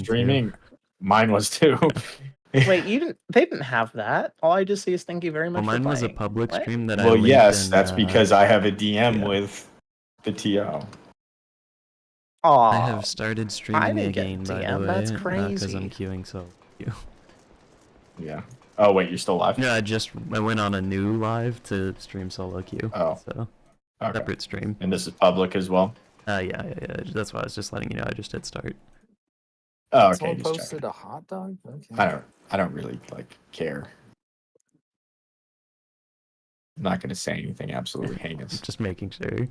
streaming. too. Mine was too. Wait, they didn't have that. All I just see is thank you very much. Well, mine for was a playing. public What? stream that I Well, linked yes, in, that's because I have a DM yeah. with the TO. Aw, I have started streaming didn't get again, by the DM, way. that's Because I'm crazy. queuing so few. Yeah. Oh wait, you're still live? Yeah, I went on a new live to stream solo queue. Oh. So Okay. separate stream. And this is public as well? Yeah. That's why I was just letting you know. I just hit start. Oh, okay. Someone Just posted checking. a hot dog? Okay. I don't really care. I'm not gonna say anything absolutely heinous. Just making sure.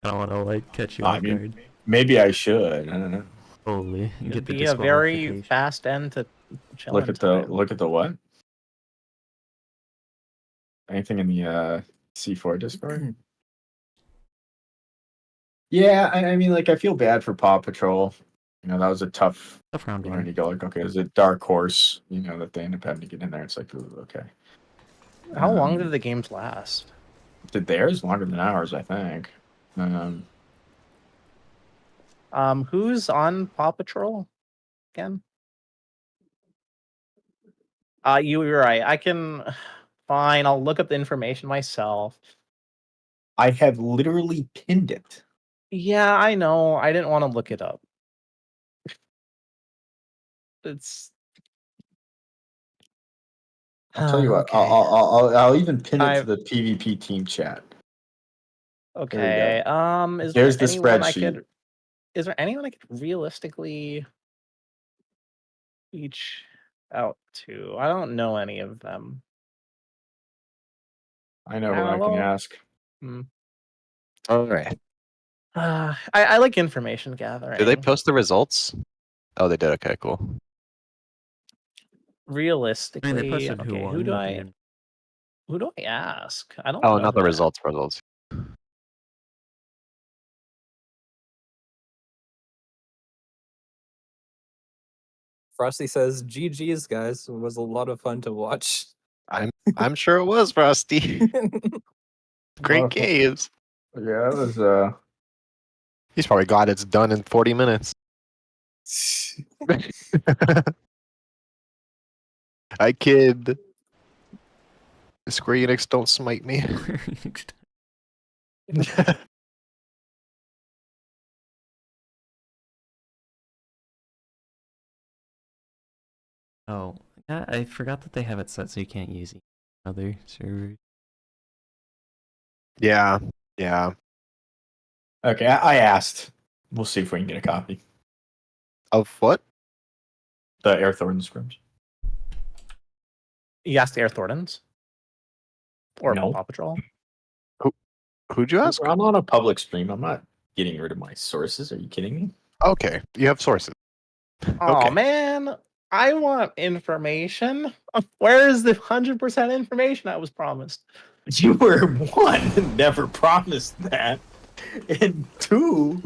I don't want to like catch you I off mean, guard. maybe I should. I don't know. Holy, It'd be a very fast end to chill. Look at the what? Anything in the C4 Discord? Yeah, I mean, like, I feel bad for Paw Patrol. You know, that was a tough round one. one. You go like, okay, it was a dark horse. You know that they end up having to get in there. It's like, ooh, okay. How long did the games last? Did theirs longer than ours? I think. Who's on Paw Patrol again? You were right. I can. Fine, I'll look up the information myself. I have literally pinned it. Yeah, I know. I didn't want to look it up. It's. I'll tell you what. Okay. I'll even pin it to the PvP team chat. Okay. Is There's there the anyone spreadsheet. Is there anyone I could realistically reach out to? I don't know any of them. I know who I can ask. All right. I like information gathering. Do they post the results? Oh, they did. Okay, cool. Realistically, I mean, they posted okay, who who won. do I ask? I don't. Oh, know not the who to results. Frosty says, GG's, guys. It was a lot of fun to watch. I'm sure it was, Frosty. Great games. Yeah, it was. He's probably glad it's done in 40 minutes. I kid. Square Enix, don't smite me. Oh, yeah, I forgot that they have it set so you can't use other servers. Yeah. Okay, I asked. We'll see if we can get a copy. Of what? The Air Thornton scrims. You asked Air Thorntons? Or No. Paw Patrol? Who'd you ask? I'm on a public stream. I'm not getting rid of my sources. Are you kidding me? Okay, you have sources. Oh Okay. man, I want information. Where is the 100% information I was promised? You were one, never promised that. And two,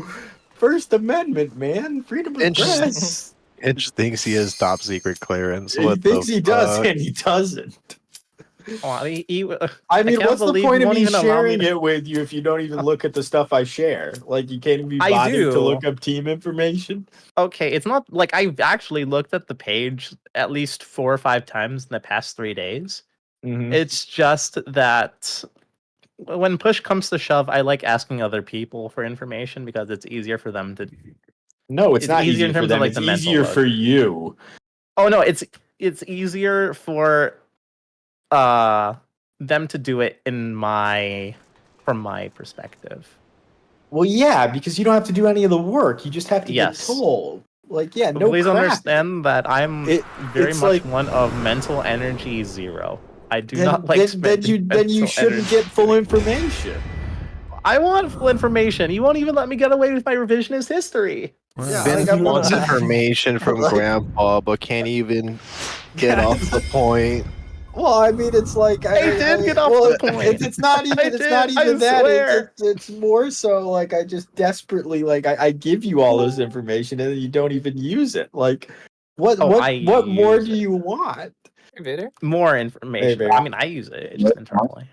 First Amendment, man. Freedom of press. Inch thinks he has top secret clearance. He thinks he does, and he doesn't. Oh, I mean, can't what's the believe point you of won't me even allow me sharing to- it with you if you don't even look at the stuff I share? Like, you can't even be I bothered do. to look up team information? Okay, it's not like I've actually looked at the page at least 4 or 5 times in the past 3 days. Mm-hmm. It's just that when push comes to shove, I like asking other people for information because it's easier for them to. No, it's not easier easier in for terms them. of like It's the mental easier load. for you. Oh no, it's easier for them to do it from my perspective. Well, yeah, because you don't have to do any of the work. You just have to get told. Like, yeah, But no please crap. understand that I'm very it's much like- one of mental energy 0. I do Then, not like then spending you mental shouldn't energy. get full information. I want full information. You won't even let me get away with my revisionist history. Yeah, Vince like, I'm wants not- information from Like- Grandpa, but can't even get off the point. Well, I mean, it's like I did get off the point. It's not even. I It's did, not I even that. swear. It's more so like I just desperately like I give you all this information and you don't even use it. Like, what more do you want? Hey, Vader. More information. Hey, I mean, I use it just internally.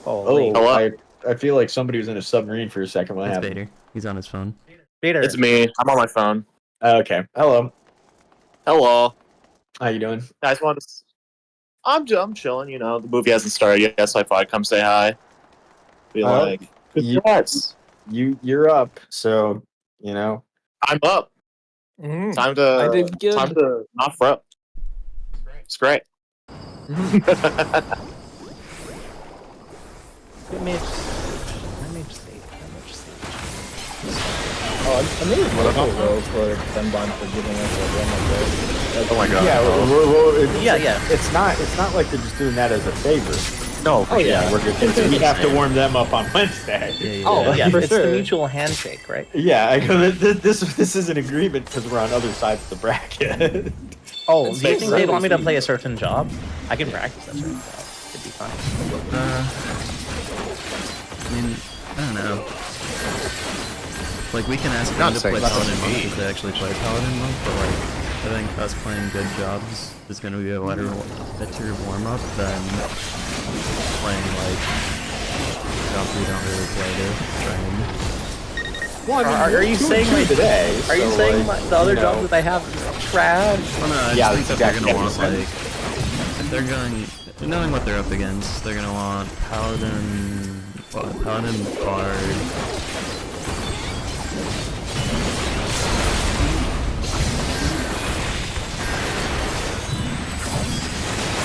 Holy. Oh, I feel like somebody was in a submarine for a second. What That's happened? Vader. He's on his phone. Vader. It's me. I'm on my phone. Okay. Hello. Hello. How you doing? Guys want to... I'm chilling, you know. The movie hasn't started yet, so I thought I'd come say hi. Be like, congrats. You're up, so, you know. I'm up. Mhm. Time to... I did good. Time to not fret. It's great. Oh, I made it look low for Senbon for giving us a run like this. Oh my god. Yeah, It's not like they're just doing that as a favor. No. Oh yeah, We're good. We have to warm them up on Wednesday. Oh, yeah, for it's sure. the mutual handshake, right? Yeah, I go. This is an agreement because we're on other sides of the bracket. Oh, It's do you like think they want me to really play a certain job? I can practice that certain job. It'd be fun. I mean, I don't know. Like, we can ask Not them to saying play that's Paladin what Monk you if they actually play Paladin Monk, but like, I think us playing good jobs is going to be a better warm-up than playing like jobs we don't really play to train. Well, Are you saying like today? Are you saying the other jobs that I have is trash? Well, no, I Yeah, just think that's that they're gonna exactly want like, if they're going, knowing what they're up against, they're gonna want Paladin, Bard.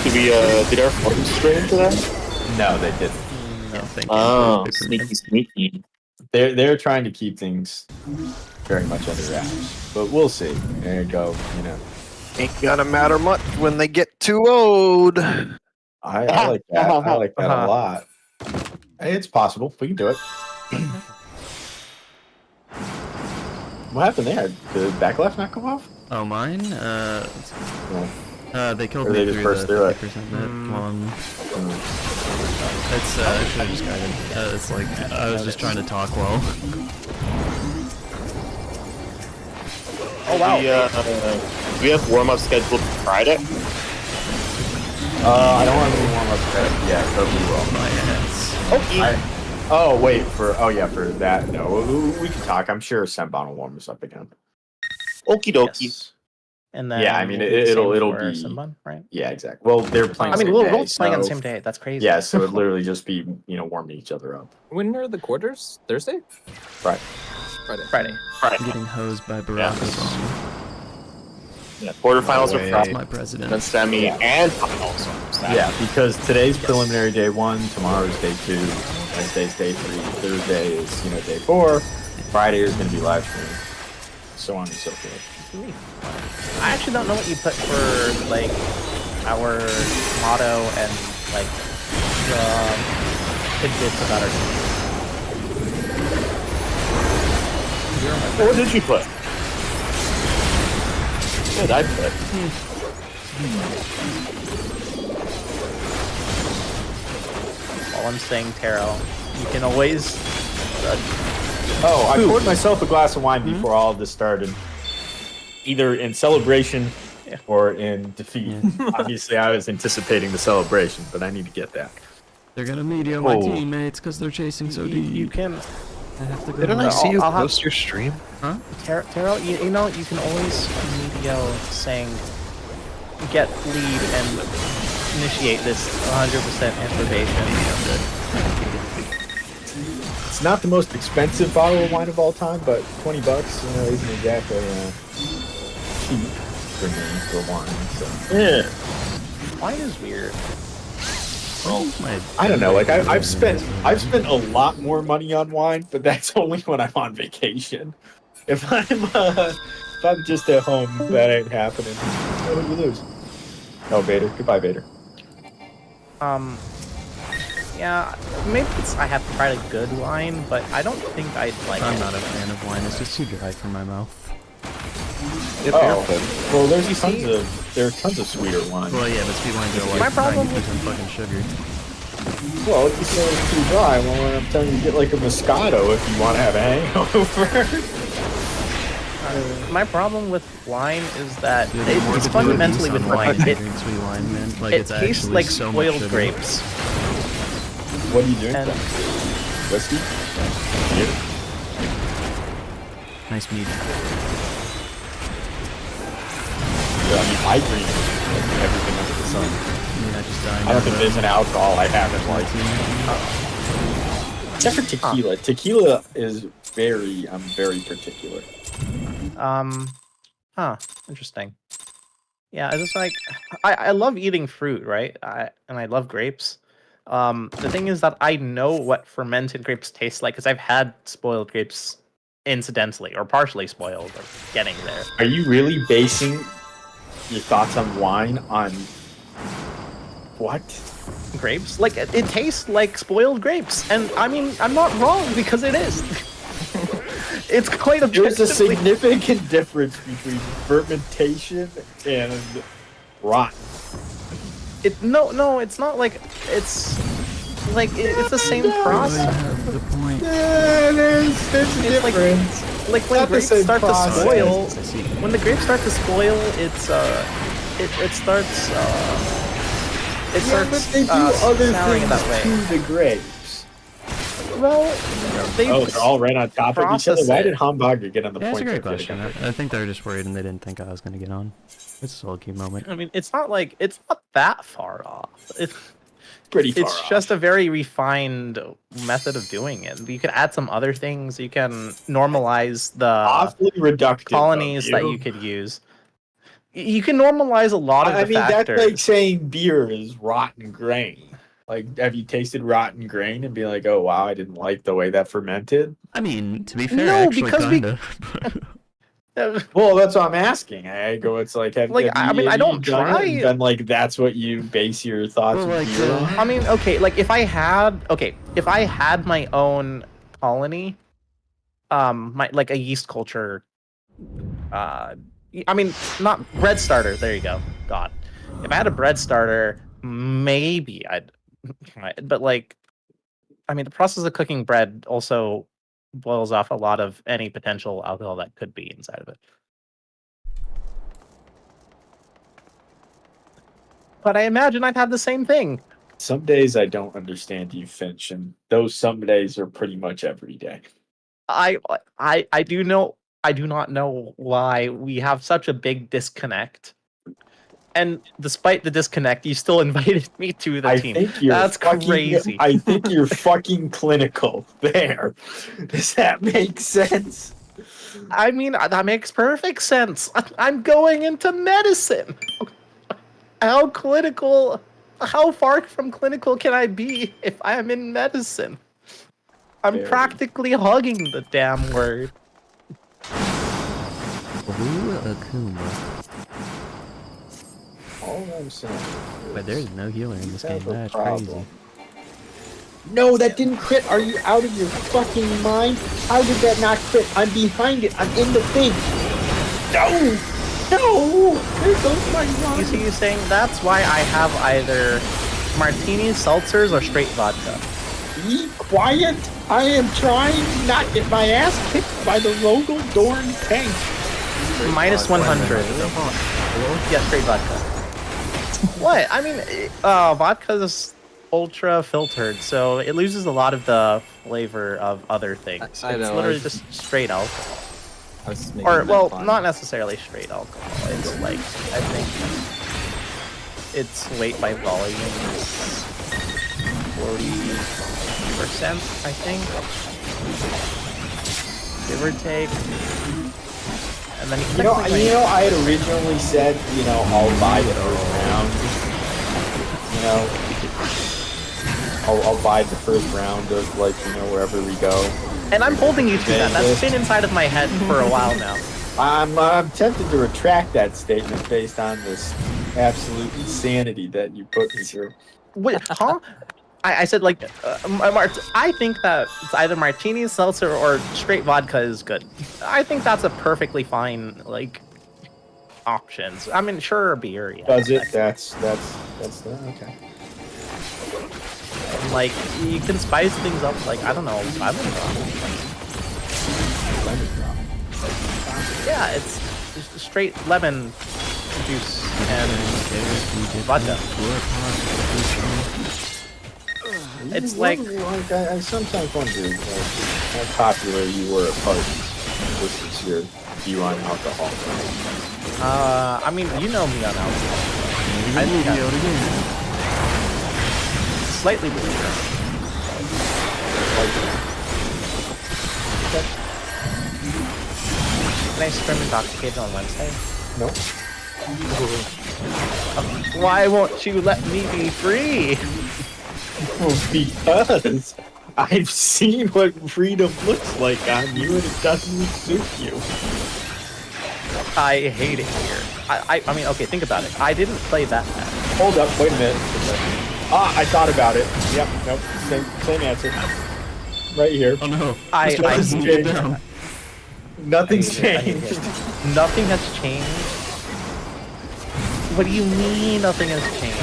Did our phones stream today? No, they didn't. No, thank you. Oh, Good for sneaky, sneaky. They're trying to keep things very much under wraps, but we'll see. There you go. You know, Ain't gonna matter much when they get too old. I like that. I like that a lot. Hey, it's possible. We can do it. What happened there? Did backlash not come off? Oh, mine? They killed Or me they just through burst the through it? 50% net. Come on. It's, I should've just guided. It's like, I was just trying to talk well. Oh wow. We have warm-up scheduled for Friday. I don't want to warm up yet, but we will. My ass. Oh wait, for that. No, we can talk. I'm sure Senbon will warm us up again. Okie dokie. Yes. And then Yeah, I mean, we'll do the it'll same be- for Simban, right? Yeah, exactly. Well, they're playing. I mean, the we're same both day, playing on the so- same day. That's crazy. Yeah, so it'd literally just be warming each other up. When are the quarters? Thursday? Right. Friday. Friday. I'm getting hosed by Barack Obama. Yeah, quarterfinals are That's Friday. my president. Then semi and finals on Saturday. Yeah, because today's preliminary day 1, tomorrow's day 2, Wednesday's day 3, Thursday is day 4, Friday is going to be live stream, so on and so forth. I actually don't know what you put for like our motto and like tidbits about our team. What did you put? What did I put? All I'm saying, Taro, you can always. I poured myself a glass of wine before all of this started, either in celebration or in defeat. Obviously, I was anticipating the celebration, but I need to get that. They're gonna media my teammates because they're chasing so deep. You can. I have to go. Didn't I see you post your stream? Huh? Taro, you know, you can always media saying, get lead and initiate this 100% information. It's not the most expensive bottle of wine of all time, but $20, isn't exactly cheap for me for wine. So. Yeah. Wine is weird. I don't know. Like I've spent a lot more money on wine, but that's only when I'm on vacation. If I'm just at home, that ain't happening. What do you lose? Oh, Vader. Goodbye, Vader. Yeah, maybe I have tried a good wine, but I don't think I'd like I'm it. not a fan of wine. It's just too dry for my mouth. Well, there's tons of sweeter wines. Well, yeah, but sweet wines are My like problem 90% fucking sugar. Well, you say it's too dry. Well, I'm telling you, get like a Moscato if you want to have a hangover. My problem with wine is that Dude, the more it's to do fundamentally on with why wine. you It, drink sweet wine, man. Like, it it's tastes actually like so much spoiled sugar. grapes. What do you drink? And Whiskey? Nice meat. Yeah. I drink everything under the sun. I just dying. I don't think there's an alcohol I haven't liked. Except for tequila. Tequila is I'm very particular. Interesting. Yeah, I just like I love eating fruit, right? And I love grapes. The thing is that I know what fermented grapes taste like because I've had spoiled grapes incidentally or partially spoiled or getting there. Are you really basing your thoughts on wine on what? Grapes? Like it tastes like spoiled grapes, and I mean I'm not wrong because it is. It's quite There's a objectively. significant difference between fermentation and rot. No, it's not like it's like it's the same process. The point. Yeah, there's a It's like- difference. Like when Not the grapes same start to process. spoil, I see. when the grapes start to spoil, it starts Yeah, but they do other souring in things that way. to the grapes. Well, they Oh, they're all right on top of each other. process Why it. did Hamburger get on the Yeah, that's point? a great of getting question. on? I think they were just worried and they didn't think I was going to get on. It's a solid key moment. I mean, it's not that far off. Pretty far It's off. just a very refined method of doing it. You could add some other things. You can normalize the awfully reductive. colonies of that you could use. You can normalize a lot of I the mean, factors. that's like saying beer is rotten grain. Like, have you tasted rotten grain and be like, oh wow, I didn't like the way that fermented? I mean, to be fair, No, actually, because we- kind of. Well, that's what I'm asking. I go, it's like, have Like, you, I mean, I have don't you done it try- and been like, that's what you base your thoughts Well, of like, beer on? I mean, okay, like if I had my own colony, like a yeast culture, I mean, not bread starter. There you go. God, if I had a bread starter, maybe I'd. But like, I mean, the process of cooking bread also boils off a lot of any potential alcohol that could be inside of it. But I imagine I'd have the same thing. Some days I don't understand you, Finch, and those some days are pretty much every day. I do not know why we have such a big disconnect. And despite the disconnect, you still invited me to the I team. think you're That's fucking, crazy. I think you're fucking clinical there. Does that make sense? I mean, that makes perfect sense. I'm going into medicine. How far from clinical can I be if I am in medicine? I'm Very. practically hugging the damn word. Blue Akuma. All I'm saying But is there's no healer in this game. have a That's problem. crazy. No, that didn't crit. Are you out of your fucking mind? How did that not crit? I'm behind it. I'm in the thing. No! No! There goes my You run. see, you're saying that's why I have either martinis, seltzers, or straight vodka. Be quiet. I am trying to not get my ass kicked by the Rogel Dorn tank. Minus 100. Yeah, straight vodka. What? I mean, vodka's ultra filtered, so it loses a lot of the flavor of other things. I It's know, literally I- just straight alcohol. I was just making Or, that well, fun. not necessarily straight alcohol. It's like, I think its weight by volume is 40%, I think. Give or take. And then You know, I had originally said, I'll buy the first round. I'll buy the first round of wherever we go. And I'm holding you to that. That's been inside of my head for a while now. I'm tempted to retract that statement based on this absolute insanity that you put me through. Wait, huh? I said I think that it's either martini, seltzer, or straight vodka is good. I think that's a perfectly fine options. I mean, sure, beer. Yeah, Does it? That's okay. And, like, you can spice things up. Like, I don't know, lemon drop. Yeah, it's just straight lemon juice and vodka. It's like I sometimes wonder how popular you were at parties versus your view on alcohol. I mean, you know me on Alpha. Maybe I think Yu-Gi-Oh! Again. Slightly believe it. Can I swim intoxicated on Wednesday? No. Why won't you let me be free? Because I've seen what freedom looks like on you, and it doesn't suit you. I hate it here. I mean, okay, think about it. I didn't play that bad. Hold up, wait a minute. I thought about it. Yep, nope, same answer. Right here. Oh no. I Nothing's hate changed. it. Nothing's I hate it. changed. Nothing has changed. What do you mean nothing has changed?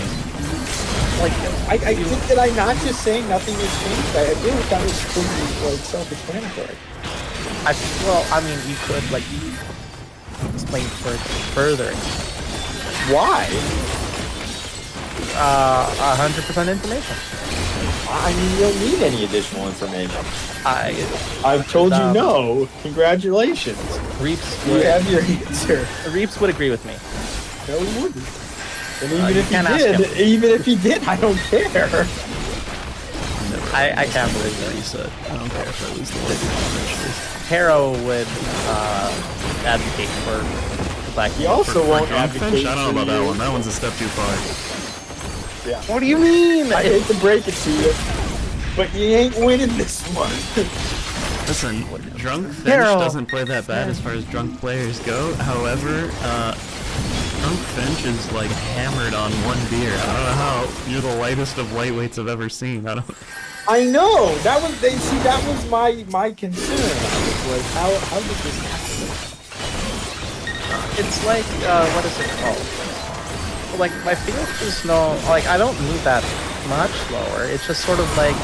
Like, I think that I'm not just saying nothing has changed. I feel like that was pretty like self-explanatory. well, I mean, you could like explain further. Why? 100% information. I mean, you don't need any additional information. I've told you no. Congratulations. Reeps You would, have your answer. Reeps would agree with me. No, he wouldn't. And you even if can't he ask did, him. even if he did, I don't care. I can't believe What it. he said. I don't care if I lose the leg. Harrow would advocate for the black. He also won't Drunk advocate. Finch? I don't know for about that you. one. That one's a step too far. Yeah. What do you mean? I hate to break it to you, but you ain't winning this one. Listen, Drunk Finch Harrow. doesn't play that bad as far as drunk players go. However, Drunk Finch is like hammered on one beer. I don't know how you're the lightest of lightweights I've ever seen. I don't. I know that was that was my concern. I was like, how did this happen? It's like what is it called? Like my fingers is no like I don't move that much slower. It's just sort of like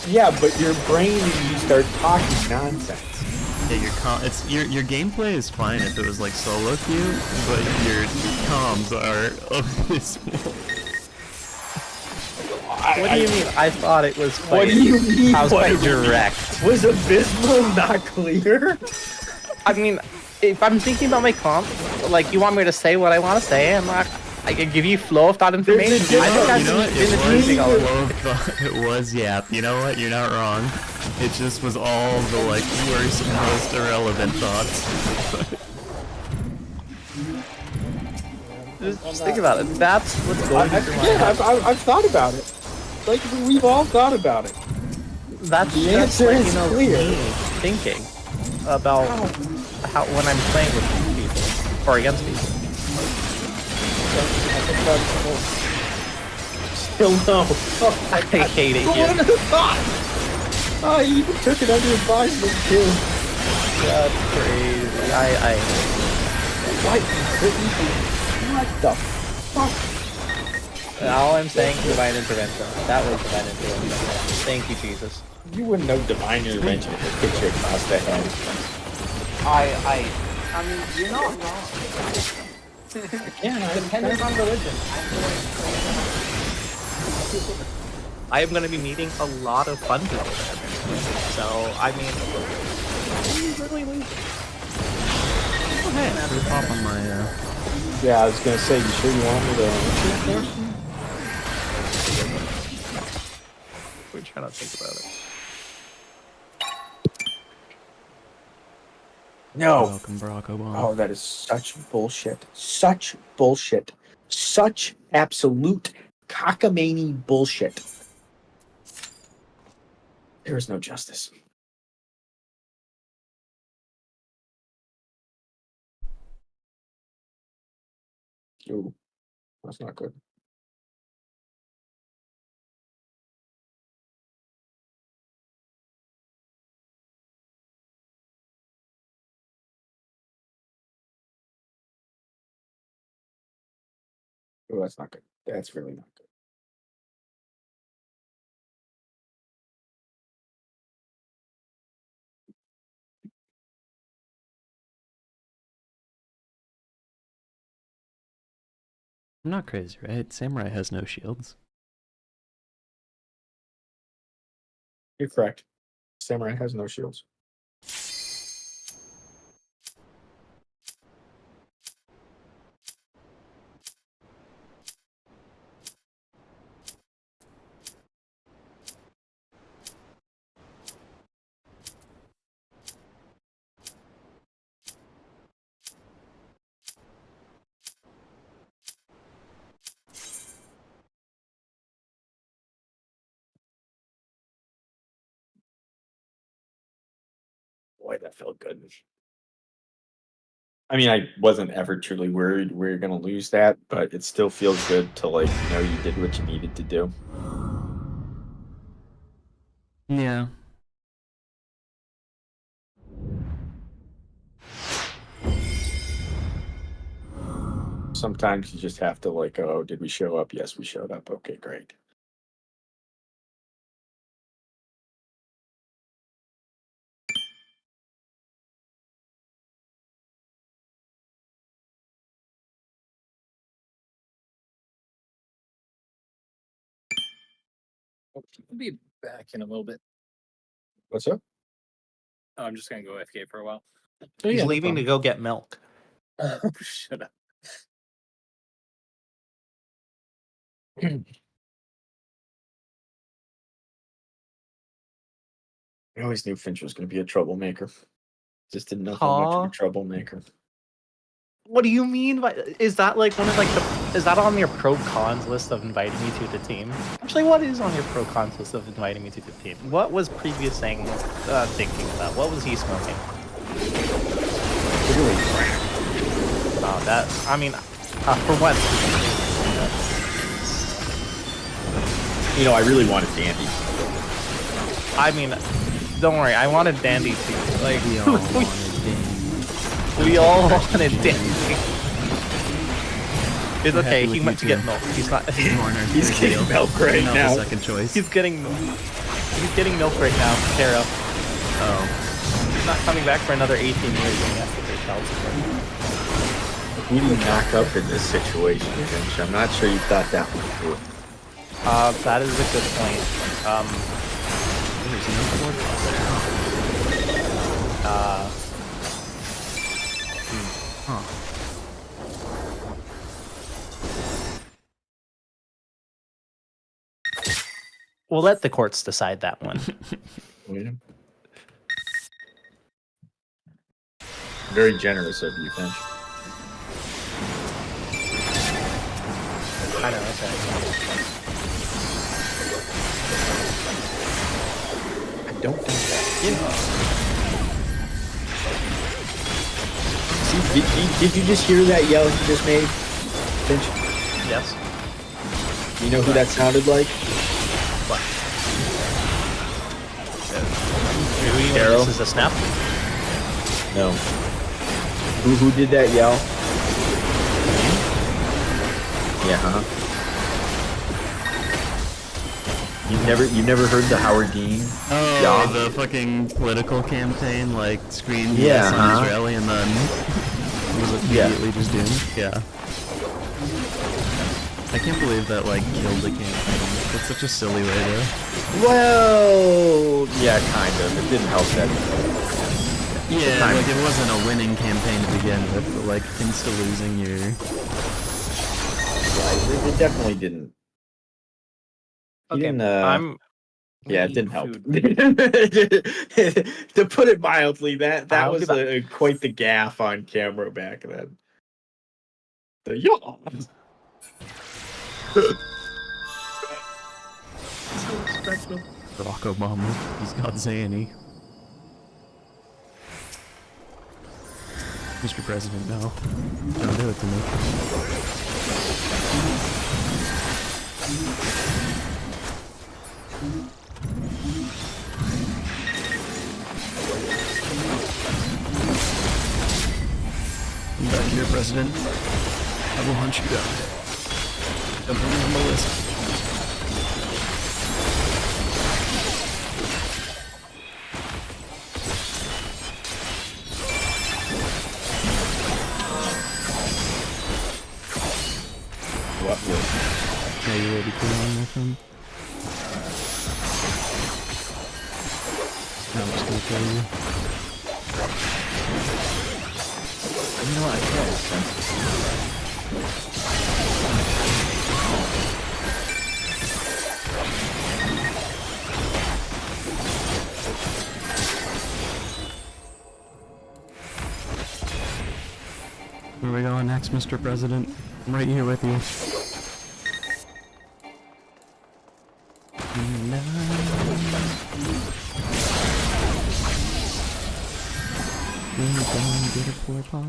Yeah, but your brain you start talking nonsense. Yeah, your gameplay is fine if it was like solo queue, but your comms are abysmal. what do you mean? I thought it was quite. What do you mean? I was what quite do you mean? direct. Was abysmal not clear? I mean, if I'm thinking about my comp, like you want me to say what I want to say, and I can give you flow of thought information. There's a I think I've You know what? been It using all of it. it was yap. You know what? You're not wrong. It just was all the like worst, most irrelevant thoughts. Just think about it. That's what's going through my head. I've thought about it. Like we've all thought about it. That's The just answer like, is you know, clear. me thinking about how when I'm playing with people or against people. Still no. I hate it But here. what are the thoughts? Oh, you even took it under advisement too. That's crazy. What the fuck? All I'm saying is divine intervention. That was divine intervention. Thank you, Jesus. You wouldn't know divine intervention if it hit you across the head. I mean, you're not wrong. Yeah, Depending on religion. I am going to be meeting a lot of fun people there. So, I mean, really losing. Oh, hey, we pop on my. yeah, I was gonna say, you sure you want me to? We're trying to think about it. No. Welcome, Barack Obama. Oh, that is such bullshit. Such bullshit. Such absolute cockamamie bullshit. There is no justice. Ooh, that's not good. Oh, that's not good. That's really not good. I'm not crazy, right? Samurai has no shields. You're correct. Samurai has no shields. Boy, that felt good. I mean, I wasn't ever truly worried we were gonna lose that, but it still feels good to like know you did what you needed to do. Yeah. Sometimes you just have to like, oh, did we show up? Yes, we showed up. Okay, great. I'll be back in a little bit. What's up? Oh, I'm just gonna go AFK for a while. Oh, He's yeah, no leaving to problem. go get milk. Oh, shut up. I always knew Finch was gonna be a troublemaker. Just didn't know how much of a Huh? troublemaker. What do you mean by is that like one of like the is that on your pro cons list of inviting me to the team? Actually, what is on your pro cons list of inviting me to the team? What was previous saying thinking about? What was he smoking? Literally crap. Oh, that I mean, for what? You know, I really wanted Dandy. I mean, don't worry, I wanted Dandy too. Like We all wanted Dandy. we all wanted Dandy. It's I'm okay. happy He with went you to get too. milk. He's not. Warner, He's good getting deal. milk right Not now. the second choice. He's getting milk right now, Taro. Oh. He's not coming back for another 18 years and he has to pay child support. Who do you knock up in this situation, Finch? I'm not sure you thought that one through. That is a good point. There's no board there. Huh. We'll let the courts decide that one. Very generous of you, Finch. I know, okay. I don't think that. See, did you just hear that yell he just made, Finch? Yes. You know who that sounded like? What? Who Arrow? This is a snap? No. Who did that yell? Yeah, huh? You've never heard the Howard Dean? Oh, Yeah. the fucking political campaign, like, screened Yeah, yes on huh? Israeli and then was Yeah. immediately just doomed. Yeah. I can't believe that, like, killed the campaign. That's such a silly way to... Well, yeah, kind of. It didn't help that. Yeah, time. like, it wasn't a winning campaign to begin with, but, like, insta-losing your... Yeah, it definitely didn't. He Okay, didn't, yeah, it didn't help. To put it mildly, that I'll was be back. quite the gaffe on camera back then. The yaw. So special. Barack Obama. He's got zany. Mr. President, no. Don't do it to me. Come back here, President. I will hunt you down. Don't put me on the list. What was? Are you ready to run with him? I'm just gonna kill you. You know what? I can't. Where are we going next, Mr. President? I'm right here with you. get a poor pot.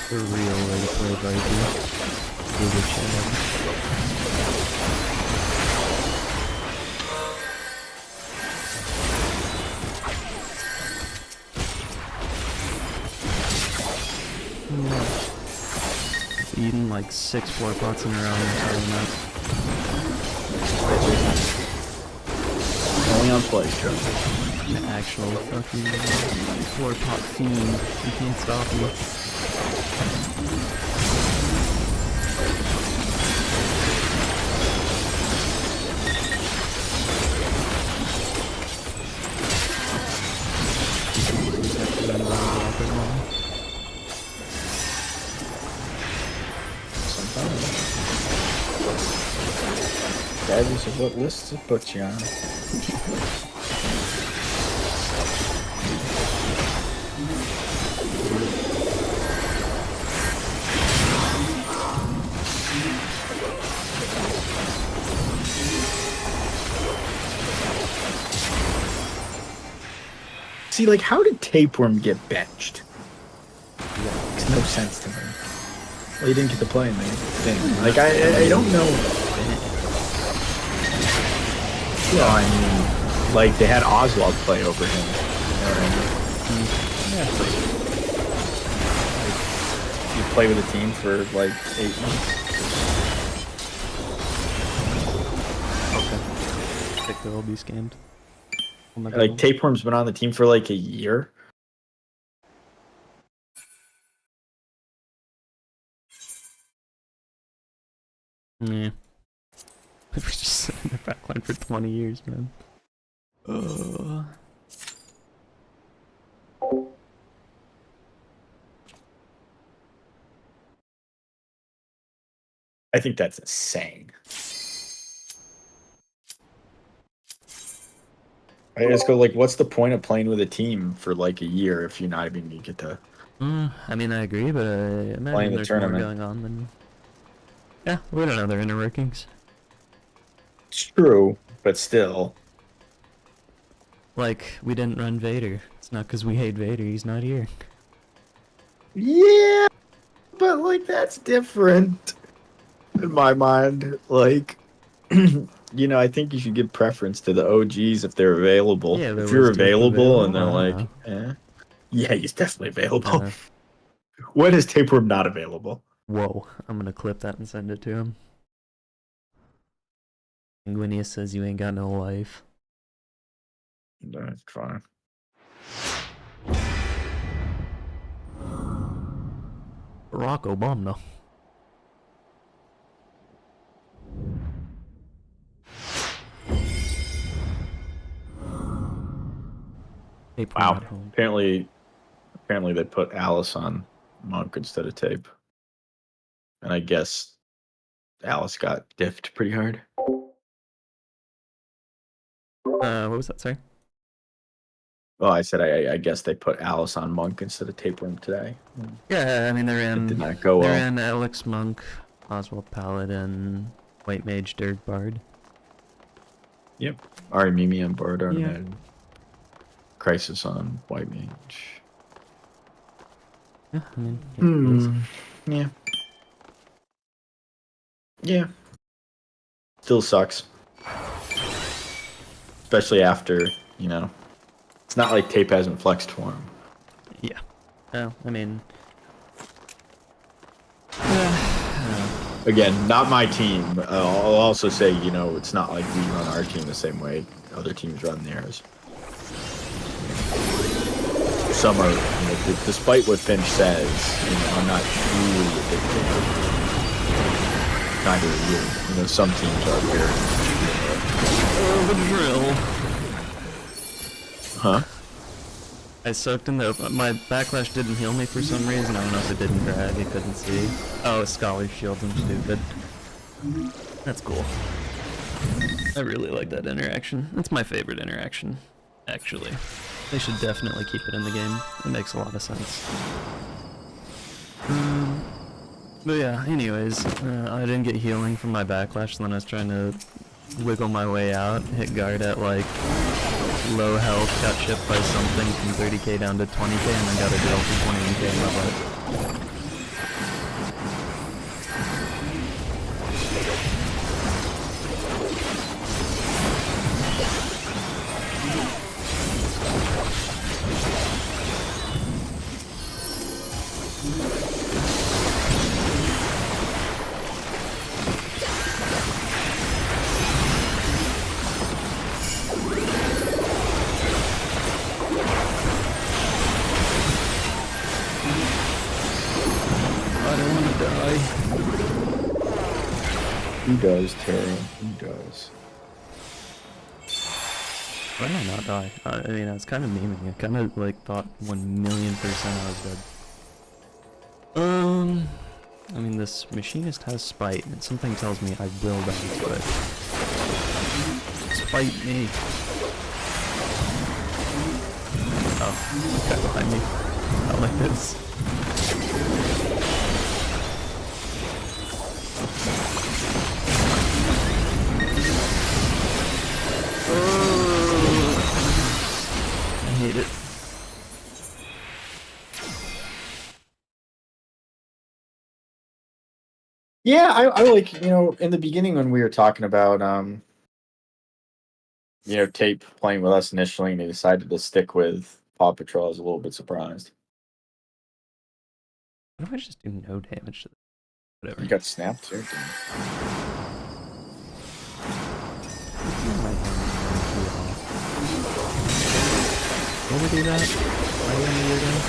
The real way to play Viper. Google channel. Eating like 6 floor pots in a row and telling that. Only on play, Joe. An actual fucking floor pot fiend. You can't stop me. Regardless of what lists it puts you on. See, like, how did Tapeworm get benched? Makes no sense to me. Well, you didn't get to play in the thing. Like, I don't know. Well, I mean, like, they had Oswald play over him. You know what I mean? Yeah. Like, you play with a team for like 8 months. Okay. I think they'll be scammed. Oh my Like, God. Tapeworm's been on the team for like a year. Yeah. We're just sitting in the backline for 20 years, man. I think that's insane. I just go like, what's the point of playing with a team for like a year if you're not even gonna get to? I mean, I agree, but I imagine Playing the there's tournament. more going on than... Yeah, we don't know their inner workings. It's true, but still. Like, we didn't run Vader. It's not because we hate Vader, he's not here. Yeah, but like that's different in my mind. Like, you know, I think you should give preference to the OGs if they're available. Yeah, if you're was Tape available and they're I don't like, know. yeah, he's definitely available. Uh, When is Tapeworm not available? Whoa, I'm gonna clip that and send it to him. Linguinius says you ain't got no life. That's fine. Barack Obama. Tape Wow. not home. Apparently they put Alice on Monk instead of Tape. And I guess Alice got diffed pretty hard. What was that, sorry? Well, I said I guess they put Alice on Monk instead of Tapeworm today. Yeah, I mean, they It did ran, not go they well. ran Alex Monk, Oswald Paladin, White Mage, Dirk Bard. Yep. Ari Mimi on board, Yeah. Arnett. Crisis on White Mage. Yeah, I mean, it is. Yeah. Yeah. Still sucks. Especially after, you know, it's not like Tape hasn't flexed for him. Yeah. Well, I mean, Again, not my team. I'll also say, you know, it's not like we run our team the same way other teams run theirs. Some are, you know, despite what Finch says, you know, I'm not truly a dictator. Neither are you. You know, some teams are very. the drill. Huh? I soaked in the. My backlash didn't heal me for some reason. I don't know if it didn't drag. I couldn't see. Oh, Scholar Shields. I'm stupid. That's cool. I really like that interaction. That's my favorite interaction, actually. They should definitely keep it in the game. It makes a lot of sense. But yeah, anyways, I didn't get healing from my backlash, so then I was trying to wiggle my way out, hit guard at like low health, got shipped by something from 30k down to 20k, and then got a drill for 21k in my butt. Who does, Tara? Who does? Why did I not die? I mean, I was kind of memeing. I kind of like thought 1,000,000% I was dead. I mean, this machinist has spite, and something tells me I will die to it. Spite me. Oh, guy behind me. Not like this. I hate it. Yeah, I like, in the beginning when we were talking about, Tape playing with us initially and he decided to stick with Paw Patrol, I was a little bit surprised. What if I just do no damage to this? Whatever. You got snapped too. Will we do that? Are we gonna do that?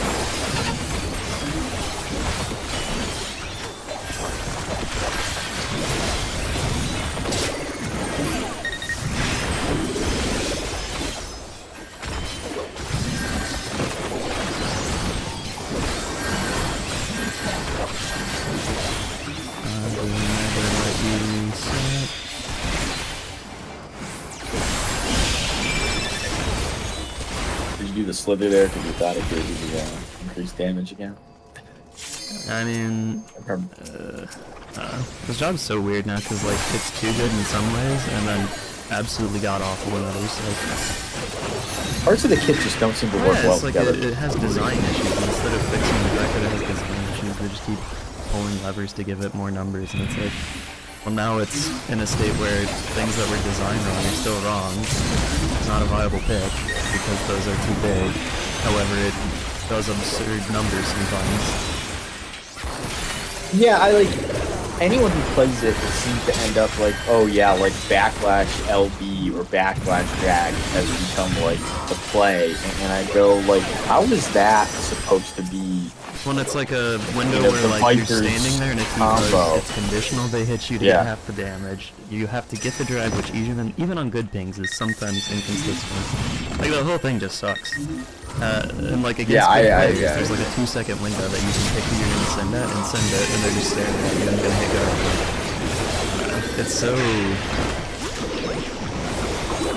Did you do the slither there because you thought it gave you the increased damage again? I mean, this job's so weird now because like it's too good in some ways and then absolutely god awful in others. Like, parts of the kit just don't seem to work well it's like together. it has design issues. Instead of fixing the fact that it has design issues, they just keep pulling levers to give it more numbers, and it's like, well, now it's in a state where things that were designed wrong are still wrong. It's not a viable pick because those are too big. However, it does absurd numbers sometimes. Yeah, I like anyone who plays it seems to end up like, oh yeah, like Backlash LB or Backlash Jag has become like the play, and I go like, how is that supposed to be? When it's like a window The where like you're Viper's standing there and it's combo. it's conditional, they hit you to get half the damage. You have to get the drag, which even on good pings is sometimes inconsistent. Like the whole thing just sucks. And like against good players, there's like a 2-second window that you can pick who you're gonna send at and send it, and they're just staring at you and gonna hit guard. It's so.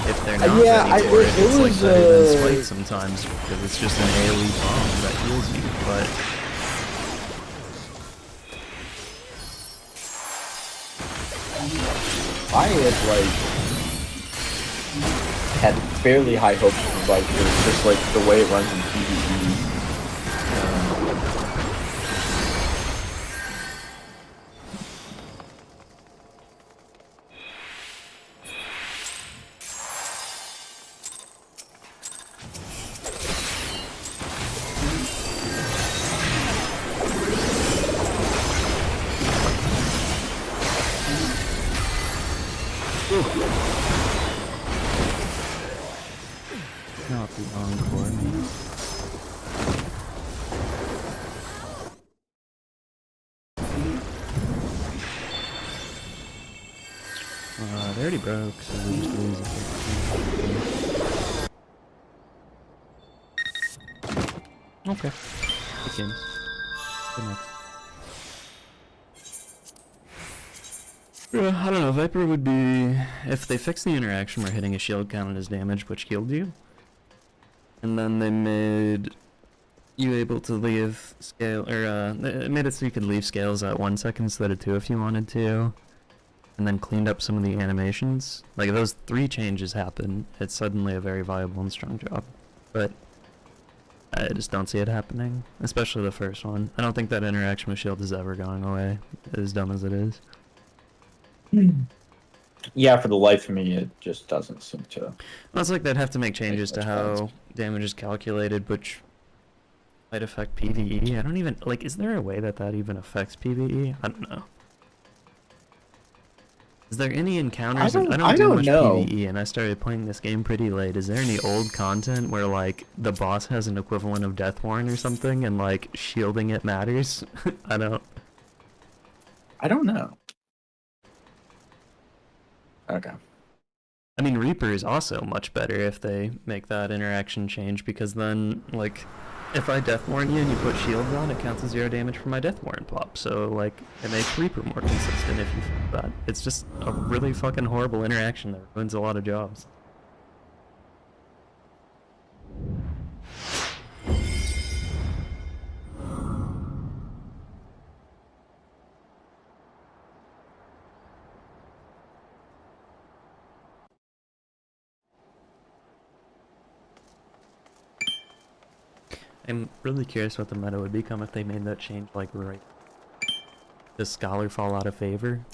If they're not ready for it, it's like better than Spite sometimes because it's just an AoE bomb that heals you, but. I had fairly high hopes for Viper, just like the way it runs in PvE. Not the encore, man. They already broke, so we just lose it. Okay. Good games. Good night. I don't know. Viper would be if they fixed the interaction where hitting a shield counted as damage, which killed you, and then they made you able to leave scale, or it made it so you could leave scales at 1 second instead of 2 if you wanted to, and then cleaned up some of the animations. Like if those 3 changes happen, it's suddenly a very viable and strong job. But I just don't see it happening, especially the first one. I don't think that interaction with shield is ever going away, as dumb as it is. Yeah, for the life of me, it just doesn't seem to. Well, it's like they'd have to make changes to much how sense. damage is calculated, which might affect PvE. I don't even, like, is there a way that that even affects PvE? I don't know. Is there any encounters? I don't do much know. PvE, and I started playing this game pretty late. Is there any old content where, like, the boss has an equivalent of Death Warrant or something, and, like, shielding it matters? I don't know. Okay. I mean, Reaper is also much better if they make that interaction change, because then, like, if I Death Warrant you and you put shields on, it counts as 0 damage for my Death Warrant pop, so, like, it makes Reaper more consistent if you fix that. It's just a really fucking horrible interaction that ruins a lot of jobs. I'm really curious what the meta would become if they made that change, like, right. Does Scholar fall out of favor?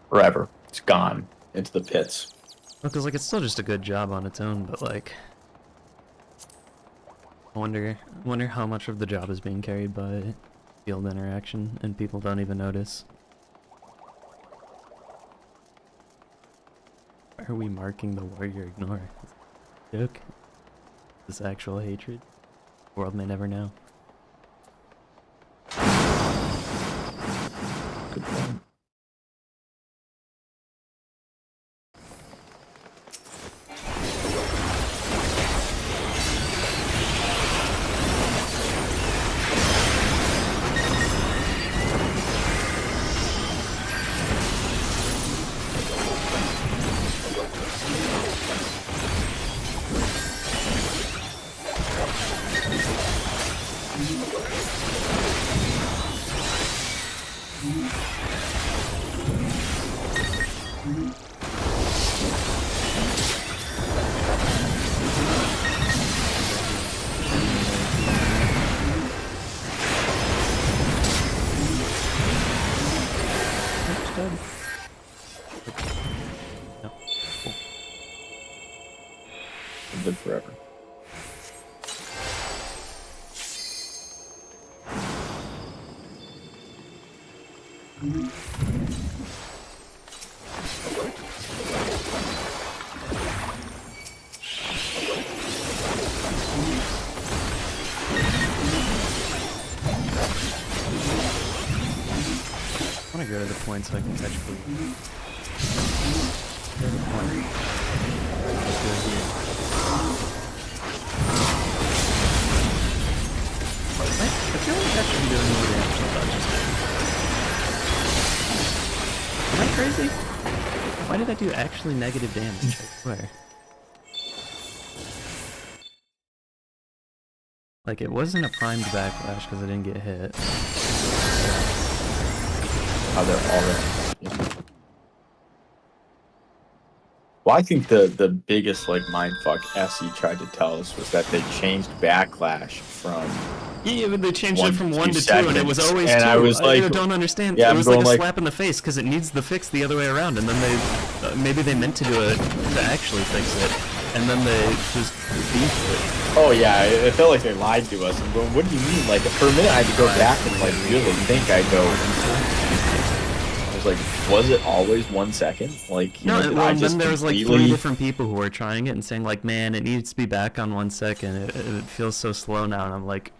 Forever. It's gone into the pits. Because, like, it's still just a good job on its own, but, like... I wonder how much of the job is being carried by field interaction, and people don't even notice. Why are we marking the warrior ignore? Joke? This actual hatred? The world may never know. Good point. Understood. No. Cool. Live forever. I want to go to the point so I can catch blue. Go to the point. Let's go here. I feel like that should be doing more damage than I thought just did. Am I crazy? Why did that do actually negative damage? I swear. Like, it wasn't a primed backlash because I didn't get hit. How they're already. Well, I think the biggest like mindfuck SE tried to tell us was that they changed backlash from. Yeah, but they changed 1 it from to 1 to 2, segments, and it was always and 2. I was like, don't understand. yeah, it was I'm like a going slap in the face because it needs the fix the other way around, and then they maybe they meant to do it to actually fix it, and then they just beefed it. Oh yeah, it felt like they lied to us. I'm going, what do you mean? Like for a minute, I had to go back and like really think. I was like, was it always 1 second? Like, you No, know, did well, I and just then there was like 3 completely- different people who were trying it and saying like, man, it needs to be back on 1 second. It feels so slow now, and I'm like,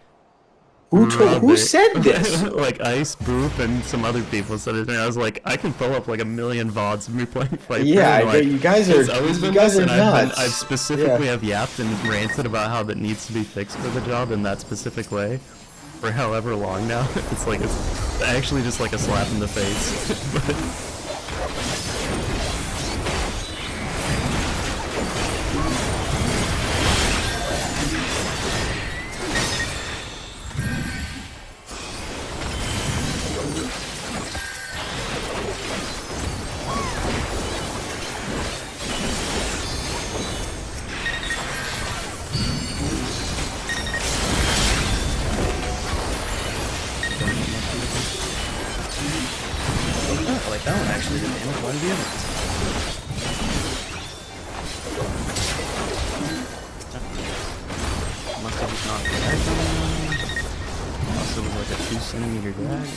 Who said this? Like Ice, Boop, and some other people said it, and I was like, I can pull up like a million VODs of me playing Fight. Yeah, and, like, you guys are it's always you been guys this, are and nuts. I've specifically have yapped and ranted about how that needs to be fixed for the job in that specific way. for however long now. It's like it's actually just like a slap in the face. But like that one actually did damage one of the others. Must have just not attacked him. Also with like a 2 centimeter drag.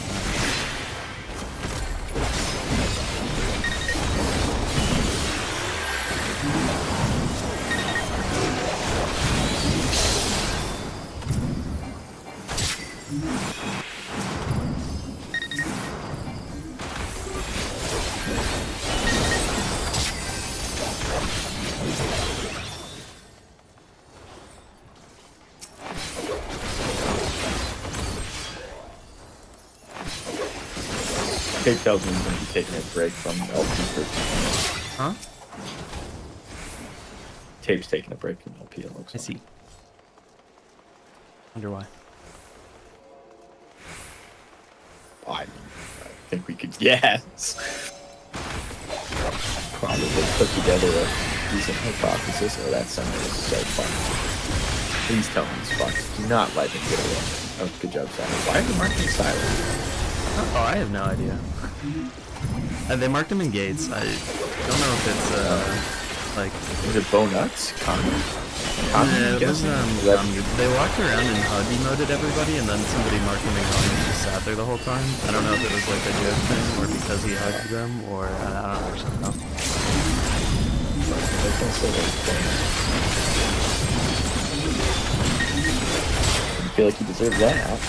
Tape tells me he's going to be taking a break from LP for... Huh? Tape's taking a break from LP, it looks I like. see. Wonder why. I mean, I think we could guess. Probably put together a decent hypothesis. Oh, that sounded so fun. Please tell me these fucks do not let him get away. Oh, good job, Simon. Why are they marking silent? Oh, I have no idea. They marked him in gates. I don't know if it's like. Is it Bo Nuts? Yeah, it was, they walked around and hug emoted everybody, and then somebody marked him in Kong and just sat there the whole time. I don't know if it was like a joke thing, or because he hugged them, or I don't actually know. I feel like he deserves that.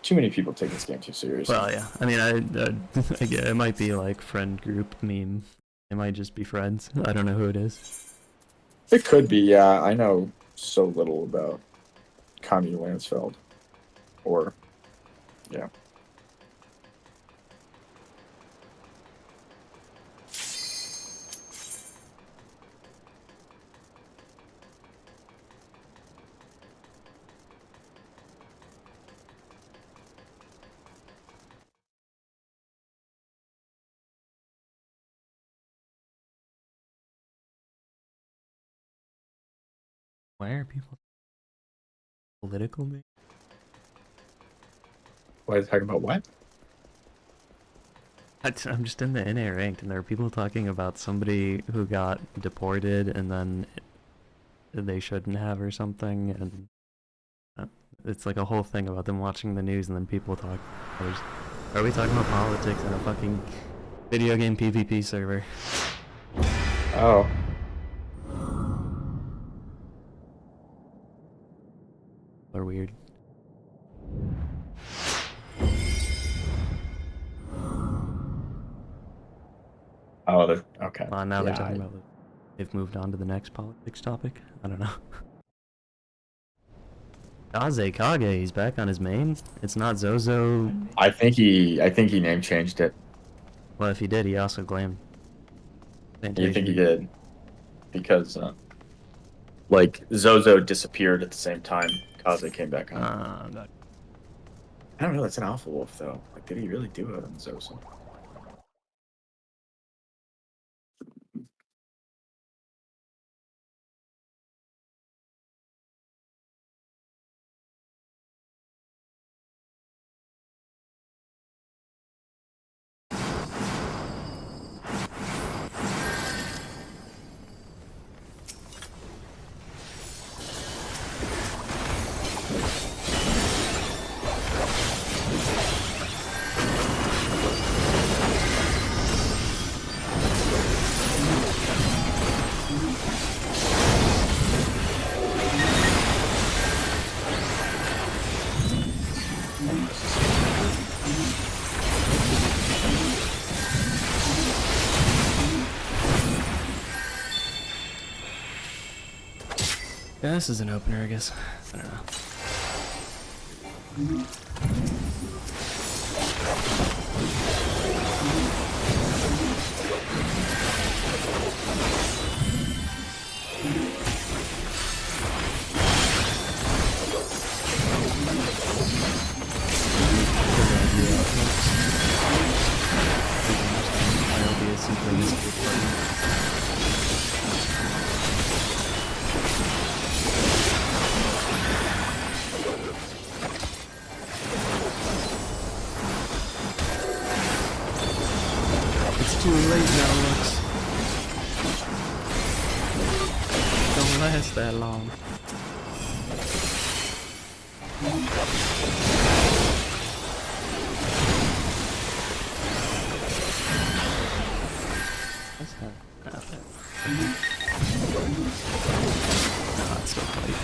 Too many people take this game too seriously. Well, yeah. I mean, I get it might be like friend group meme. It might just be friends. I don't know who it is. It could be, yeah. I know so little about Connie Lansfeld. Or, yeah. Why are people political me? Why are they talking about what? I'm just in the NA ranked, and there are people talking about somebody who got deported and then they shouldn't have or something, and it's like a whole thing about them watching the news and then people talk. Are we talking about politics in a fucking video game PvP server? Oh. Or weird. Oh, they're okay. Now they're talking about they've moved on to the next politics topic. I don't know. Kaze Kage, he's back on his main. It's not Zozo. I think he name changed it. Well, if he did, he also glammed. You think he did? Because like Zozo disappeared at the same time Kaze came back on. I don't know. That's an Alpha Wolf though. Like, did he really do it on Zozo? Yeah, this is an opener, I guess. I don't know. I'll be a super useful partner. It's too late now, Lux. Don't last that long. That's not that. No, it's still fight.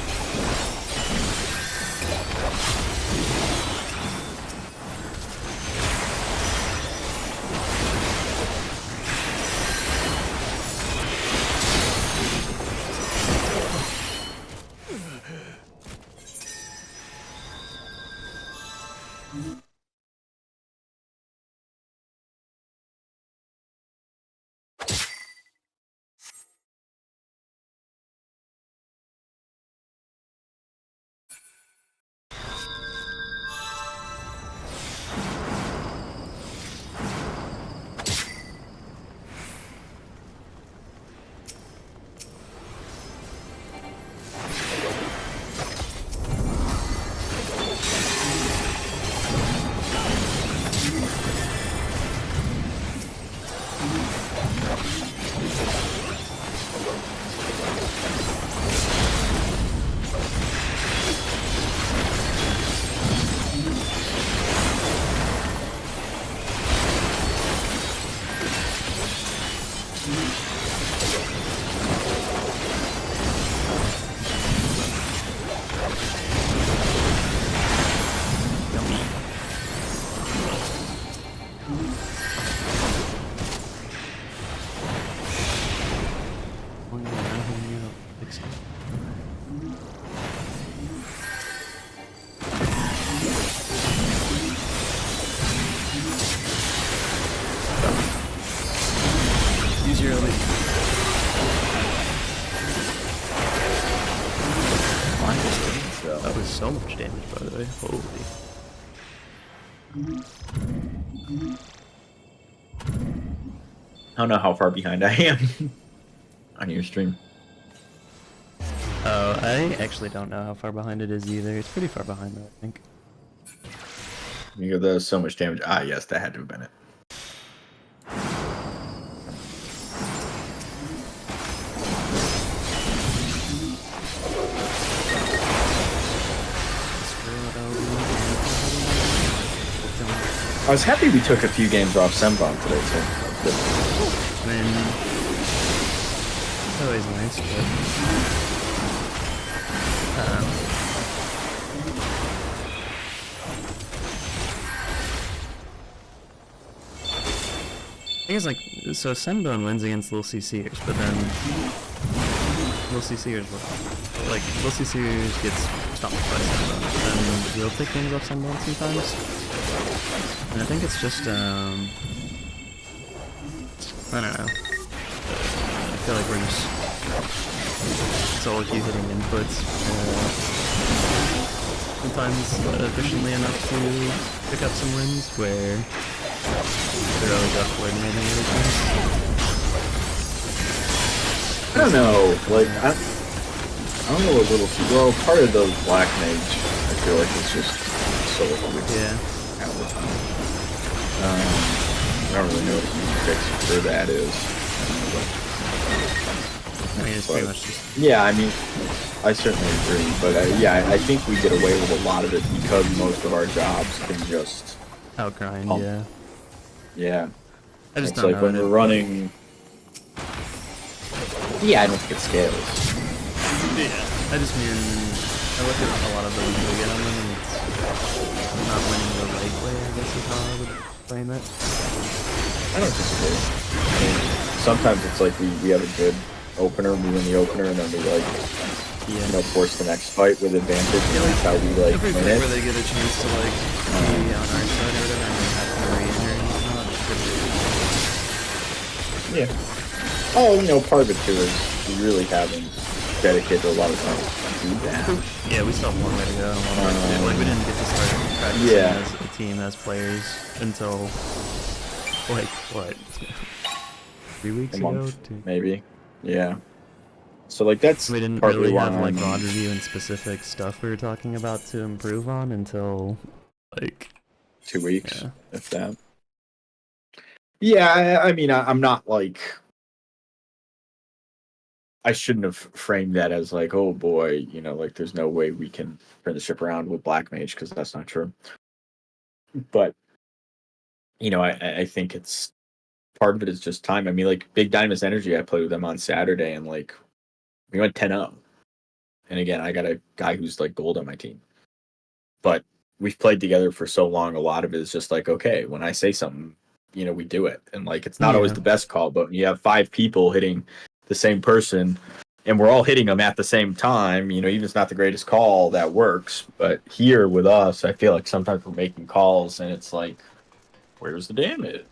Use your elite. That was so much damage, by the way. Holy. I don't know how far behind I am on your stream. Oh, I actually don't know how far behind it is either. It's pretty far behind, though, I think. You go, there's so much damage. Ah, yes, that had to have been it. I was happy we took a few games off Sembon today, too. I mean, it's always nice, but I guess, like, so Senbone wins against Lil CCers, but then Lil CCers will, like, Lil CCers gets stopped by Senbone, but then we'll take games off Senbone sometimes. And I think it's just, I don't know. I feel like we're just solo queue hitting inputs sometimes efficiently enough to pick up some wins where they're always up coordinating everything. I don't know, like, I don't know what little... Well, part of the Black Mage, I feel like it's just solo queue. Yeah. Half the time. I don't really know what the huge fix for that is. I mean, it's pretty much just... Yeah, I mean, I certainly agree, but yeah, I think we get away with a lot of it because most of our jobs can just... outgrind, pump. yeah. Yeah. I just It's don't like know when that we're running... Yeah, I don't think it scales. I just mean, I look at a lot of the wins we get on them, and it's not winning the right way, I guess is how I would frame it. I don't disagree. I mean, sometimes it's like we have a good opener, we win the opener, and then we like Yeah. force the next fight with advantage. And that's how we like Every win fight it. where they get a chance to like be on our side or whatever, and they have to re-enter and whatnot, it's pretty Yeah. Oh, part of it too is we really haven't dedicated a lot of time to do that. Yeah, we still have one way to go. Like we didn't get to start practicing Yeah. as a team, as players, until like what? 3 weeks A ago? month, maybe. Yeah. So like that's We didn't partly really why have like I'm- VOD review and specific stuff we were talking about to improve on until like 2 weeks, yeah. if that. Yeah, I mean, I'm not like. I shouldn't have framed that as like, oh boy, like there's no way we can turn the ship around with Black Mage, because that's not true. But I think it's part of it is just time. I mean, like Big Diamond's Energy, I played with them on Saturday, and like we went 10-0. And again, I got a guy who's like gold on my team. But we've played together for so long, a lot of it is just like, okay, when I say something, we do it. And like it's not always Yeah. the best call, but when you have 5 people hitting the same person and we're all hitting them at the same time, even if it's not the greatest call, that works. But here with us, I feel like sometimes we're making calls and it's like, where's the damage?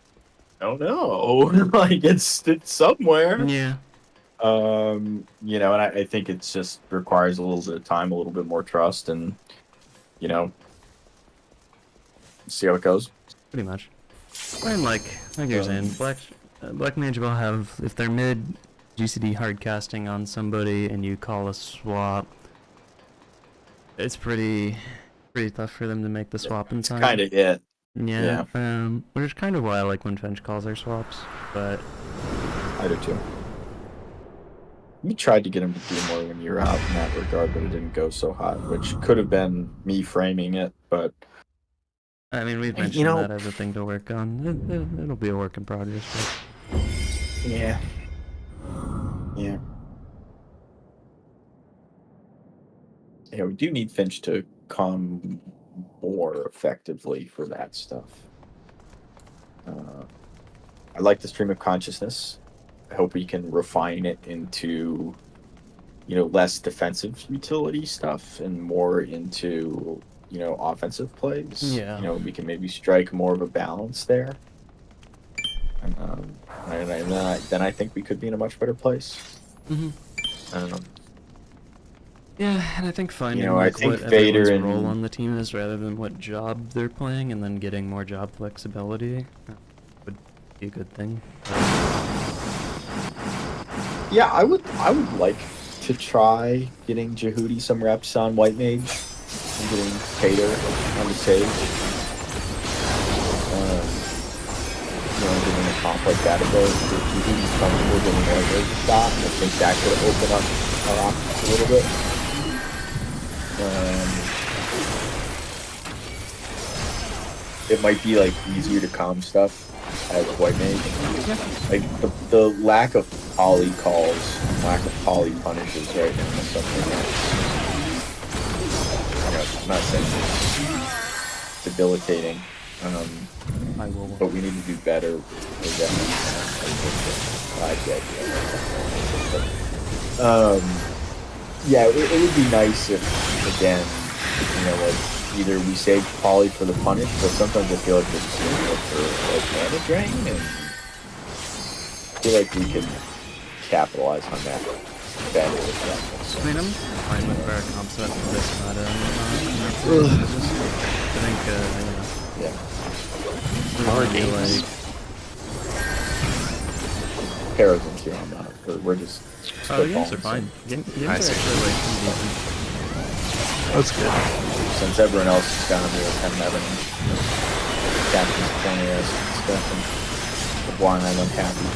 I don't know. Like it's somewhere. Yeah. And I think it's just requires a little bit of time, a little bit more trust, and see how it goes. Pretty much. And like you're saying, Black Mage will have, if they're mid GCD hard casting on somebody and you call a swap, it's pretty tough for them to make the swap in time. Kind of it. Yeah. Which is kind of why I like when Finch calls their swaps, but I do too. We tried to get him to do more when you were out in that regard, but it didn't go so hot, which could have been me framing it, but I mean, we've mentioned that as a thing to work on. It'll be a work in progress. But... yeah. Yeah, we do need Finch to come more effectively for that stuff. I like the stream of consciousness. I hope we can refine it into, less defensive utility stuff and more into, offensive plays. Yeah. We can maybe strike more of a balance there. And then I think we could be in a much better place. Yeah, and I think finding I think what Vader everyone's and role on the team is rather than what job they're playing, and then getting more job flexibility would be a good thing. Yeah, I would like to try getting Jehudi some reps on White Mage and getting Tater on the Sage. Getting a comp like that of those. Jehudi's comfortable getting White Mage a shot, and I think that could open up our options a little bit. It might be like easier to calm stuff as White Mage. Like the lack of poly calls, lack of poly punishes right now is something that's I'm not saying it's debilitating. But we need to do better with that. Yeah, it would be nice if, again, like either we save poly for the punish, but sometimes I feel like we're just doing it for like mana drain, and I feel like we could capitalize on that better with that. I mean, I'm fine with our concept for this meta and I think, Yeah. hard games. Paragon's here on that. We're just. Oh, the games are fine. Games are actually like decent. That's good. Since everyone else is down here, kind of having Captain's Corner as stuff, and why I'm unhappy.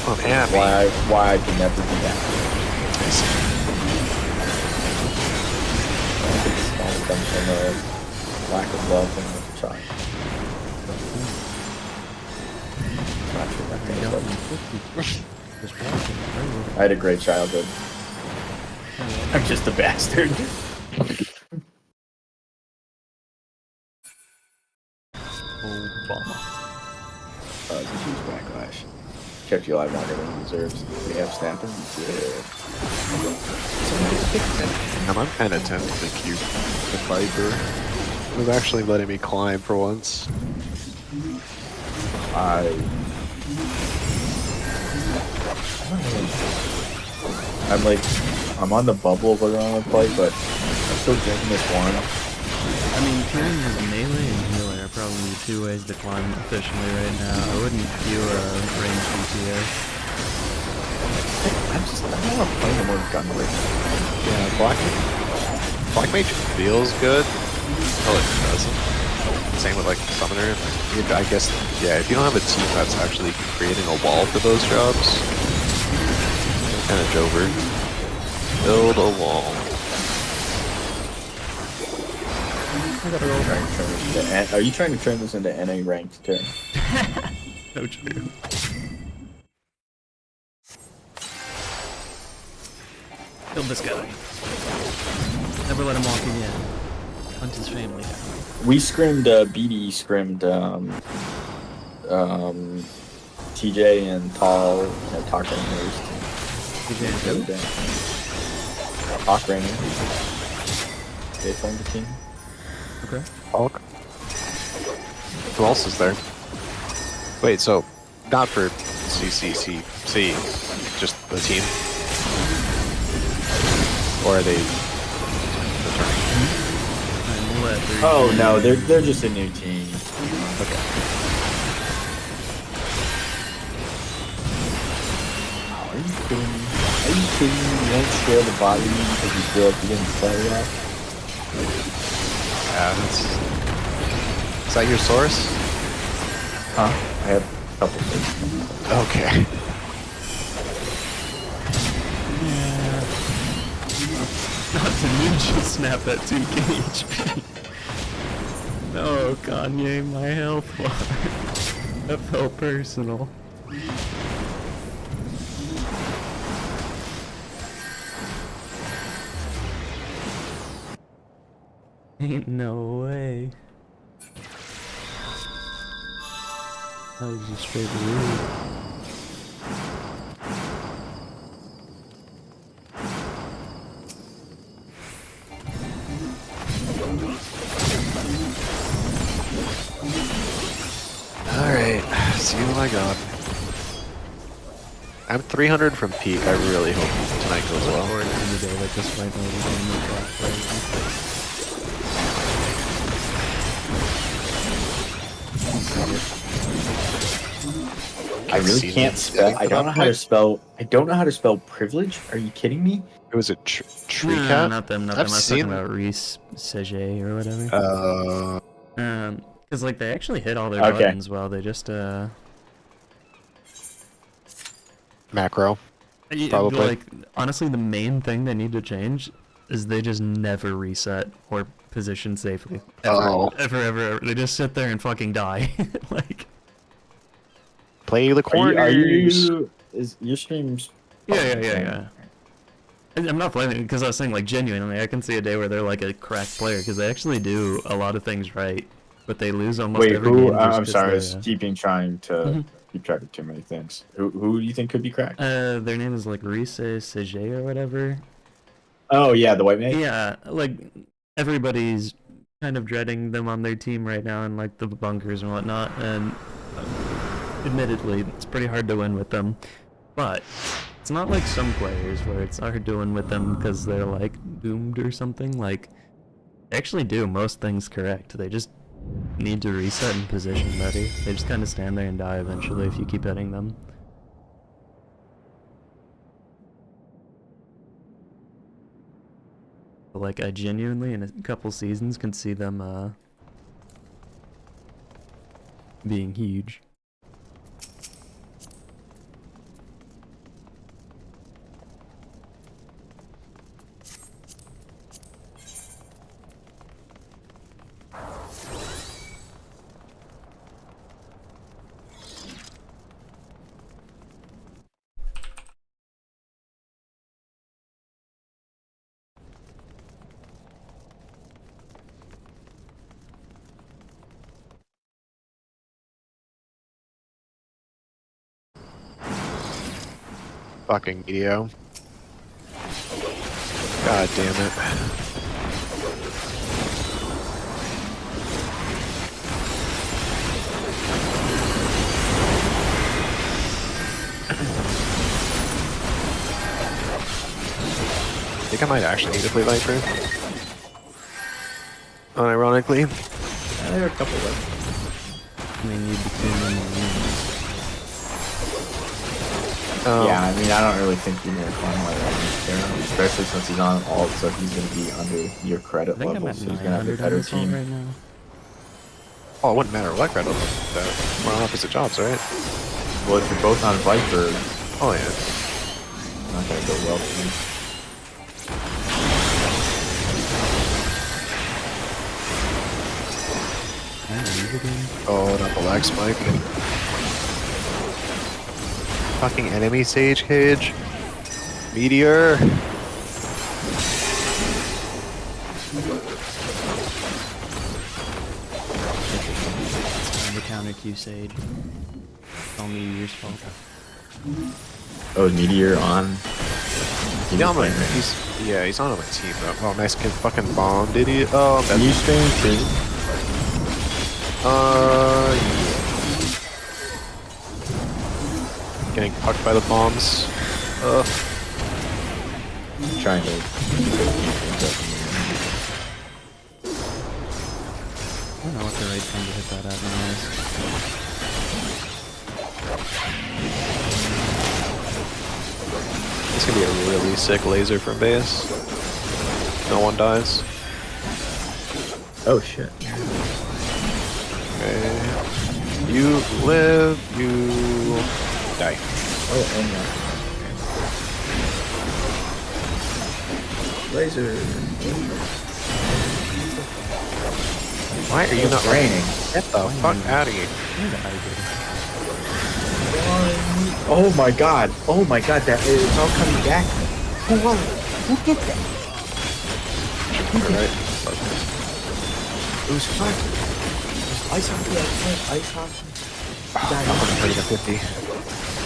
I'm happy. Why I can never do that. I see. I think it's all comes from a lack of love and a child. Not sure that thing, but I had a great childhood. I'm just a bastard. Obama. It's a huge backlash. kept you alive longer than he deserves. We have snapping. And I'm kind of tempted to keep the Viper. It was actually letting me climb for once. I'm on the bubble of whether I want to play, but I'm still drinking this one. I mean, carrying his melee and healer are probably the two ways to climb efficiently right now. I wouldn't do a ranged VPR. I don't want to play no more gun right now. Yeah, Black Mage feels good until it doesn't. Same with like Summoner. I guess, yeah, if you don't have a team that's actually creating a wall for those jobs, kind of Jover. Build a wall. Are you trying to turn this into NA ranked too? No true. Kill this guy. Never let him walk again. Hunt his family down. We scrimmed, BD scrimmed, TJ and Tall, Talk Rangers. TJ and The other who? day. Talk Rangers. They formed a team. Okay. Hulk. Who else is there? Wait, so not for CCCC, just the team? Or are they returning? Oh no, they're just a new team. Okay. Are you kidding me? Are you kidding me? You won't share the body because you feel like you didn't play that? Yeah, that's... Is that your source? Huh? I have a couple things. Okay. Not to ninja snap at 2k HP. No, Kanye, my health bar. That felt personal. Ain't no way. That was just straight rude. Alright, see what I got. I'm 300 from peak. I really hope tonight goes well. Or in the day that just went over in the clock, I really can't spell. I don't know how to spell. I don't know how to spell privilege. Are you kidding me? It was a tree No, cat? not them, not I've them. I was seen- talking about Reese Sege or whatever. Because like they actually hit all their Okay. buttons well. They just Macro. y- Probably. like honestly, the main thing they need to change is they just never reset or position safely. Ever, Oh. ever. They just sit there and fucking die. Like. Play the Are corners. you? Is your streams? Yeah. I'm not blaming it because I was saying like genuinely, I can see a day where they're like a crack player because they actually do a lot of things right, but they lose almost Wait, every who? game. just I'm 'cause sorry. I they, was trying to Mhm. keep track of too many things. Who do you think could be cracked? their name is like Reese Sege or whatever. Oh yeah, the white mage. Yeah, like everybody's kind of dreading them on their team right now and like the bunkers and whatnot, and admittedly, it's pretty hard to win with them. But it's not like some players where it's hard to win with them because they're like doomed or something. Like they actually do most things correct. They just need to reset and position better. They just kind of stand there and die eventually if you keep hitting them. But, like I genuinely in a couple seasons can see them being huge. Fucking Medio. God damn it. I think I might actually need to play Viper. Unironically. There are a couple left. I mean, you between them and Yeah, I mean, I don't really think you need to climb like that, especially since he's on alt, so he's going to be under your credit I think I'm level, at so he's going to have a 900 on better this one team. right now. Oh, it wouldn't matter what credit level that. We're on opposite jobs, right? Well, if you're both on Viper, Oh yeah. it's not going to go well for you. Oh, not the lag spike. Fucking enemy Sage Cage. Meteor. Trying to counter Q Sage. All Meteor's fault. Oh, is Meteor on? He's on my, he's on my team though. Oh, nice kid fucking bombed, idiot. Oh, I'm Can you stream too? yeah. Getting pucked by the bombs. Trying to. I don't know what the right time to hit that at now is. This could be a really sick laser from base. No one dies. Oh shit. Okay. You live, you die. Oh no. Laser. Why are you not raining? Get the fuck out of here. Oh my god. Oh my god, that it's all coming back. Who won? Who did that? Alright. It was hockey. It was ice hockey. Ice hockey. I'm gonna play the 50.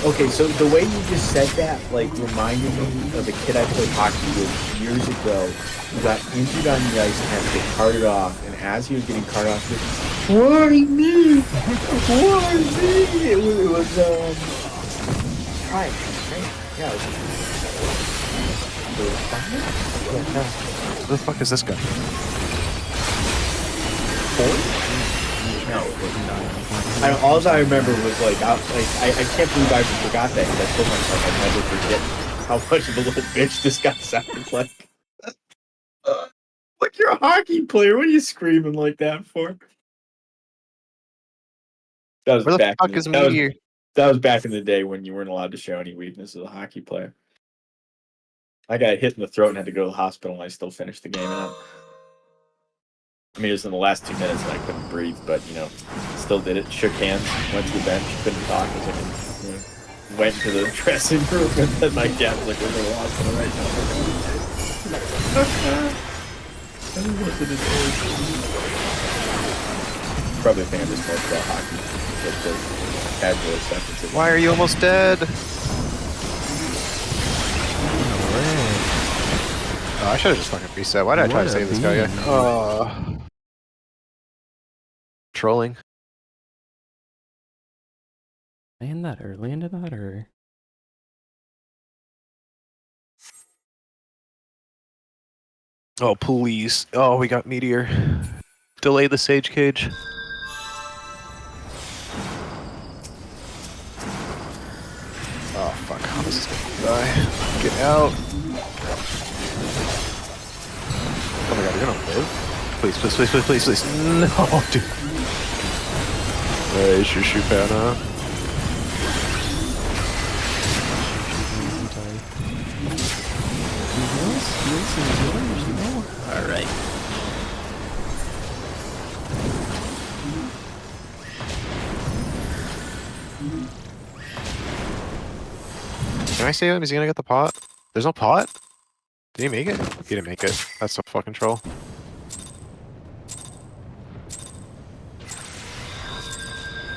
Okay, so the way you just said that, like, reminded me of a kid I played hockey with years ago who got injured on the ice and had to get carted off. And as he was getting carted off, he was, why me? Why me? It was right. Yeah, it was fine. Who the fuck is this guy? No. All I remember was like, I can't believe I forgot that because I told myself I'd never forget how much of a little bitch this guy sounded like. Like, you're a hockey player. What are you screaming like that for? That was Where the back. fuck is Meteor? That was back in the day when you weren't allowed to show any weakness as a hockey player. I got hit in the throat and had to go to the hospital, and I still finished the game out. I mean, it was in the last 2 minutes and I couldn't breathe, but, you know, still did it. Shook hands, went to the bench, couldn't talk. I was like, you know, went to the dressing room, and then my dad was like, we're going to the hospital right now. Probably think I just talked about hockey. Just the casual acceptance of it. Why are you almost dead? Oh, I should have just fucking reset. Why did I try to save this guy? Trolling. Playing that early into that, or? Oh, please. Oh, we got Meteor. Delay the Sage Cage. Oh, fuck. How is this gonna die? Get out. Oh my god, you're gonna live? Please, please, please, please, please, please. No, dude. Hey, Shushupana. Alright. Can I save him? Is he gonna get the pot? There's no pot? Did he make it? He didn't make it. That's a fucking troll.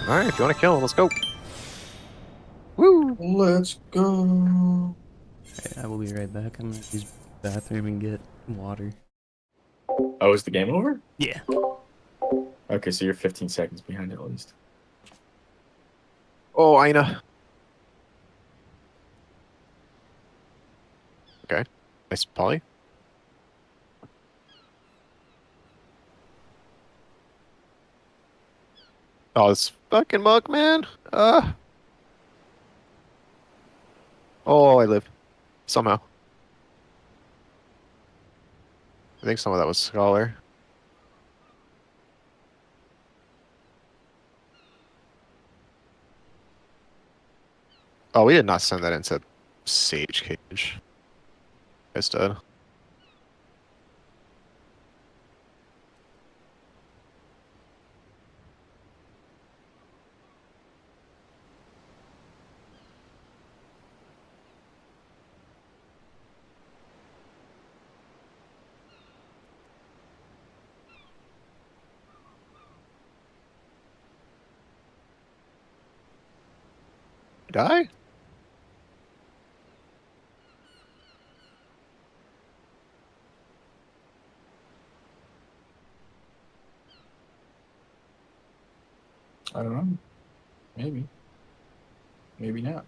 Alright, if you wanna kill him, let's go. Woo! Let's go. Hey, I will be right back. I'm gonna use the bathroom and get water. Oh, is the game over? Yeah. Okay, so you're 15 seconds behind at least. Oh, I know. Okay. Nice, Polly. Oh, this fucking mug, man. Oh, I live. Somehow. I think some of that was Scholar. Oh, we did not send that into Sage Cage. Guys dead. Die? I don't know. Maybe. Maybe not.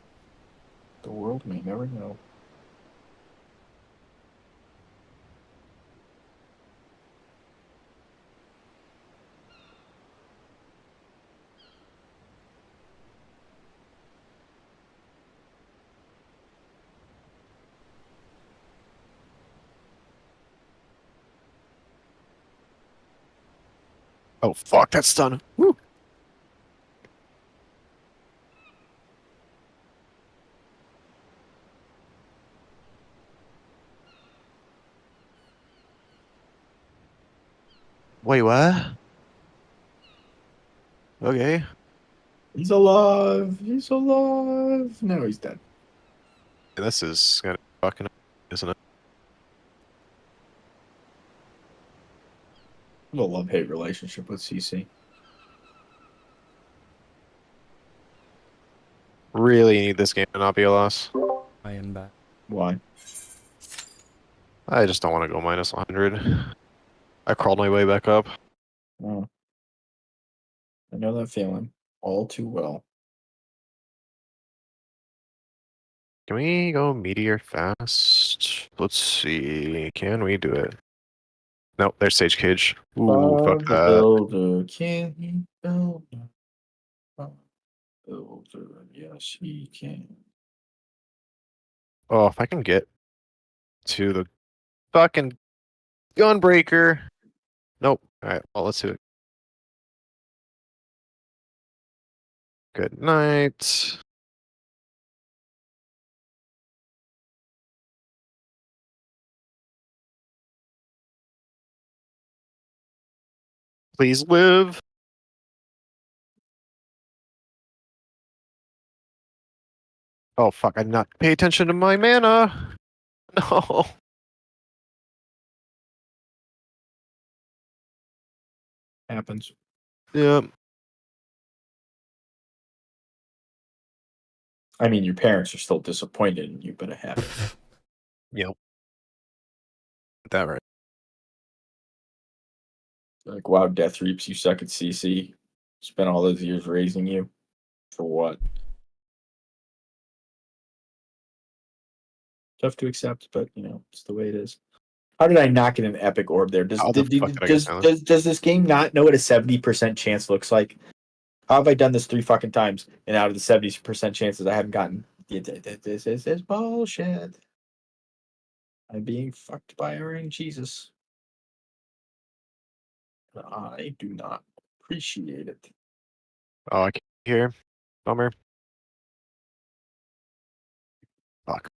The world may never know. Oh, fuck, that's stun. Woo! Wait, what? Okay. He's alive. He's alive. No, he's dead. This is gonna fucking, isn't it? I have a love-hate relationship with CC. Really need this game to not be a loss. I am back. Why? I just don't want to go minus 100. I crawled my way back up. Oh, I know that feeling all too well. Can we go meteor fast? Let's see. Can we do it? Nope, there's Sage Cage. Ooh, fuck Bob the that. Builder, can he build? Bob the Builder, yes, he can. Oh, if I can get to the fucking gunbreaker. Nope. Alright, well, let's do it. Good night. Please live. Oh, fuck, I did not pay attention to my mana. No. Happens. Yep. I mean, your parents are still disappointed in you, but it happens. Yep. That right. Like, wow, Death Reaps, you suck at CC. Spent all those years raising you. For what? Tough to accept, but you know, it's the way it is. How did I not get an epic orb there? How the fuck did I get down? Does this game not know what a 70% chance looks like? How have I done this 3 fucking times? And out of the 70% chances I haven't gotten, this is bullshit. I'm being fucked by our Jesus. I do not appreciate it. Oh, I can't hear. Bummer. Fuck.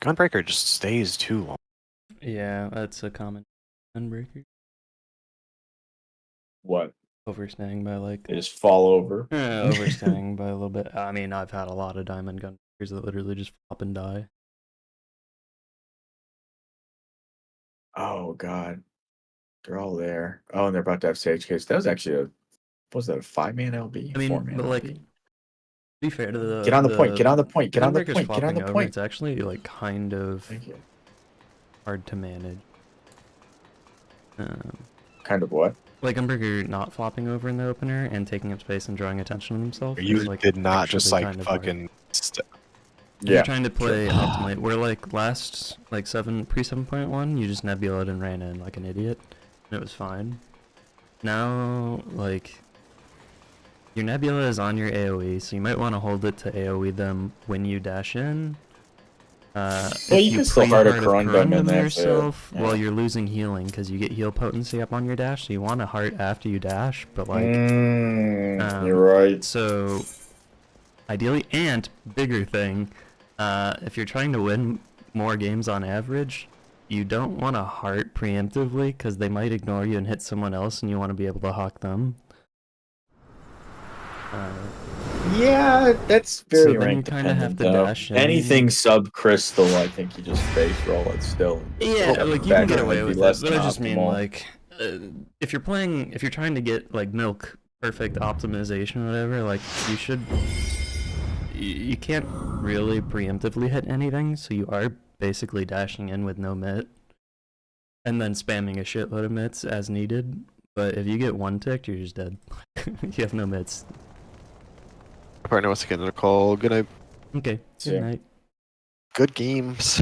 Gunbreaker just stays too long. Yeah, that's a common unbreaker. What? Overstaying by like They just fall over. overstaying by a little bit. I mean, I've had a lot of diamond gunbreakers that literally just flop and die. Oh god, they're all there. Oh, and they're about to have Sage Case. That was actually a, what was that, a 5-man LB? I mean, 4-man but like, LB? be fair to the Get on the point. Get on the point. Get on the Gunbreaker's point. Get on flopping the over. point. It's actually like kind of Thank you. hard to manage. Kind of what? Like Gunbreaker not flopping over in the opener and taking up space and drawing attention to himself. You is, like, did not just actually like kind of hard. fucking. If you're trying to play optimally, we're like last like pre 7.1, you just nebulaed and ran in like an idiot, and it was fine. Now like your nebula is on your AOE, so you might want to hold it to AOE them when you dash in. Well, If you can still hard a Corundum in there yourself too. Yeah. while you're losing healing because you get heal potency up on your dash, so you want to heart after you dash, but like you're right. so ideally, and bigger thing, if you're trying to win more games on average, you don't want to heart preemptively because they might ignore you and hit someone else, and you want to be able to hawk them. Yeah, that's very So then you rank kinda have dependent, to though. dash in. Anything sub-crystal, I think you just face roll it still. Yeah, like you can get away with it, but I just mean optimal. like, if you're trying to get like milk perfect optimization or whatever, like you can't really preemptively hit anything, so you are basically dashing in with no mit, and then spamming a shitload of mits as needed. But if you get one ticked, you're just dead. You have no mits. My partner wants to get another call. Good night. Okay, good Yeah. night. Good games.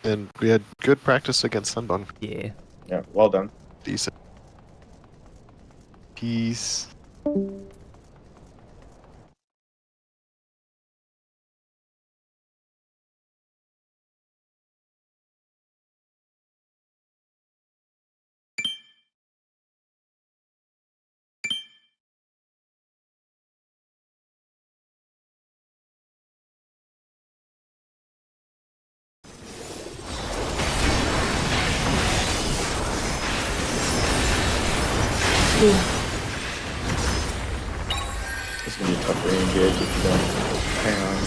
And we had good practice against Sunbun. Yeah. Yeah, well done. Decent. Peace. It's gonna be a tough re-engage if you don't hang on.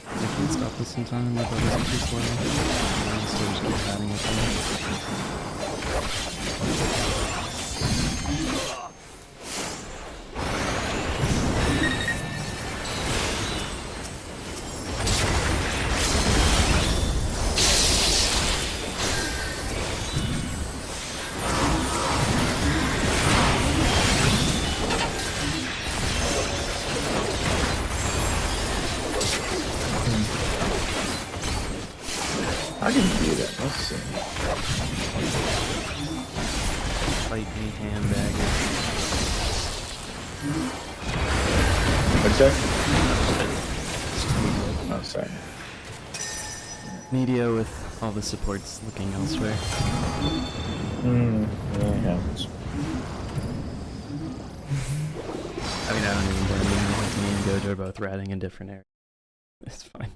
I can't stop this in time, my brother's too slow. So just keep adding it to me. How do you do that? Let's see. Fight me, handbagger. What's that? Oh, sorry. Media with all the supports looking elsewhere. Yeah, it happens. I mean, I don't even blame you. Like, me and Gojo are both ratting in different areas. It's fine.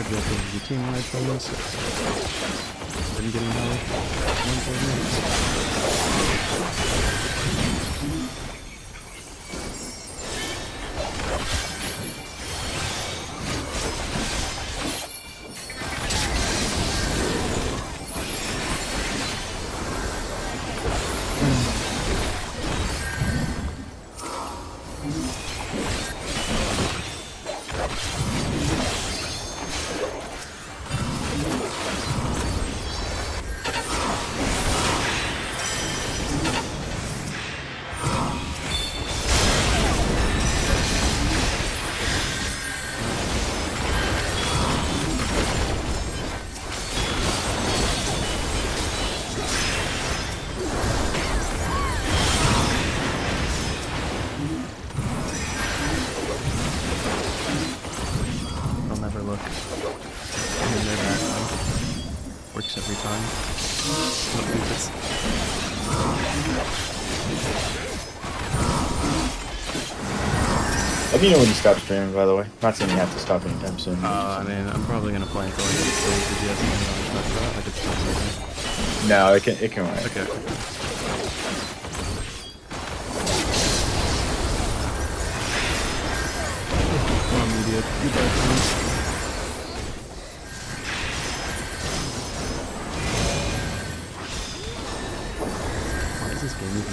objective of the team-wide bonus. Been getting health. 1 I'll never look. I'm in their back now. Works every time. Don't do this. Let me know when you stop streaming, by the way. Not saying you have to stop anytime soon. I mean, I'm probably gonna play until I get sleep. Did you have something you want to talk about? I could stop later. No, it can wait. Okay. Come on, media. You back, please. Why is this game even so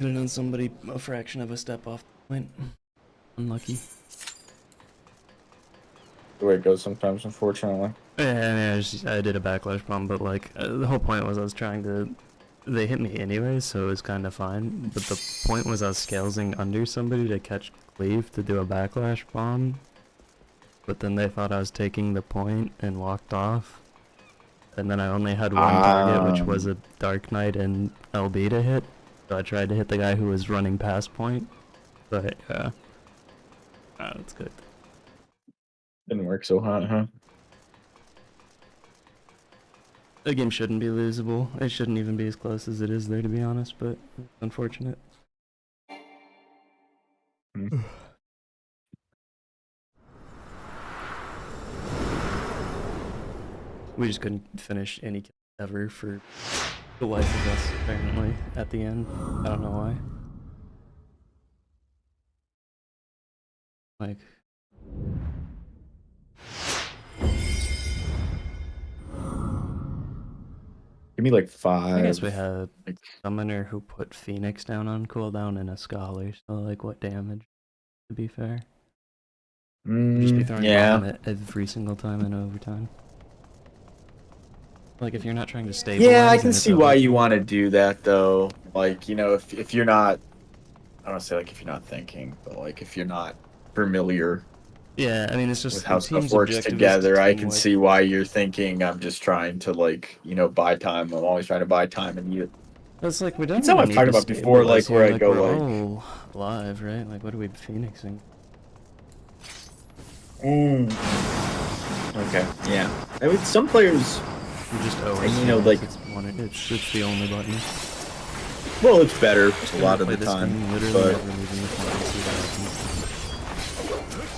Could have done somebody a fraction of a step off the point. Unlucky. The way it goes sometimes, unfortunately. Yeah, I mean, I did a backlash bomb, but like, the whole point was I was trying to... They hit me anyway, so it was kind of fine. But the point was I was scalesing under somebody to catch cleave to do a backlash bomb. But then they thought I was taking the point and walked off. And then I only had one target, which was a Dark Knight and LB to hit. So I tried to hit the guy who was running past point. But, yeah. That's good. Didn't work so hot, huh? The game shouldn't be losable. It shouldn't even be as close as it is there, to be honest, but it's unfortunate. We just couldn't finish any kill ever for the life of us, apparently, at the end. I don't know why. Like... Give me like 5. I guess we had a summoner who put Phoenix down on cooldown and a scholar, so like what damage, to be fair? Just be throwing bomb at every single time in overtime. Like if you're not trying to stabilize... Yeah, I can see why you want to do that though. Like, you know, if you're not... I don't want to say like if you're not thinking, but like if you're not familiar... Yeah, I mean, it's just with how stuff works together, I can see why you're thinking I'm just trying to, like, you know, buy time. I'm always trying to buy time, and you... It's like, we don't It's something I've talked about before, like, where I go, like... Oh, live, right? Like, what are we phoenixing? Okay, yeah. I mean, some players... You just you know, like... It's the only button. Well, it's better a lot of the time, but...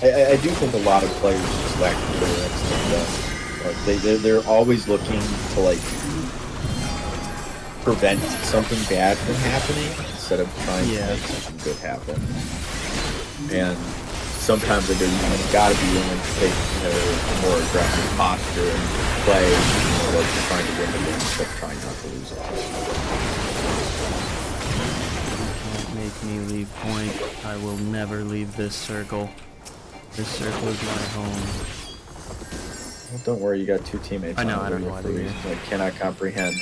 I do think a lot of players just lack the like they're always looking to like prevent something bad from happening instead of trying to make something good happen. And sometimes you gotta be willing to take a more aggressive posture and play like you're trying to win the game instead of trying not to lose it. You can't make me leave point. I will never leave this circle. This circle is my home. Well, don't worry, you got 2 teammates. I know, on I don't over know why for they're reasons here. I cannot comprehend.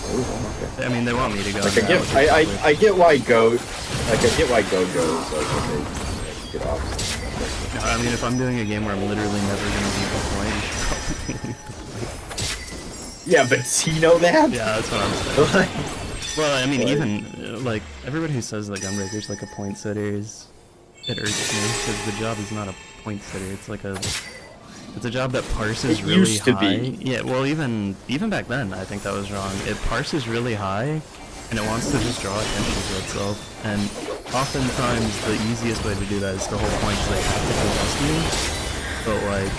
Ooh, okay. I mean, they want me to go. Like I now, get, which is probably- I get why Go goes like okay, get off. No, I mean, if I'm doing a game where I'm literally never gonna leave the point, you should probably leave the point. Yeah, but does he know that? Yeah, that's what I'm saying. Well, I mean, Like- even like everybody who says that Gunbreaker's like a point sitter is it irks me because the job is not a point sitter. It's like it's a job that parses It really used to high. be. Yeah, well, even back then, I think that was wrong. It parses really high, and it wants to just draw attention to itself. And oftentimes, the easiest way to do that is the whole point is they have to contest you. But like,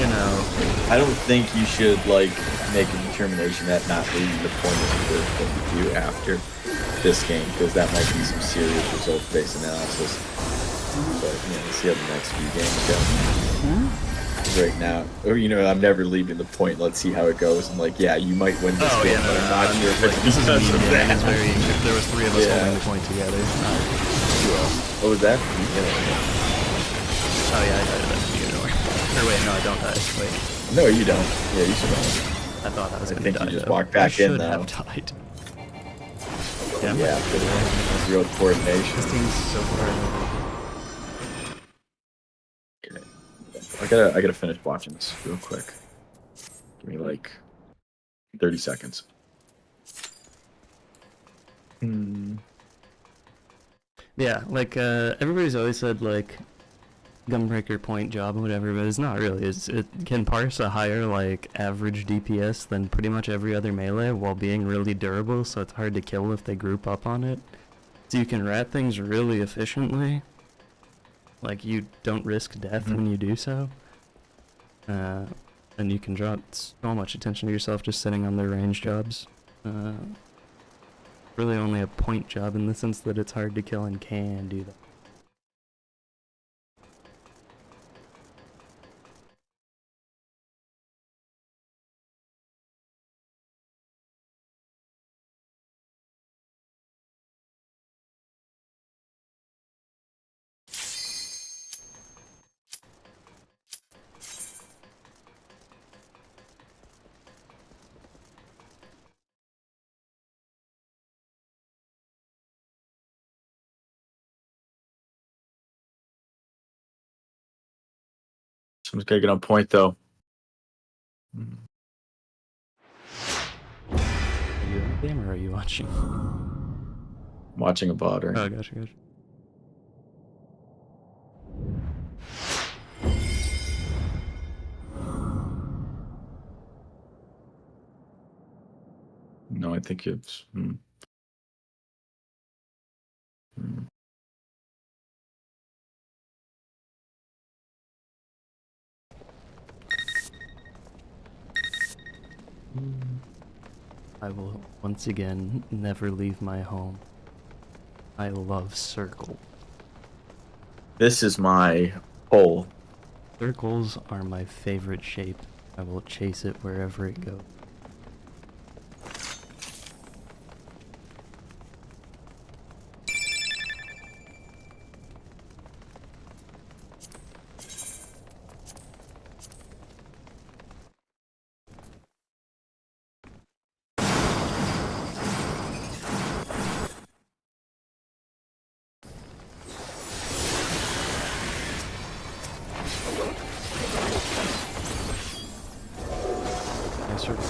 you know, I don't think you should like make a determination that not leaving the point is the first thing to do after this game, because that might be some serious result-based analysis. But you know, let's see how the next few games go. Right now, or you know, I'm never leaving the point. Let's see how it goes. And like, yeah, you might win this oh game, yeah, but no, I'm no, not no, sure if like, it's this is because me. of Yeah, that. it's very. If there was 3 of us Yeah. holding the point together. What was that? Oh yeah, I died at that beginning. Or wait, no, I don't die. Wait. No, you don't. Yeah, you survived. I thought I was I gonna think die. you just though. walked back I in, should though. have died. Yeah, Yeah, but real coordination. this team's so far ahead. I gotta finish watching this real quick. Give me like 30 seconds. Yeah, like everybody's always said like gunbreaker point job or whatever, but it's not really. It can parse a higher like average DPS than pretty much every other melee while being really durable, so it's hard to kill if they group up on it. So you can rat things really efficiently. Like you don't risk death when you do so. And you can draw so much attention to yourself just sitting on their range jobs. Really only a point job in the sense that it's hard to kill and can do that. Someone's gotta get on point though. Are you in the game or are you watching? Watching a bot, right? Oh, gotcha. No, I think it's. I will once again never leave my home. I love circle. This is my poll. Circles are my favorite shape. I will chase it wherever it goes. My circle.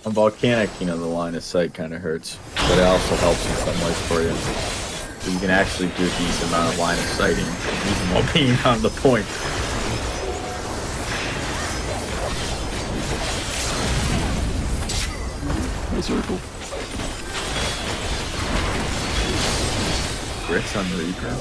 On volcanic, you know, the line of sight kind of hurts, but it also helps in some ways for you. So you can actually do a decent amount of line of sighting even while being on the point. circle. Bricks on the Reaper.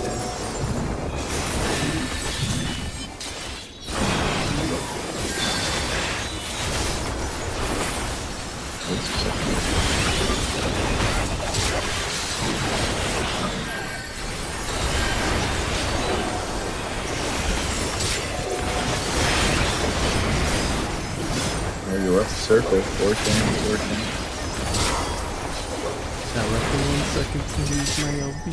You left the circle. 14. I left for 1 second to use my LB.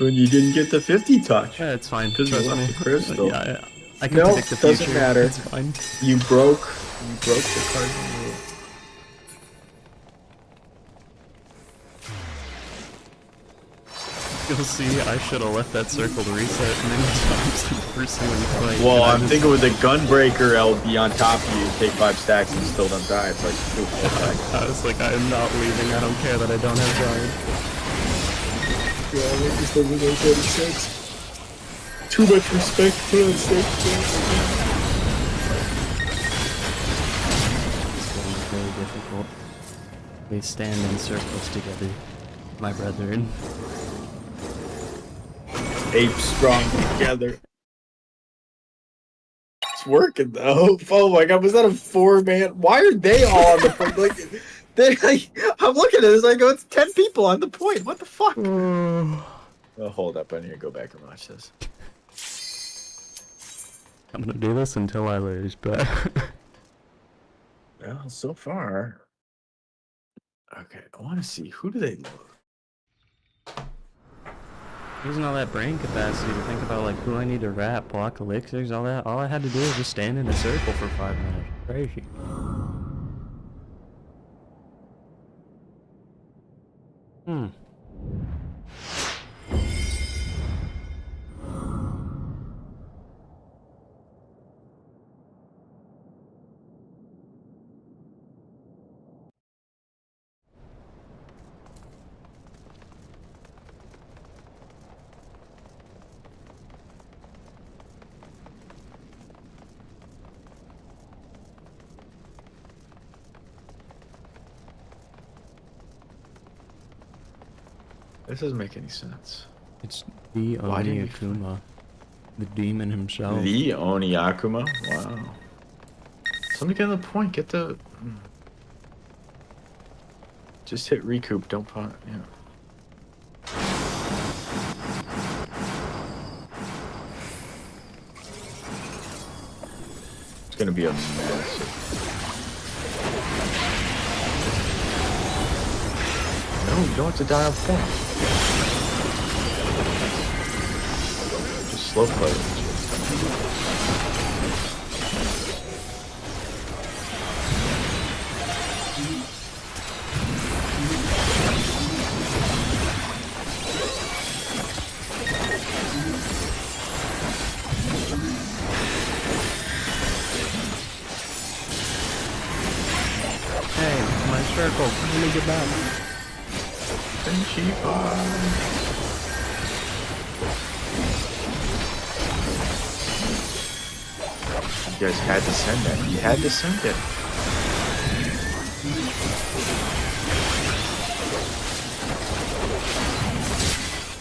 When you didn't get the 50 touch. Yeah, it's fine. Because you Trust left me. the crystal. Yeah, I can Nope, predict the future. doesn't matter. It's fine. You broke the cardinal rule. You'll see, I should have left that circle to reset many times in the pursuing fight. Well, and I I'm just- thinking with the gunbreaker LB on top of you, take 5 stacks and still don't die. It's like, ooh, okay. I was like, I am not leaving. I don't care that I don't have Giant. Yeah, just over there 36. Too much respect for the 6. It's getting very difficult. They stand in circles together, my brethren. Apes strong together. It's working though. Oh my god, was that a 4-man? Why are they all on the point? Like, I'm looking at it, it's like, oh, it's 10 people on the point. What the fuck? Oh, hold up, I need to go back and watch this. I'm gonna do this until I lose, but Well, so far. Okay, I want to see, who do they load? using all that brain capacity to think about like who I need to wrap, block elixirs, all that. All I had to do was just stand in a circle for 5 minutes. Crazy. This doesn't make any sense. It's the Why didn't Oni you Akuma, the demon himself. The Oni Akuma? Wow. Somebody get on the point, get the... Just hit recoup, don't pot, yeah. It's gonna be a mess. No, you don't have to die on point. Just slow play it. Hey, my circle. Let me get back. You guys had to send that. You had to send it.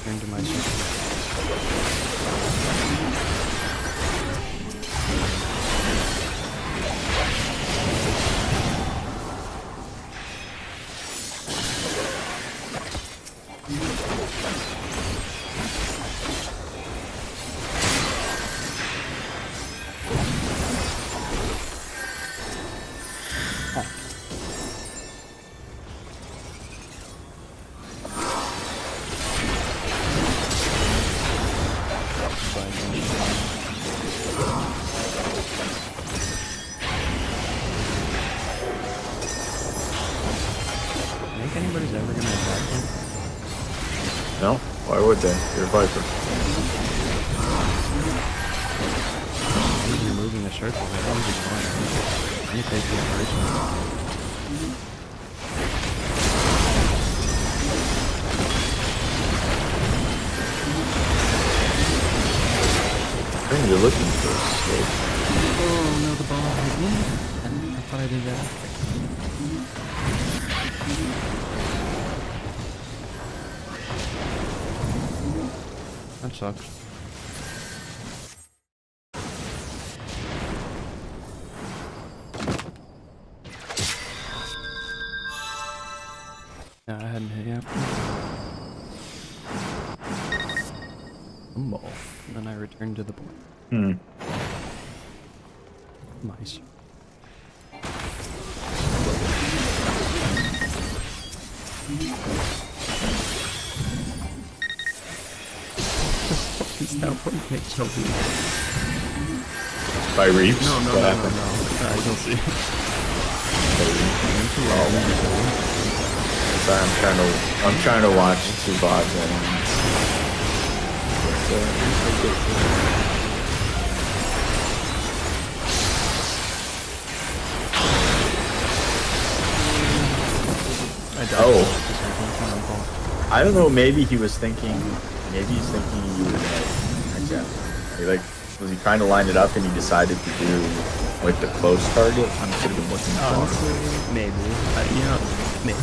Turn to my circle. Think anybody's ever gonna attack him? No? Why would they? You're a Viper. He's removing the circle. That one's just fine. I'm gonna take this person. I think you're looking for a slope. Oh no, the ball hit me. I thought I did that. That sucks. No, I hadn't hit yet. Ball. And then I returned to the point. Nice. Is that what makes Chelsea? By Reeves? No, What happened? I don't see. Sorry, I'm trying to watch two VODs at once. Oh, I don't know. Maybe he was thinking. Maybe he's thinking you were like, was he trying to line it up and he decided to do like the close target? I'm sort of looking for. Honestly, maybe. Maybe.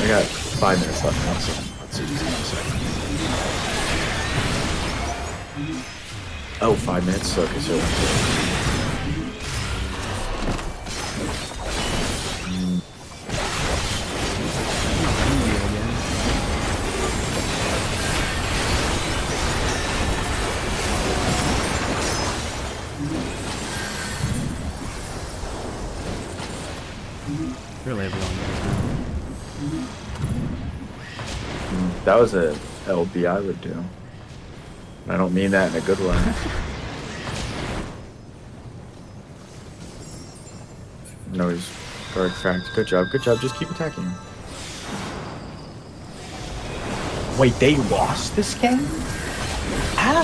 I got 5 minutes left now, so let's see what's in a second. Oh, 5 minutes? Okay, so... Really everyone knows now. That was a LB I would do. I don't mean that in a good way. No, he's guard cracked. Good job, just keep attacking him. Wait, they lost this game? How?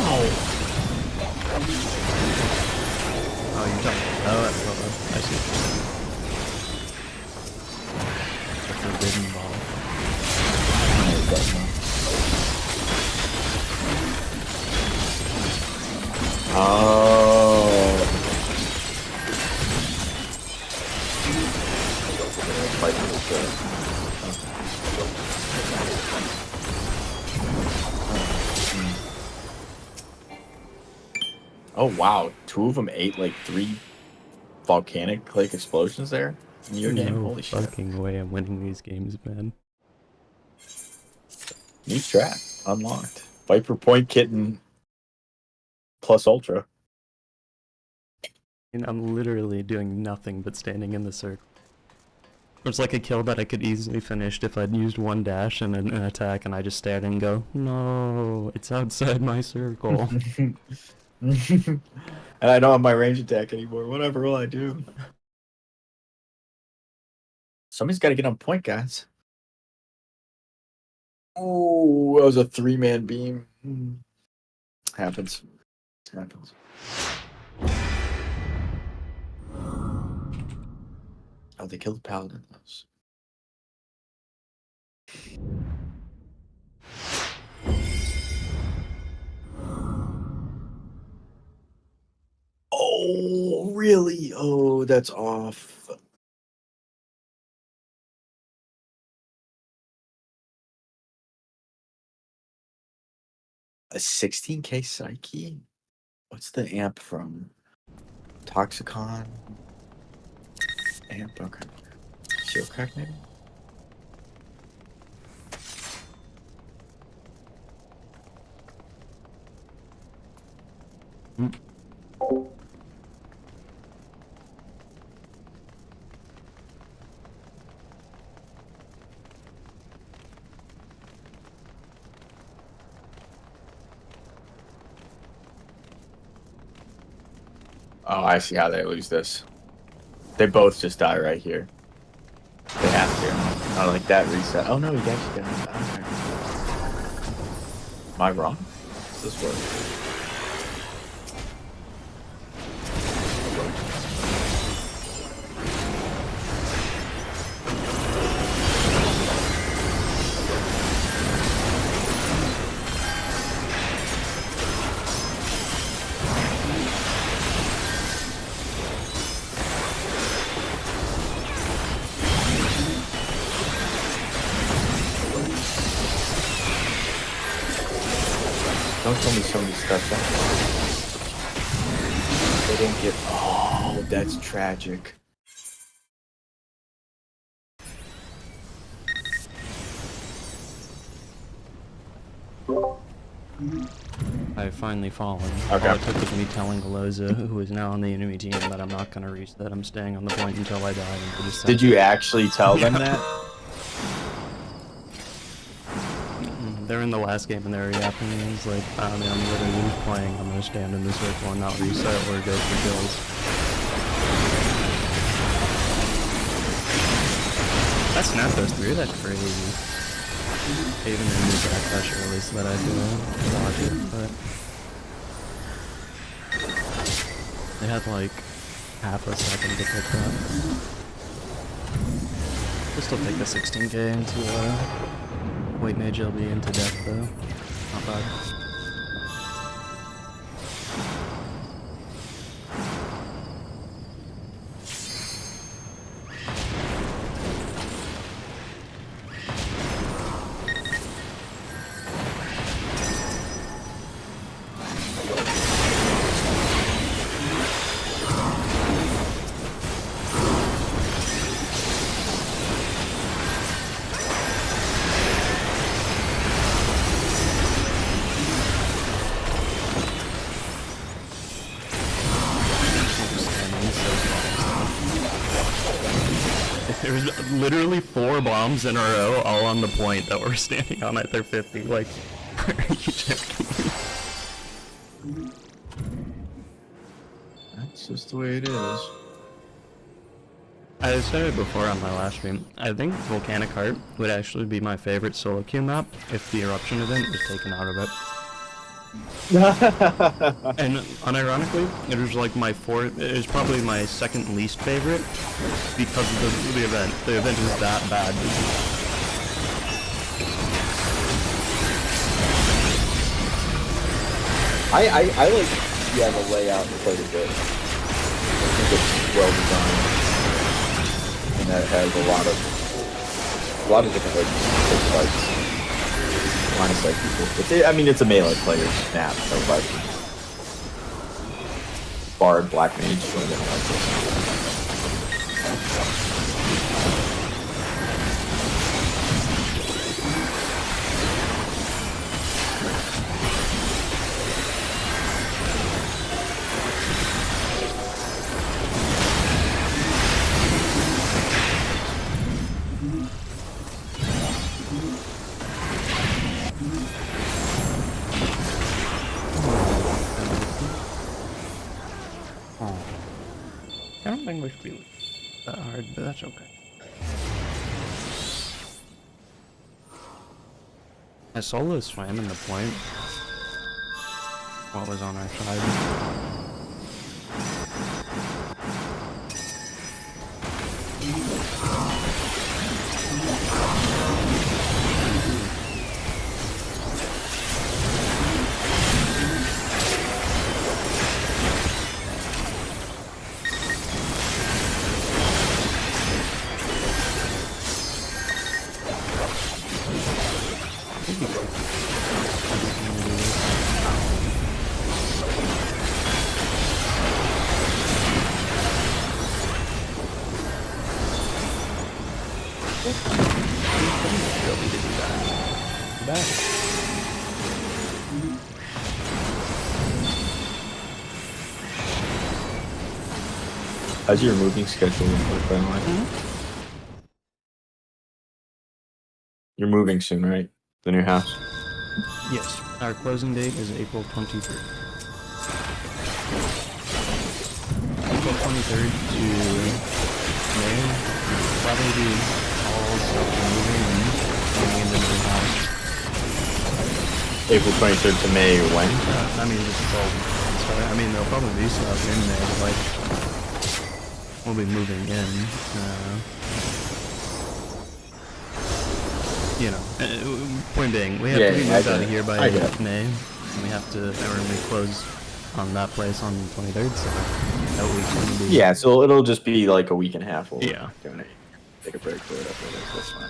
Oh, you're done. Oh, I see. The forbidden ball. Oh. Oh wow, 2 of them ate like 3 volcanic like explosions there in your game. No Holy shit! fucking way I'm winning these games, man. New strat unlocked. Viper Point Kitten plus Ultra. And I'm literally doing nothing but standing in the circle. It's like a kill that I could easily finish if I'd used one dash and an attack, and I just stand and go, no, it's outside my circle. And I don't have my range attack anymore. Whatever will I do? Somebody's got to get on point, guys. Oh, that was a 3-man beam. Happens. Happens. Oh, they killed the paladin. Oh, really? Oh, that's off. A 16k Psyche? What's the amp from? Toxicon? Amp, okay. Shield crack, maybe? Oh, I see how they lose this. They both just die right here. They have to. I like that reset. Oh no, he actually got it. Okay. Am I wrong? Does this work? Don't tell me somebody stepped up. They didn't get. Oh, that's tragic. I've finally fallen. Okay. All it took was me telling Aloza, who is now on the enemy team, that I'm not gonna reach that. I'm staying on the point until I die. And they just Did you actually tell them that? They're in the last game and they're yapping. And he's like, I mean, I'm literally playing. I'm gonna stand in the circle and not reset or go for kills. That snap goes through. That's crazy. Even in the backdash early, so that I can dodge it, but they had like half a second to pick that. We'll still take the 16k into White Mage LB into death though. Not bad. There was literally 4 bombs in a row, all on the point that were standing on at their 50. Like, are you joking? That's just the way it is. I said it before on my last stream. I think Volcanic Heart would actually be my favorite solo queue map if the eruption event was taken out of it. And unironically, it was like my fourth. It was probably my second least favorite because of the event. The event is that bad. I like the layout quite a bit. I think it's well designed, and that has a lot of different ways to take fights. Line of sight people. I mean, it's a melee player snap, so like Bard, Black Mage, something like this. I don't think we should be that hard, but that's okay. I solo swam in the point. What was on our side? How's your moving schedule look, by the way? You're moving soon, right? The new house? Yes, our closing date is April 23rd. April 23rd to May. Probably be all stuff moving and getting into the new house. April 23rd to May when? I mean, just all. I mean, there'll probably be stuff in there, like we'll be moving in. You know, point being, we have to be moved out of here by May, and we have to, and we close on that place on the 23rd, so that week's gonna be... Yeah, so it'll just be like a week and a half. We'll Yeah. donate, take a break for it after this. That's fine.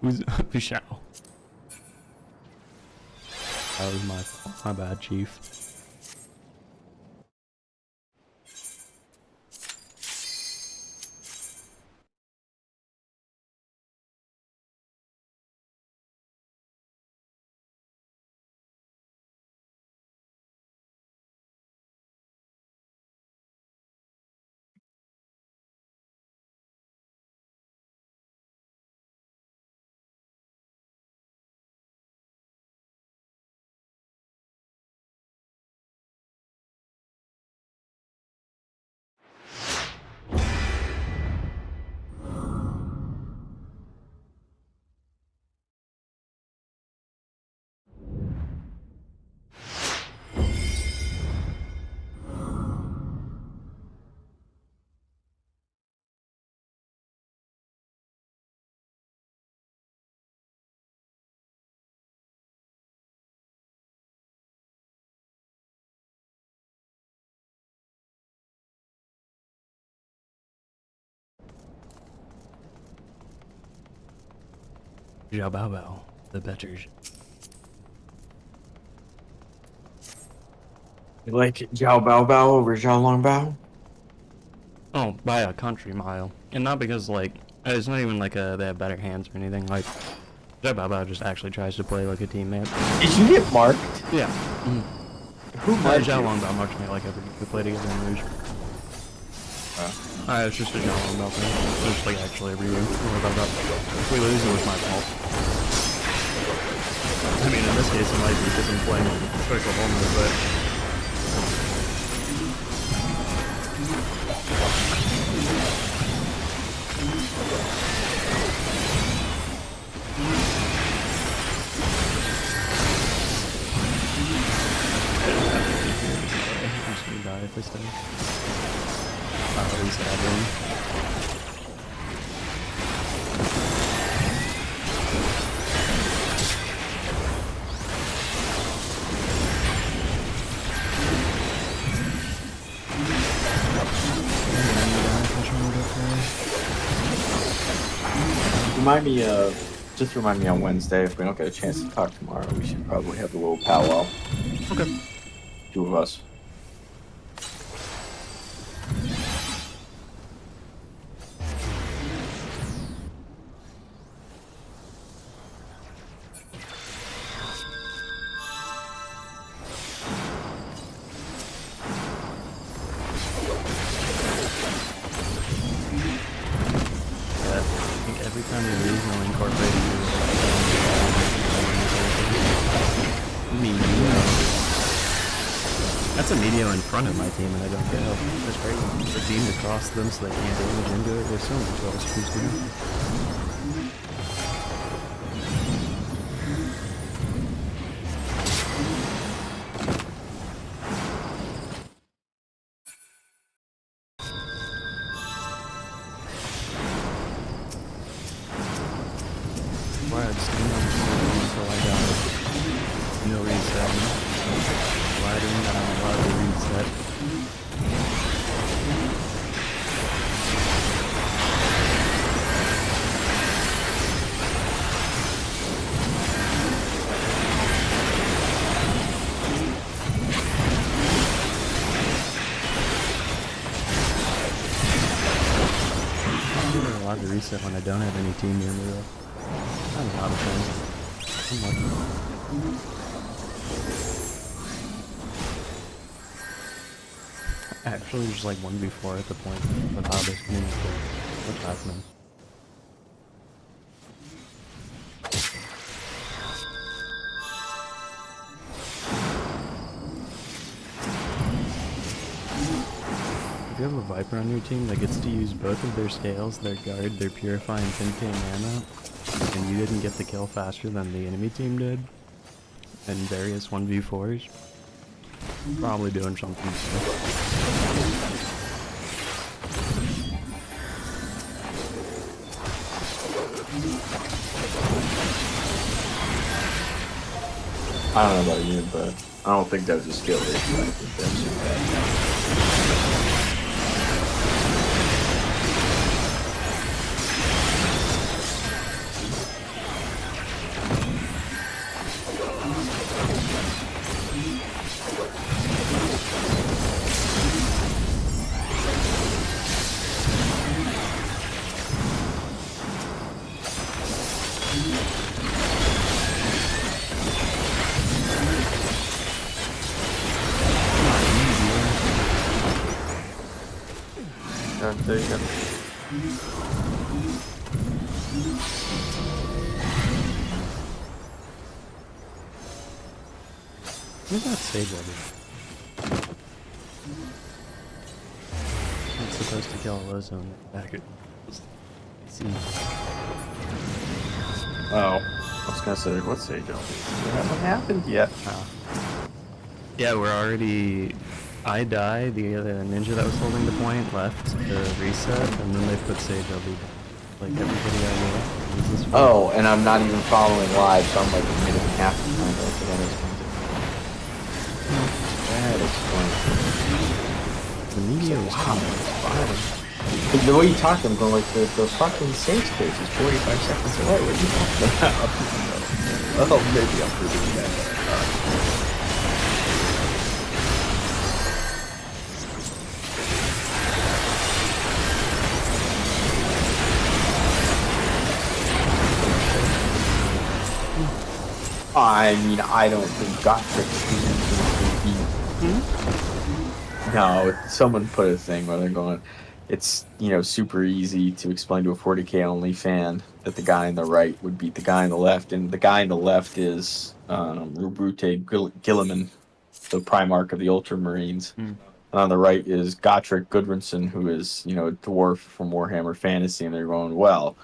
Who's Pichao? That was my bad, Chief. Zhao Bao Bao, the better. You like Zhao Bao Bao over Zhao Long Bao? Oh, by a country mile. And not because, like, it's not even like they have better hands or anything. Like, Zhao Bao Bao just actually tries to play like a teammate. Did you get marked? Yeah. Who marked Zhao you? Long Bao marked me like every we play together in Rouge. It's just a Zhao Long Bao thing. It's just like actually every game. If we lose, it was my fault. I mean, in this case, it might be because I'm playing Oklahoma, but... I'm just gonna die if this thing. At least add one. Just remind me on Wednesday if we don't get a chance to talk tomorrow. We should probably have a little powwow. Okay. Two of us. Every time you lose, you'll incorporate Medio. That's a Medio in front of my team, and I don't get how that's great. The team across them so they can't damage into it. There's so much else to do. Why I'd stay on until I died. No reset. Gliding that I'm allowed to reset. I'm allowed to reset when I don't have any team near me though. I have a lot of things. I'm lucky. Actually, there's like 1v4 at the point of how this game is going. What's happening? If you have a Viper on your team that gets to use both of their scales, their guard, their purify, and 10k mana, and you didn't get the kill faster than the enemy team did, in various 1v4s, probably doing something sick. I don't know about you, but I don't think that was a skill issue. I think that's just bad. There you go. Where's that sage over? It's supposed to kill Lozo in the back. See. Oh, I was gonna say, what's Sage LB? It hasn't happened yet. Yeah, we're already. I die. The ninja that was holding the point left to reset, and then they put Sage LB. Like everybody I know uses. Oh, and I'm not even following live, so I'm like a minute and a half behind. So that explains it. That explains it. The media was But the way you talk, I'm going like the fucking safe space is 45 seconds away. What are you talking about? Oh, maybe I'm proving that. I mean, I don't think Gottfried is No, someone put a thing where they're going, it's, super easy to explain to a 40k only fan that the guy on the right would beat the guy on the left, and the guy on the left is Rubrute Gilliman, the Primarch of the Ultramarines. And on the right is Gottfried Gudrunson, who is, a dwarf from Warhammer Fantasy, and they're going, well,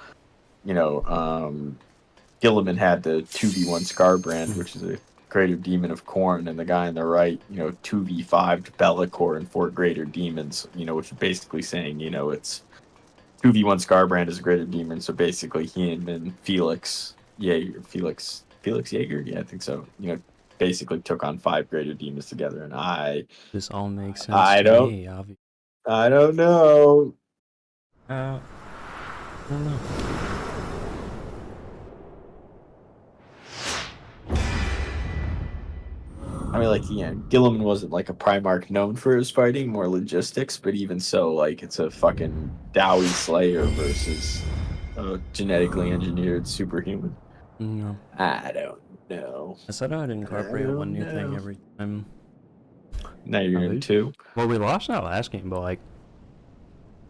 Gilliman had the 2v1 Scarbrand, which is a greater demon of Khorne, and the guy on the right, 2v5 Bellicor and 4 greater demons, which is basically saying, it's 2v1 Scarbrand is a greater demon, so basically him and Felix Jaeger, yeah, I think so, basically took on 5 greater demons together, and This all makes sense I to don't- me, obviously. I don't know. I don't know. I mean, Gilliman wasn't like a Primarch known for his fighting, more logistics, but even so, like, it's a fucking Dowie Slayer versus a genetically engineered superhuman. No. I don't know. I said I'd incorporate one new thing know. every time. Now you're in 2. Well, we lost that last game, but like,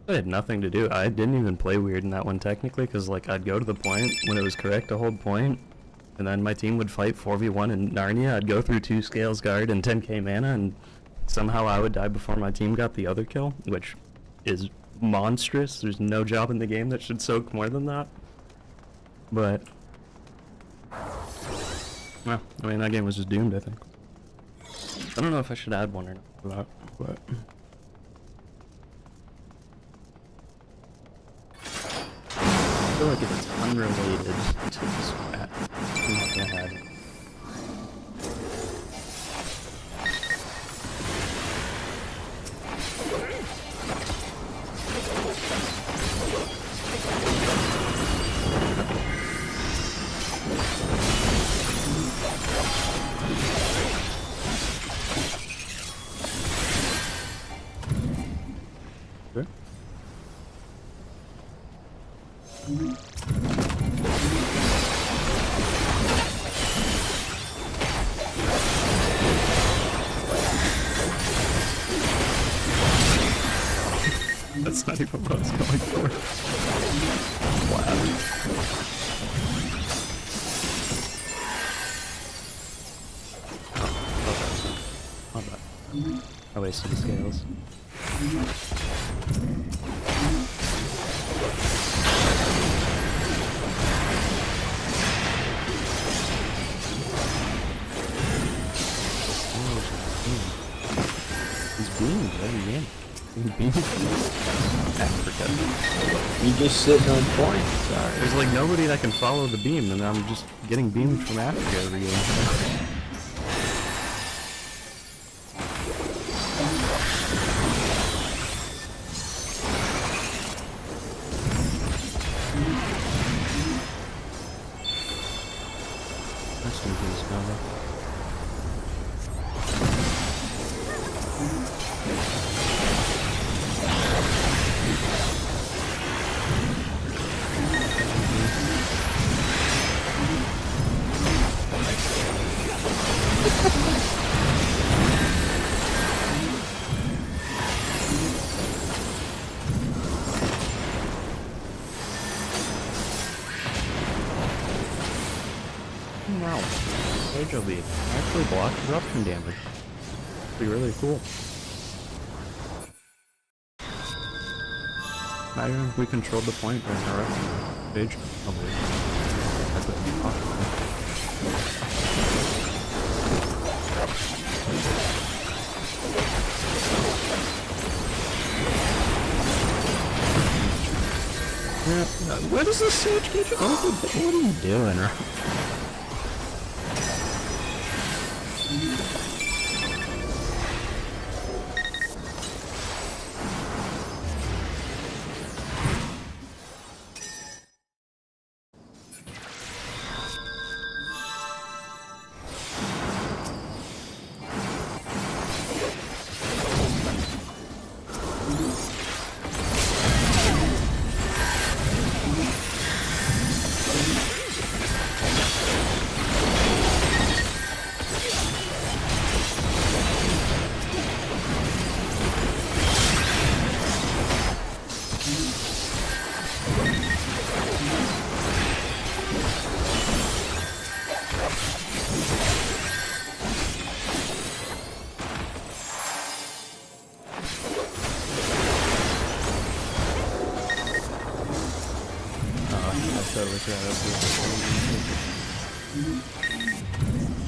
I had nothing to do. I didn't even play weird in that one technically, because like I'd go to the point when it was correct to hold point, and then my team would fight 4v1 in Narnia. I'd go through 2 Scales Guard and 10k mana, and somehow I would die before my team got the other kill, which is monstrous. There's no job in the game that should soak more than that. But, well, I mean, that game was just doomed, I think. I don't know if I should add one or not for that, but... I feel like if it's unrelated to the strat, I'm not gonna have it. Sure. That's not even what I was going for. Wow. Oh, bad. I wasted the scales. He's being bloody man. He's being Africa. You just sitting on point. Sorry. There's like nobody that can follow the beam, and I'm just getting beamed from Africa every game. That's gonna be this combo. Wow. Sage will be actually block corruption damage. Be really cool. Imagine if we controlled the point during eruption. Sage. Probably. That would be possible. Where does the sage get you? What are you doing?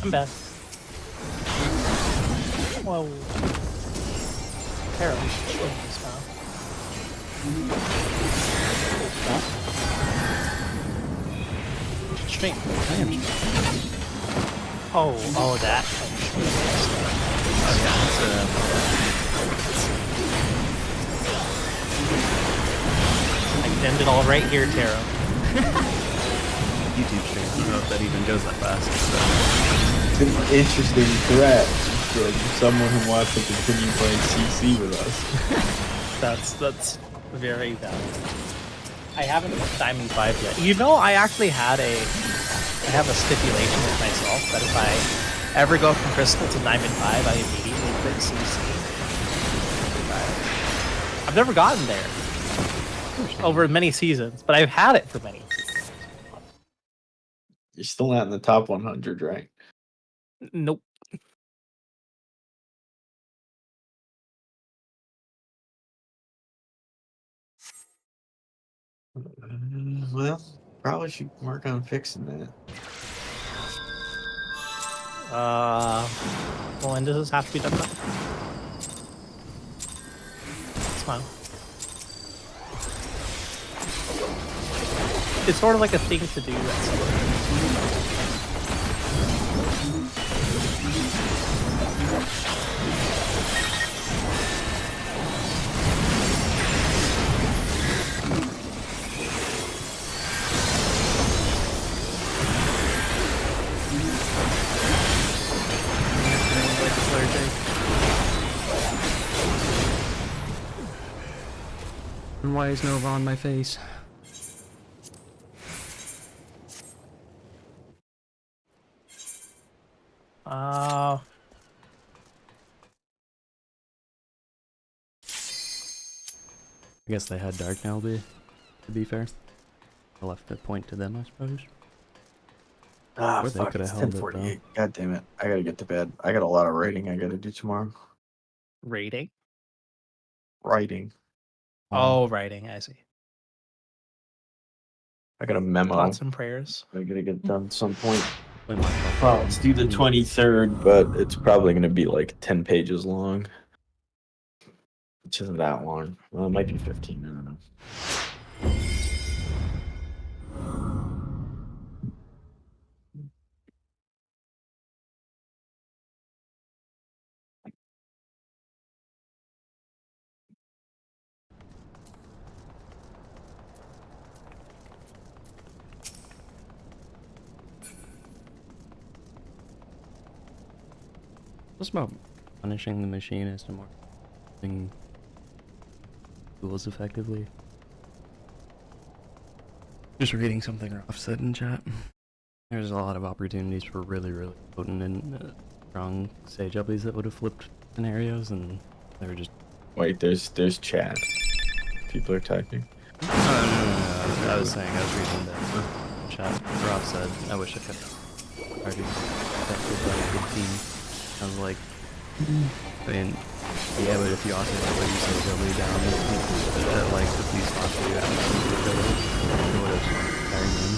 I'm back. Whoa. Terrible. Stream. I am stream. Oh, that. I can end it all right here, Taro. YouTube stream. I don't know if that even goes that fast. It's an interesting threat from someone who wants to continue playing CC with us. That's very valid. I haven't hit Diamond 5 yet. You know, I actually have a stipulation with myself that if I ever go from Crystal to Diamond 5, I immediately quit CC. I've never gotten there over many seasons, but I've had it for many seasons. You're still not in the top 100, right? Nope. Well, probably should work on fixing that. Well, when does this have to be done now? It's fine. It's sort of like a thing to do at some point. And why is Nova on my face? I guess they had Dark now, to be fair. I left the point to them, I suppose. Ah, Or they fuck, could have it's held it, 10:48. God damn it. I gotta get to bed. I got a lot of writing I gotta do tomorrow. Rating? Writing. Oh, writing. I see. I got a memo. Thoughts and prayers. I gotta get done at some point. Play Minecraft. Well, let's do the 23rd, but it's probably gonna be like 10 pages long. Which isn't that long. Well, it might be 15, I don't know. What's about punishing the machinist and more using tools effectively? Just reading something Rob said in chat. There's a lot of opportunities for really, really potent and strong Sage uppies that would have flipped scenarios, and they were just... Wait, there's chat. People are typing. No, I was saying, I was reading the chat. Rob said, I wish I could. already affected by a good team. I was like, I mean, yeah, but if you also have what you say really down at like a few spots where you have to it would have carried in.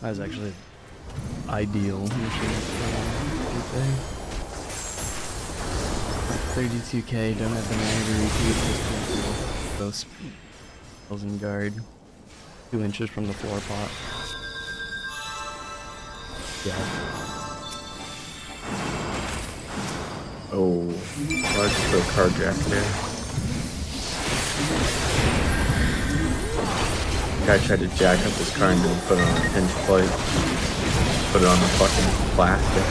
That was actually ideal mission. 32k, don't have the mana to repeat this. Both spells and guard. 2 inches from the floor pot. Yeah. Oh, large throw carjack there. Guy tried to jack up his car and then put it on a hinge plate. Put it on the fucking plastic.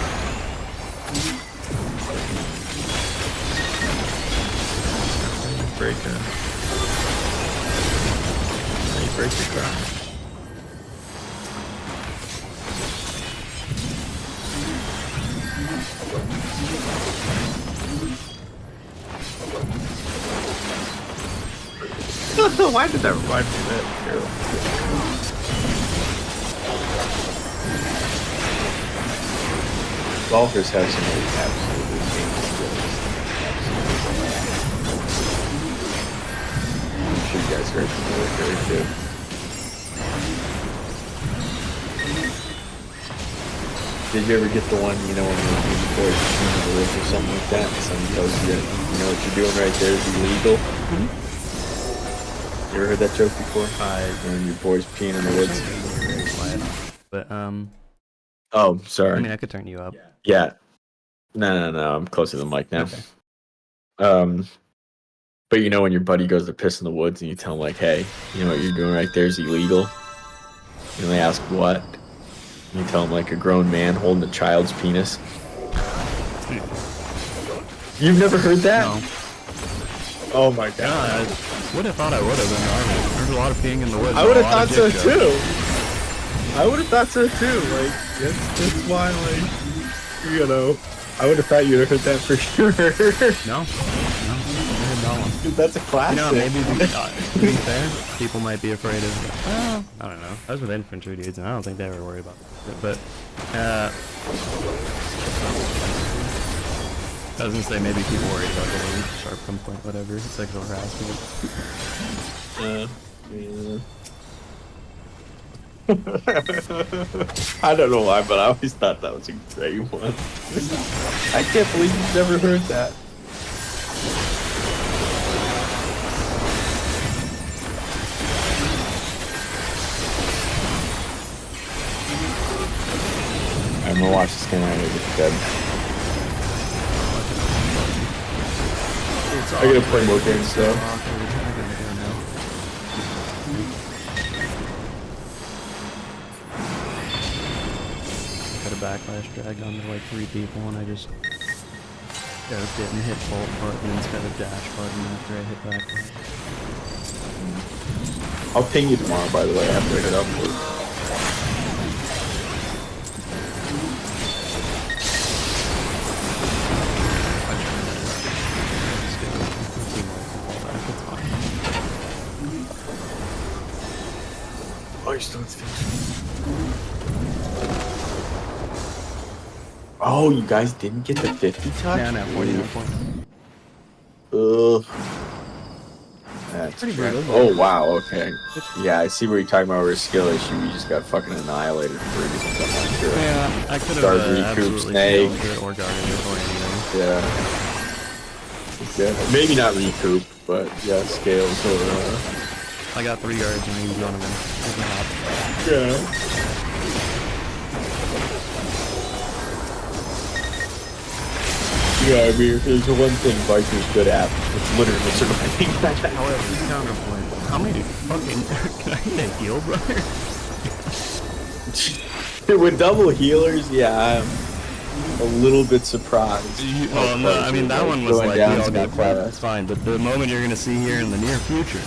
Break it. You break your car. Why did that remind me of that? Terrible. Golfers have some really absolutely game skills. I'm sure you guys are familiar with it too. Did you ever get the one, you know, when you're in the boys in the woods or something like that, and someone tells you that, you know, what you're doing right there is illegal? Mm-hmm. You ever heard that joke before? When your boy's peeing in the woods. Very quiet. But Oh, sorry. I mean, I could turn you up. Yeah. No. I'm close to the mic now. Okay. But you know when your buddy goes to piss in the woods and you tell him like, hey, you know what you're doing right there is illegal? And they ask what? And you tell him like a grown man holding a child's penis. You've never heard that? No. Oh my Yeah, god. I would have thought I would have been army. There's a lot of peeing in the woods. I would have a lot thought of so dick jokes. too. I would have thought so too. Like that's why like you know I would have thought you'd have heard that for sure. No, I had that one. Dude, that's a classic. You know, maybe to be fair, people might be afraid of. Well, I don't know. I was with infantry dudes, and I don't think they ever worry about it. But I was gonna say maybe people worried about getting sharp complaint, whatever, sexual harassment. Yeah. I don't know why, but I always thought that was a great one. I can't believe you've never heard that. I'm gonna watch this game and get to bed. I gotta play more games though. Got a backlash dragged onto like 3 people, and I just didn't hit bolt button instead of dash button after I hit backlash. I'll ping you tomorrow, by the way, after I hit upload. Oh, you're still in Sphinx. Oh, you guys didn't get the 50 touch? Yeah, no, 49 points. Ugh. That's Pretty crap. brutal, but- Oh, wow, okay. Yeah, I see where you're talking about with a skill issue. You just got fucking annihilated for a reason. I'm not sure. Yeah, I could Start have recoup, absolutely snake. killed it or guarded it or anything. Yeah. Maybe not recoup, but yeah, scales or I got 3 guards and he's one of them. yeah. Yeah, I mean, if there's one thing Viper's good at, it's literally surviving. However, counterpoint. How many fucking can I get a heal, brother? With double healers, yeah, I'm a little bit surprised. Well, no, I mean that one was Going like we down all to got the clapped. class. It's fine, but the moment you're gonna see here in the near future.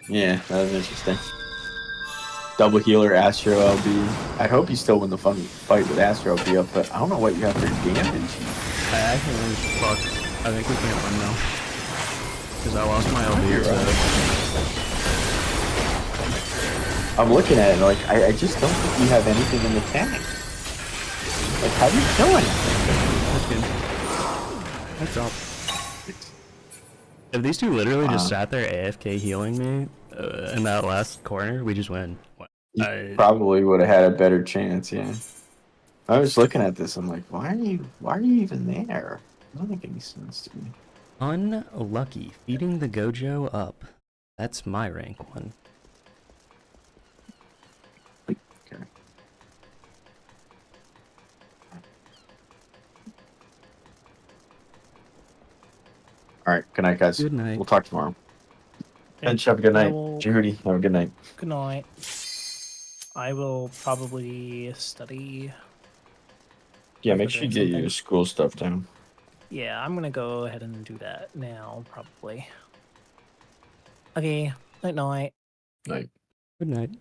Yeah, that was interesting. Double healer, Astro LB. I hope you still win the fun fight with Astro LB up, but I don't know what you have for damage. I think fuck. I think we can't win now. Because I lost my LB. I'm looking at it like I just don't think you have anything in the tank. Like, how do you kill anything? That's all. If these two literally just sat there AFK healing me in that last corner, we just win. You probably would have had a better chance, yeah. I was looking at this, I'm like, why are you even there? It doesn't make any sense to me. Unlucky. Feeding the Gojo up. That's my rank 1. Okay. Alright, good night, guys. Good night. We'll talk tomorrow. And have a good night. will- Judy, have a good night. Good night. I will probably study. Yeah, If make we're sure you doing get something. your school stuff down. Yeah, I'm gonna go ahead and do that now, probably. Okay, night night. Night. Good night.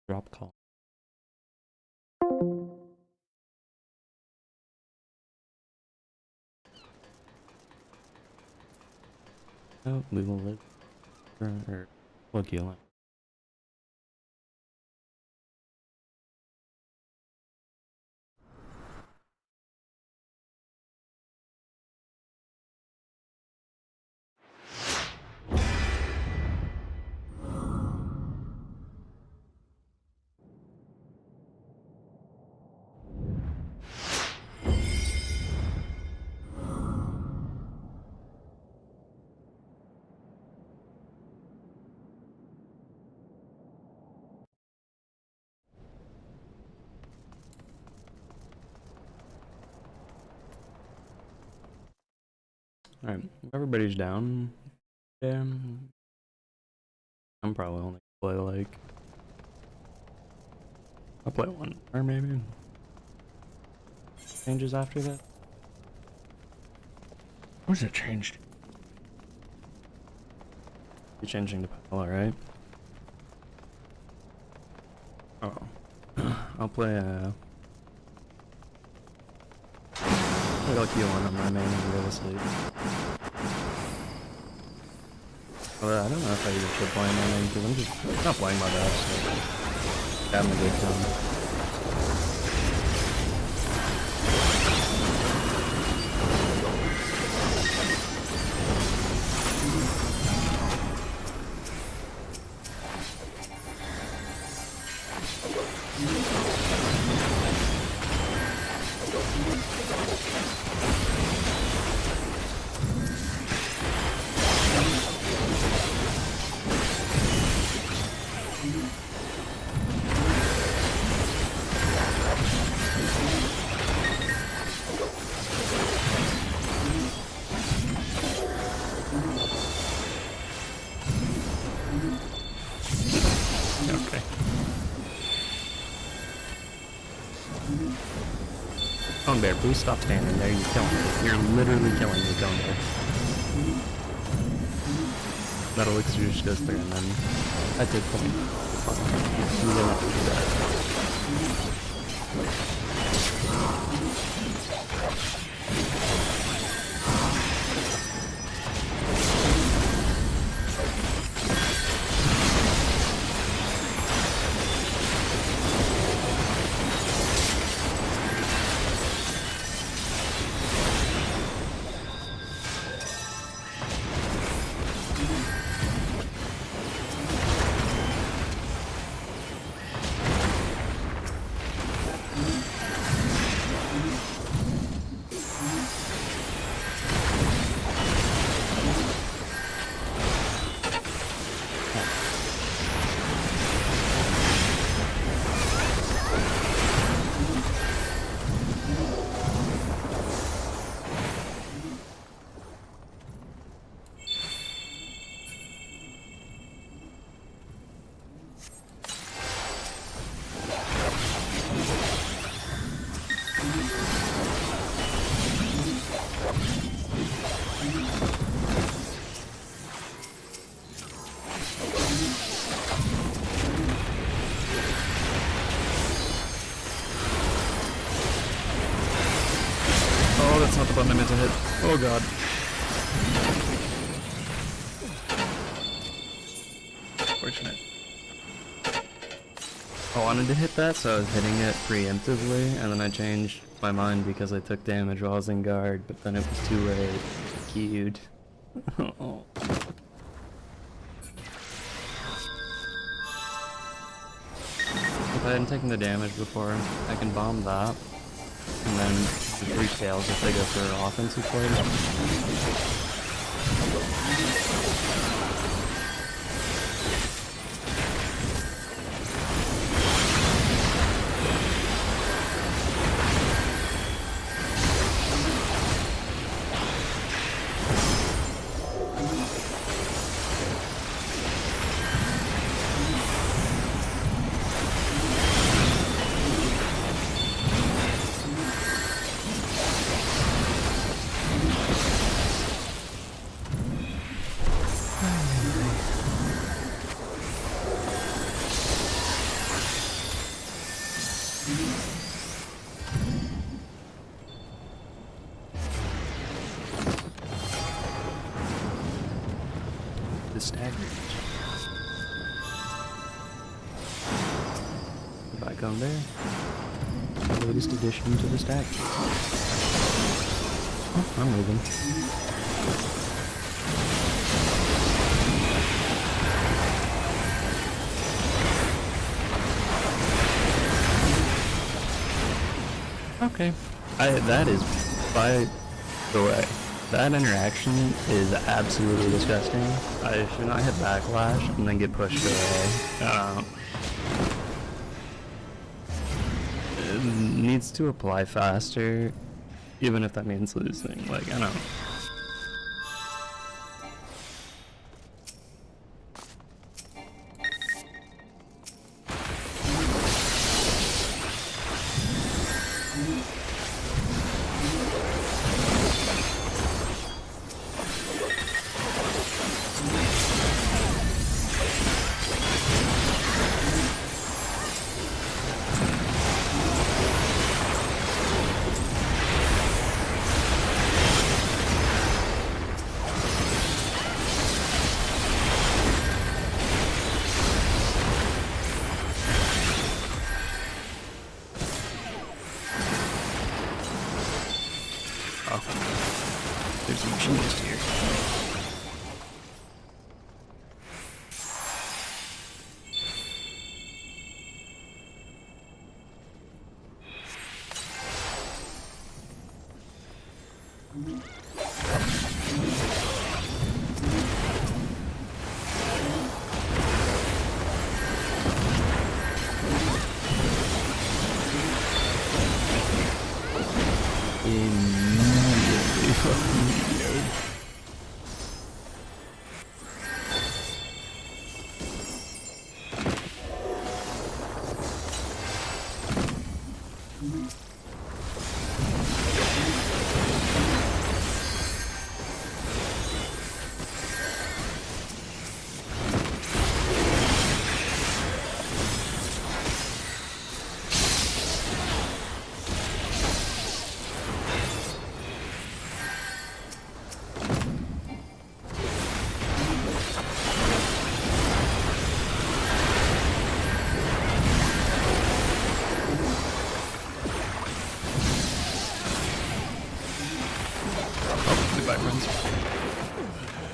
Drop call. Oh, we will live. Or look, you. Alright, everybody's down. Yeah. I'm probably only play like. I'll play 1 or maybe. Changes after that. What's it changed? You're changing to Pala, right? Oh. I'll play I'll kill one on my main real estate. Although I don't know if I even should play my main because I'm just not playing my best. So having a good time. Okay. Cone Bear, please stop standing there. You're killing me. You're literally killing me, Cone Bear. That elixir just goes through and then I did point. You didn't have to do that. that's not the button I meant to hit. Oh god. Fortunate. I wanted to hit that, so I was hitting it preemptively, and then I changed my mind because I took damage while I was in guard, but then it was too late. Cute. Oh. If I hadn't taken the damage before, I can bomb that. And then the 3 tails if they go for offensive play. The stagger. Back on there. The latest addition to the stack. Oh, I'm moving. Okay. That is, by the way, that interaction is absolutely disgusting. I should not hit backlash and then get pushed away. It needs to apply faster, even if that means losing. Like, I don't know. Oh, there's a machinist here. Immediately fucking weird.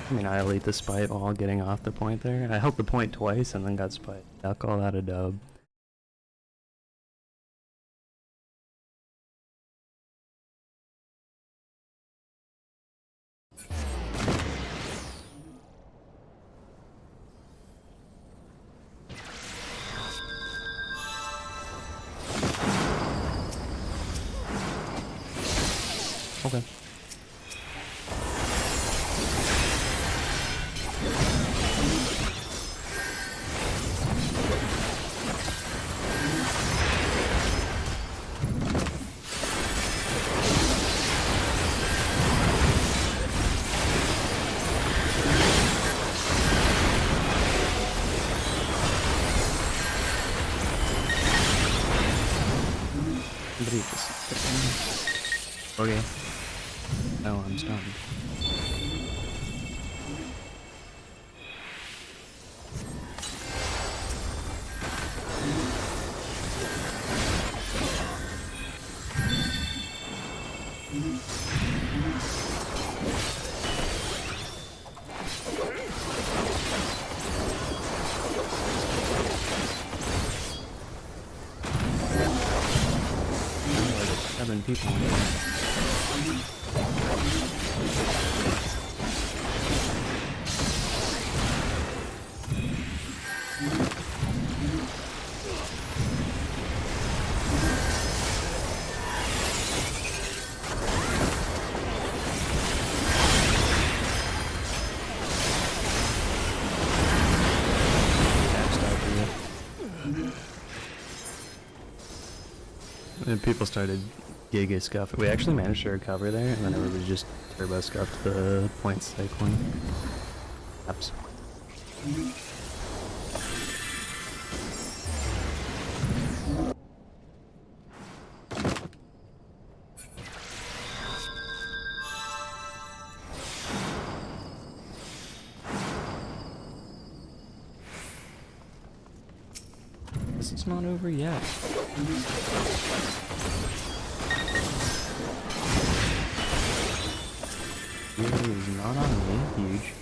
I mean, I elite the spite while getting off the point there. I held the point twice and then got spite. I'll call that a dub. Okay. Okay. Oh, I'm stunned. Like 7 people in here. And people started giga scuffing. We actually managed to recover there, and then everybody just turbo scuffed the point cycling. Oops. This is not over yet. Really is not on me, huge.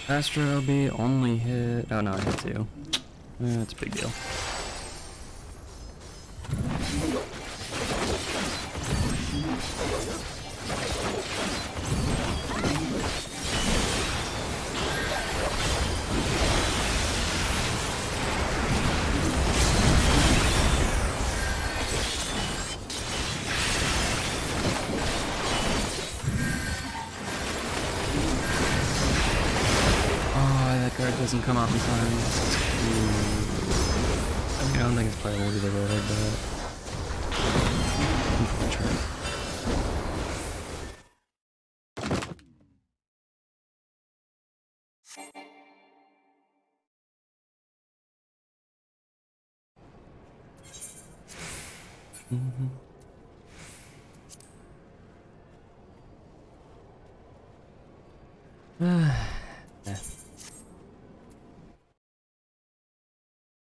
Astro LB only hit. Oh no, I hit 2. That's a big deal. Card doesn't come off in time. I mean, I don't think it's probably worth it, but unfortunate.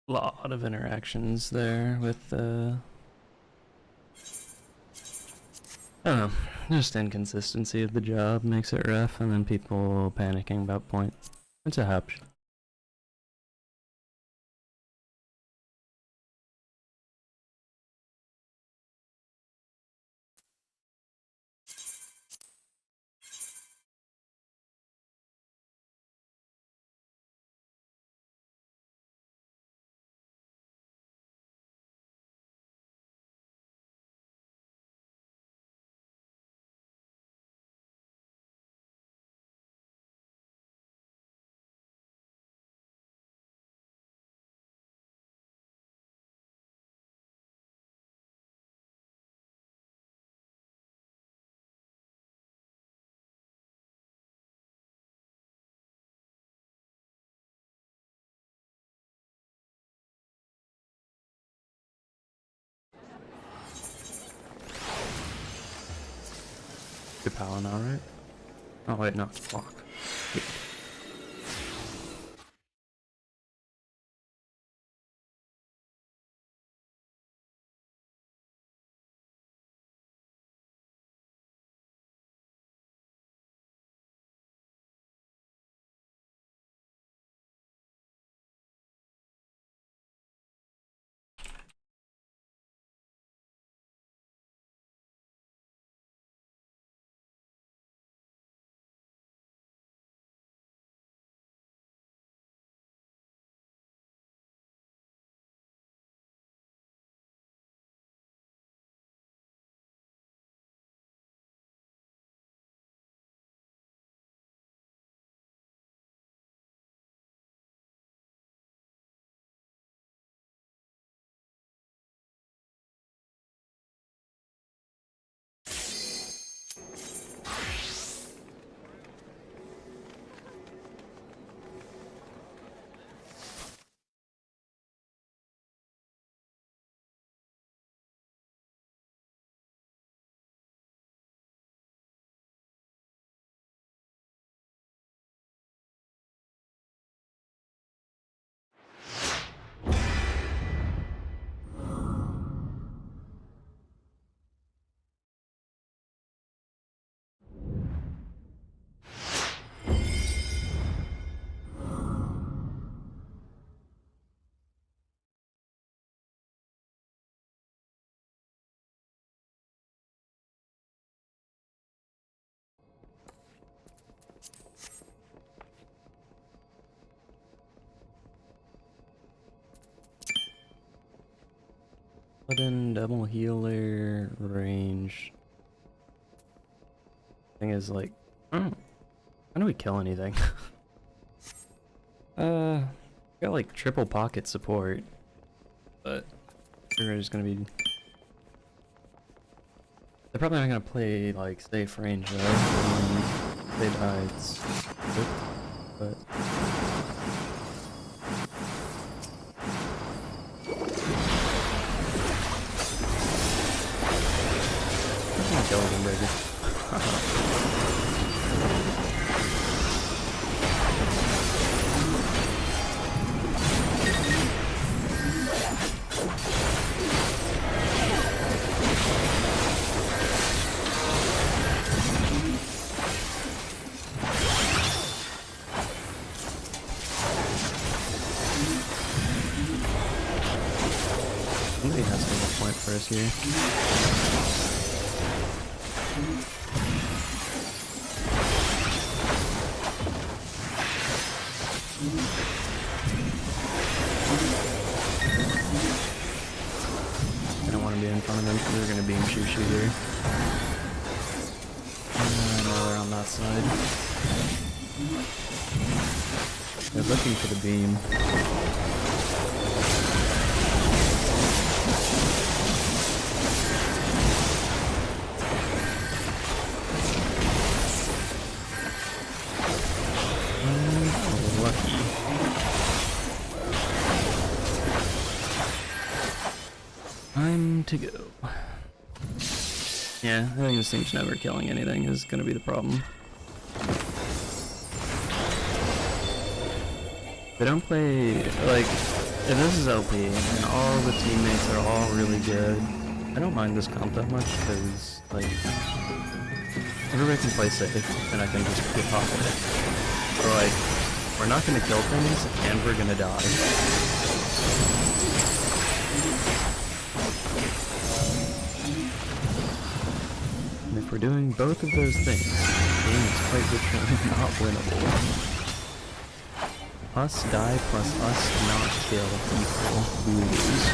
Lot of interactions there with I don't know, just inconsistency of the job makes it rough, and then people panicking about point. It's a hapsh. Your pal now, right? Oh wait, no, it's block. Paladin, double healer, range. Thing is like, how do we kill anything? Got like triple pocket support, but we're just gonna be. They're probably not gonna play like safe range though. They die, it's good, but. Skeleton breaker. Somebody has to make a point for us here. I don't want to be in front of them because they're going to beam shoot here. No, they're on that side. They're looking for the beam. Lucky. Time to go. Yeah, I think this thing's never killing anything is gonna be the problem. They don't play, like, if this is LP and all the teammates are all really good, I don't mind this comp that much because, like, everybody can play safe and I can just get pop it. Or like, we're not gonna kill things and we're gonna die. And if we're doing both of those things, the game is quite literally not winnable. Us die plus us not kill equal lose.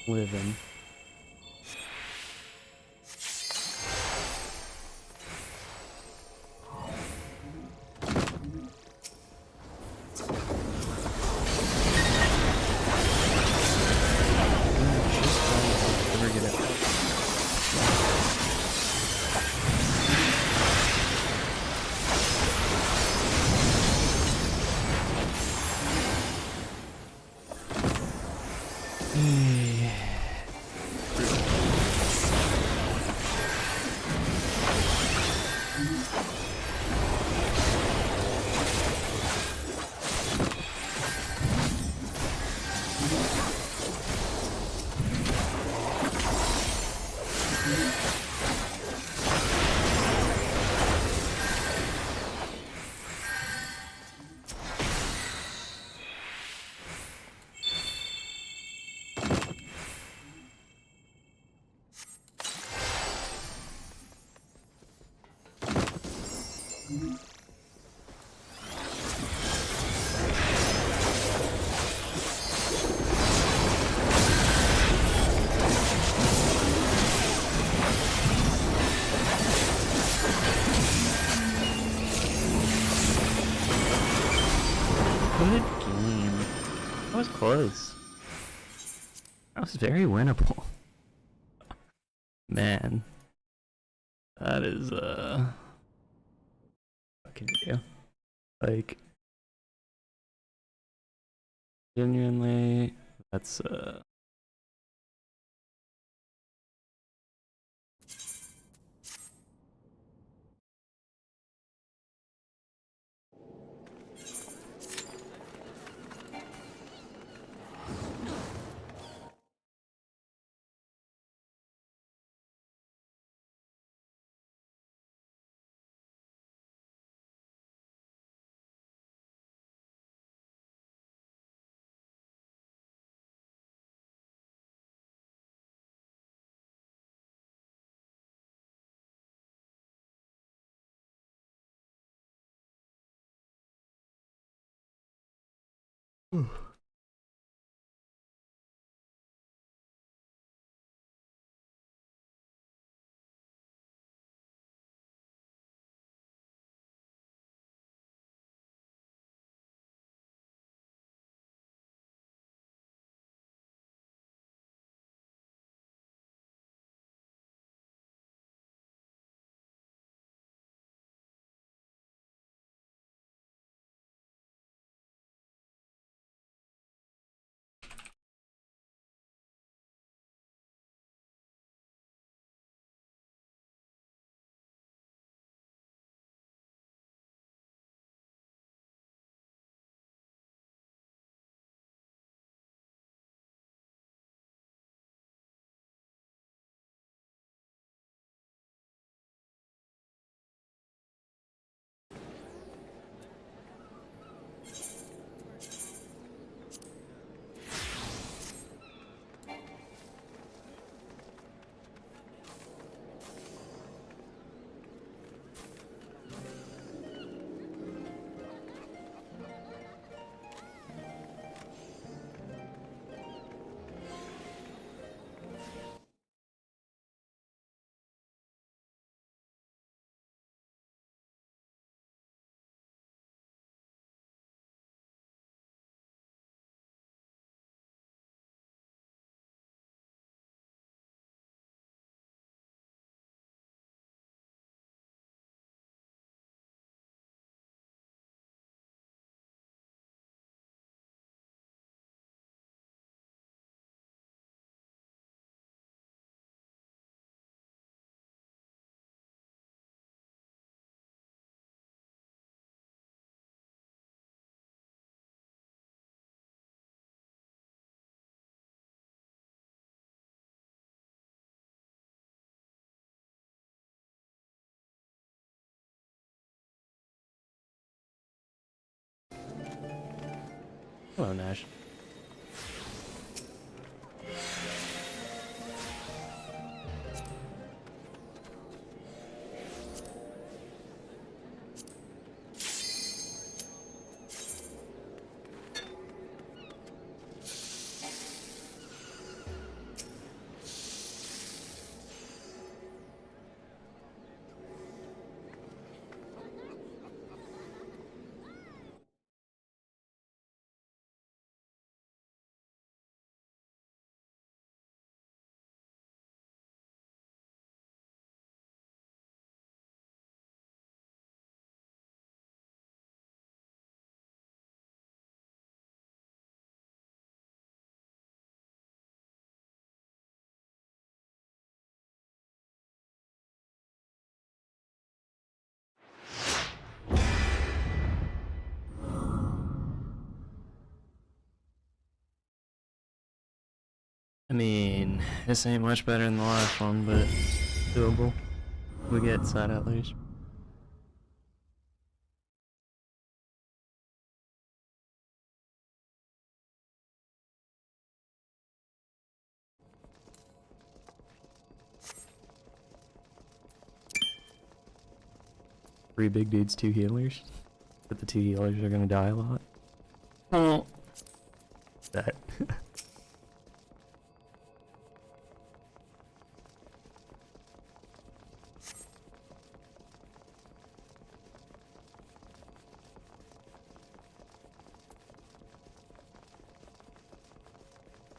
Living. Never get it. Good game. That was close. That was very winnable. Man. That is, what can you do? Like, genuinely, That's hello, Nash. I mean, this ain't much better than the last one, but doable. We get side at least. Three big dudes, two healers. But the two healers are gonna die a lot. Oh. That.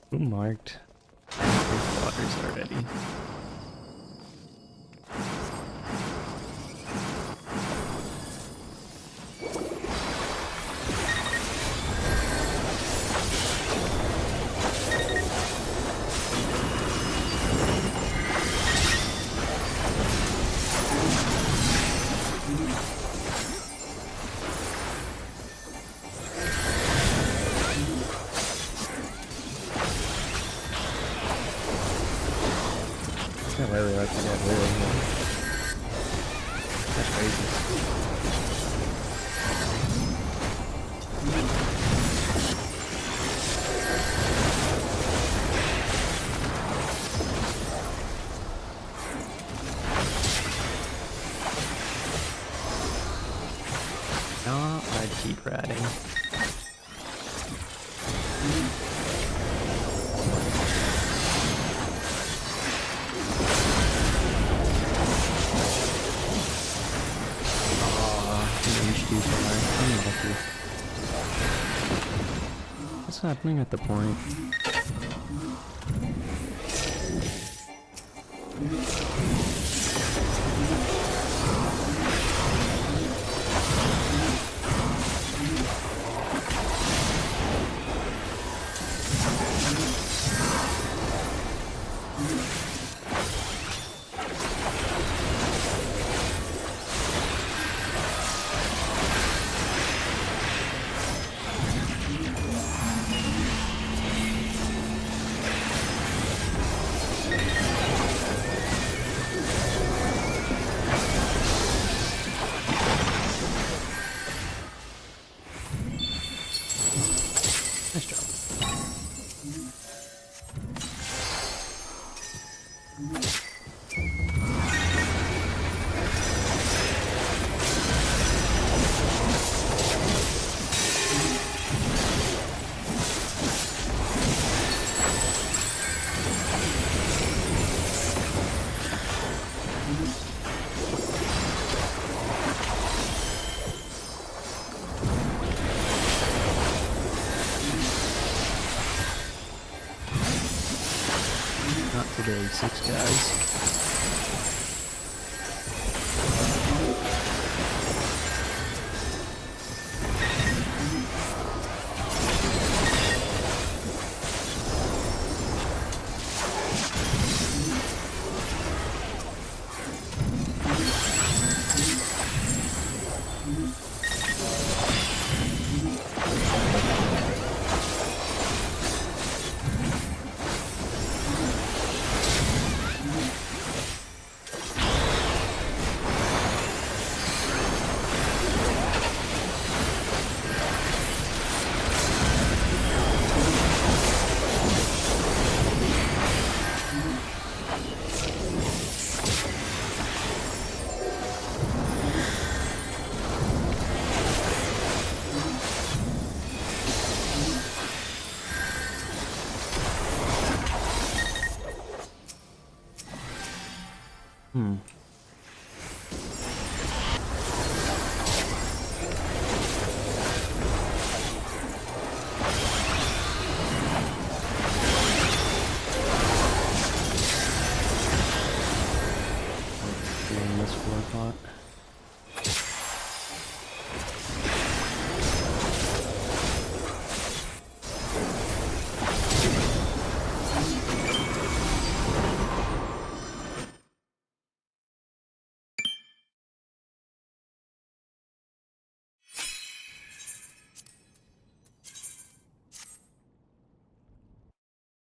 Who marked waters already? really like to get rid of them. That's crazy. No, I'd keep ratting. Too far. I'm lucky. What's happening at the point? Nice job. Not today, 6 guys. Doing this floor pot.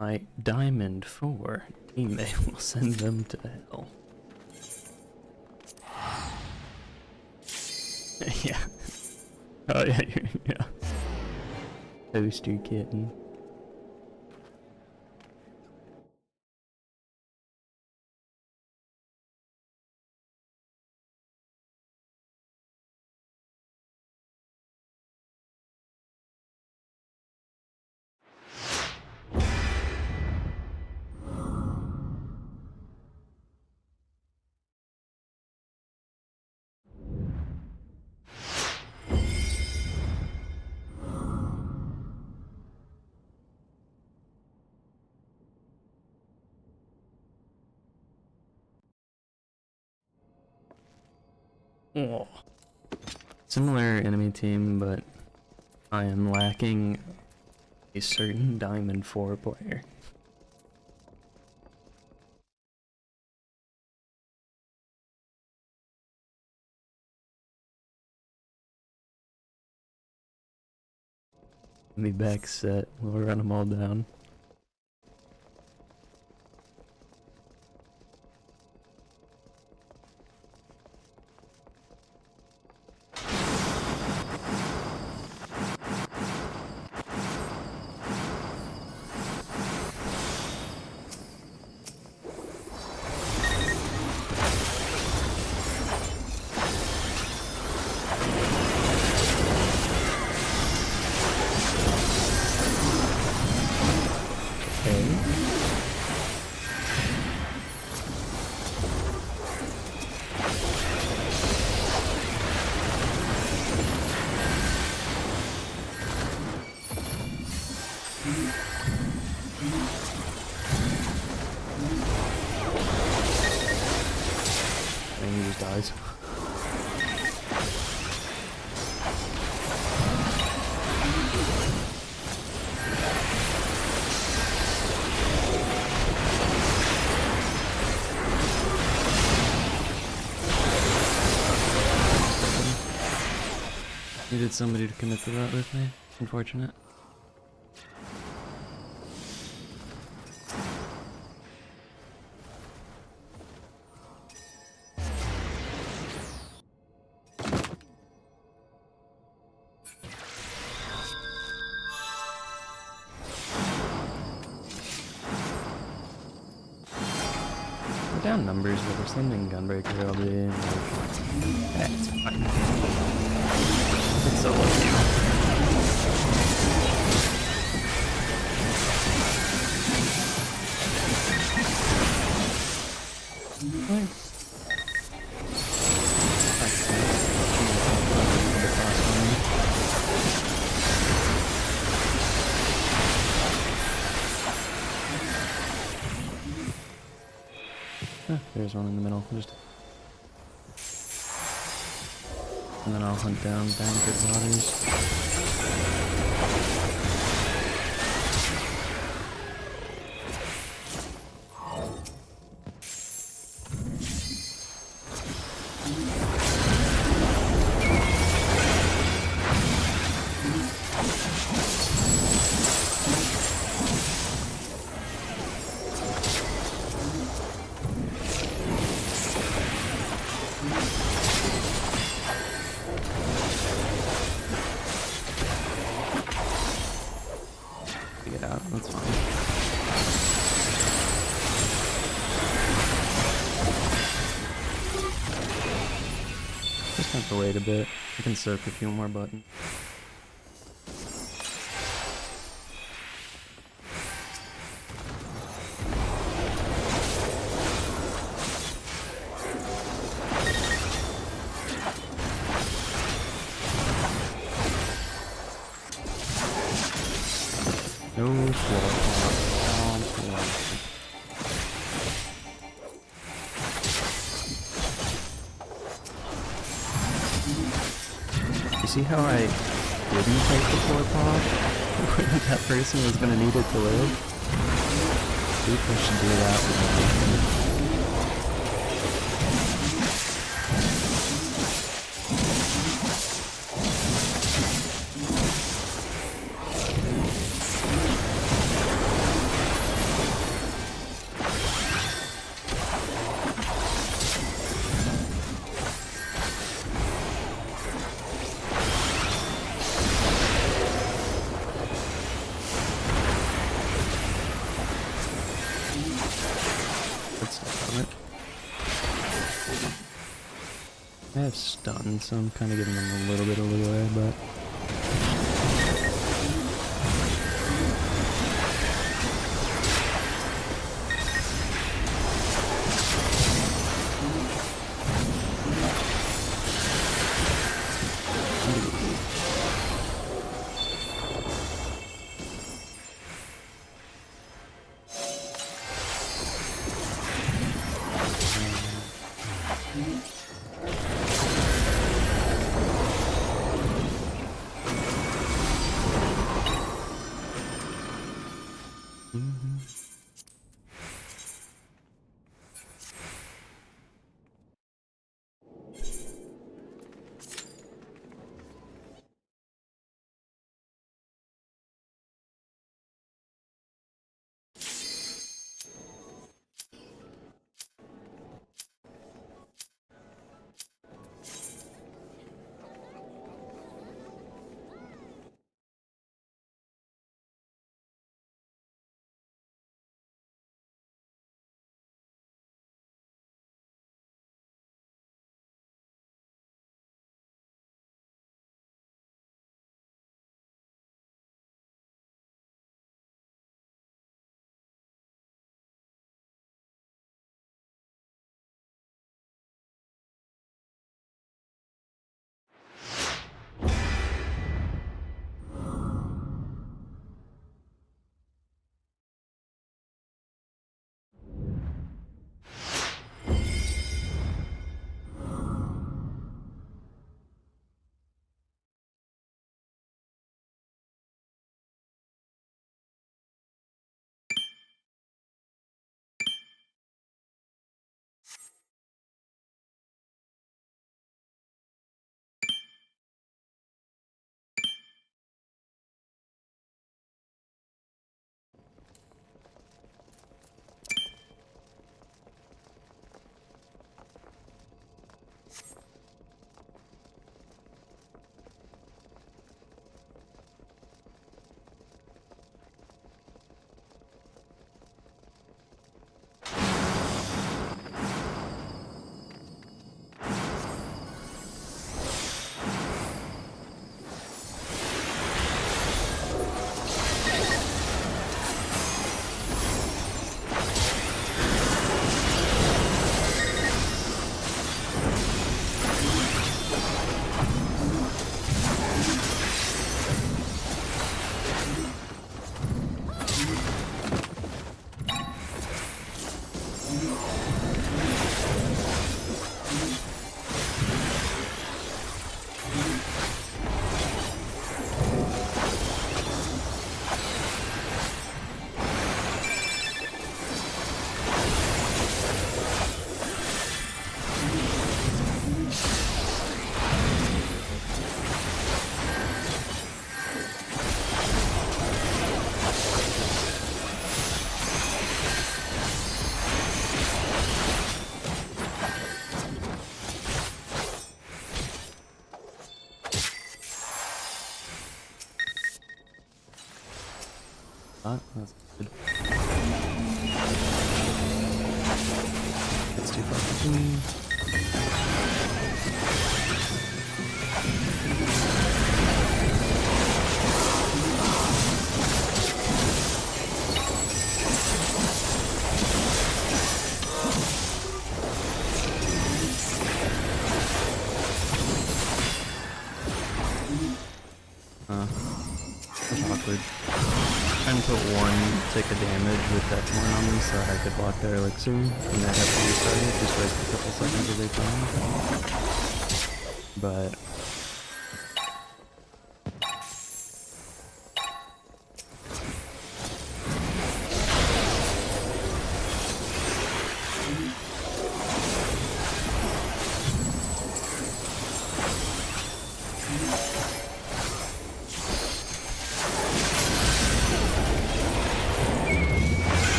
My Diamond 4 teammate will send them to hell. Yeah. Oh yeah, yeah. Toaster kitten. Oh. Similar enemy team, but I am lacking a certain Diamond 4 player. Let me back set, we'll run them all down. And he just dies. Needed somebody to commit to that with me. Unfortunate. We're down numbers, but we're sending Gunbreaker all day. And like, it's fine. It's so lucky. There's one in the middle. And then I'll hunt down banquet bodies. Get out, that's fine. Just have to wait a bit. I can soak a few more buttons. No floor pop. You see how I didn't take the floor pop? When that person was gonna need it to live? I think I should do that with I have stun, so I'm kind of giving them a little bit of leeway, but... That's good. That's too far for me. That's awkward. Trying to put one tick of damage with that one on them so that I could block their elixir, and then have to restart it, just waste a couple seconds of their time. But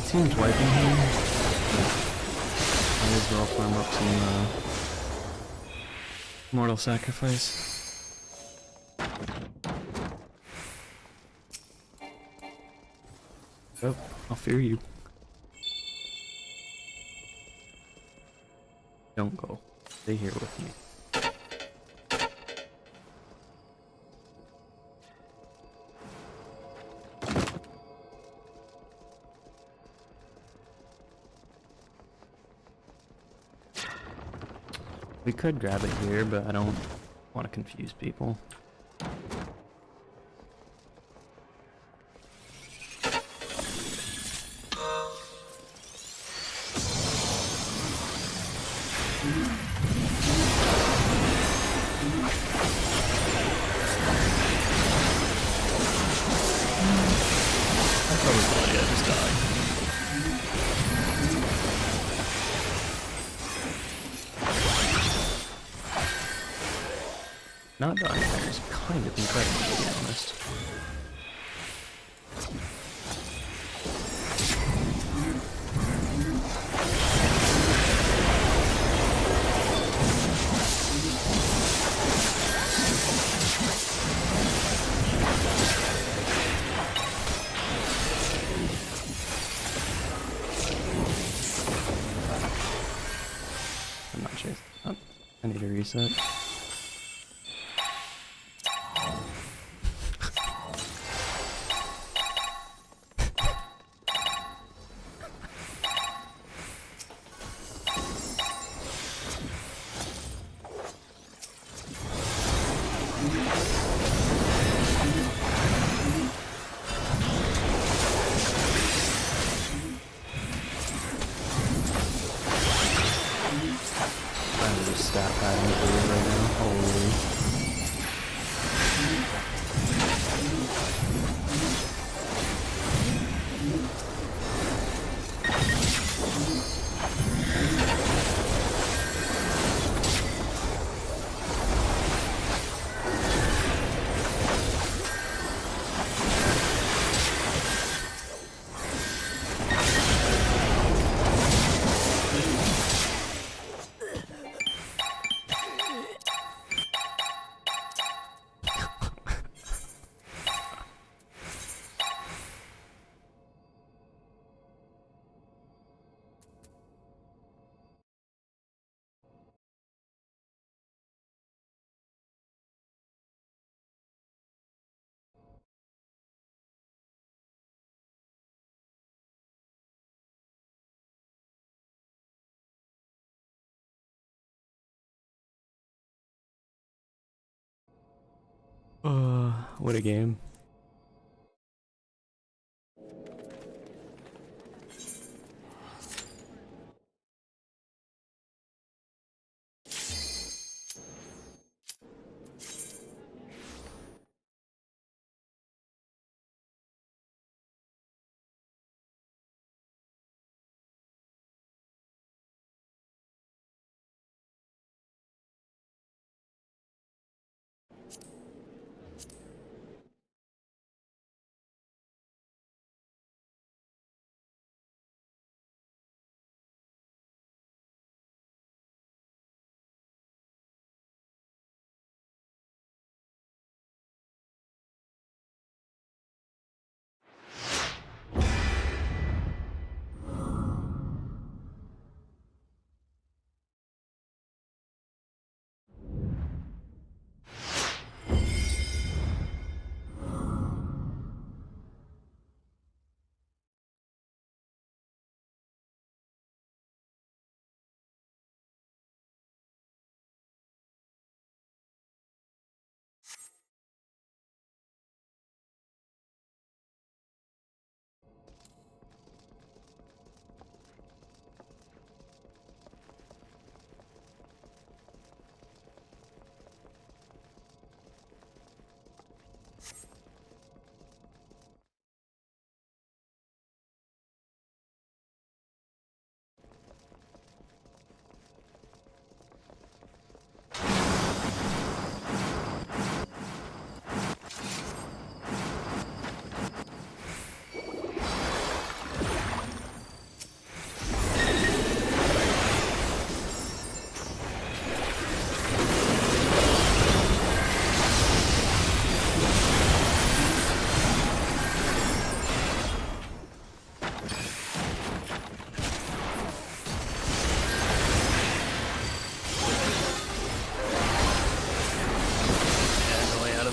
team's wiping here. Might as well farm up some mortal sacrifice. Oh, I'll fear you. Don't go. Stay here with me. We could grab it here, but I don't want to confuse people. Not dying there is kind of incredible, to be honest. I'm not sure. Oh, I need to reset. Stat padding for you right now. Holy. What a game.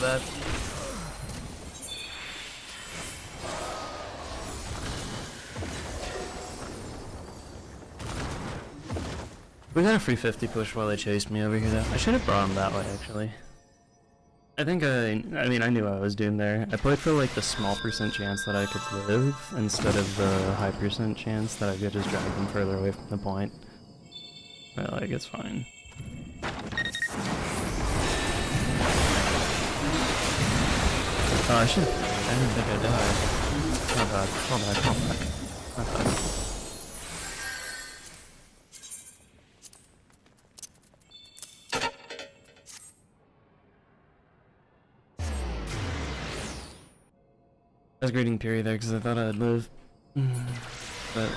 that. We got a free 50 push while they chased me over here though. I should have brought him that way actually. I think I mean I knew I was doomed there. I played for like the small percent chance that I could live instead of the high percent chance that I could just drag them further away from the point. But like it's fine. Oh, I should. I didn't think I died. Not bad. Fall back. Fall back. Not bad. I was greeting Piri there because I thought I'd live. But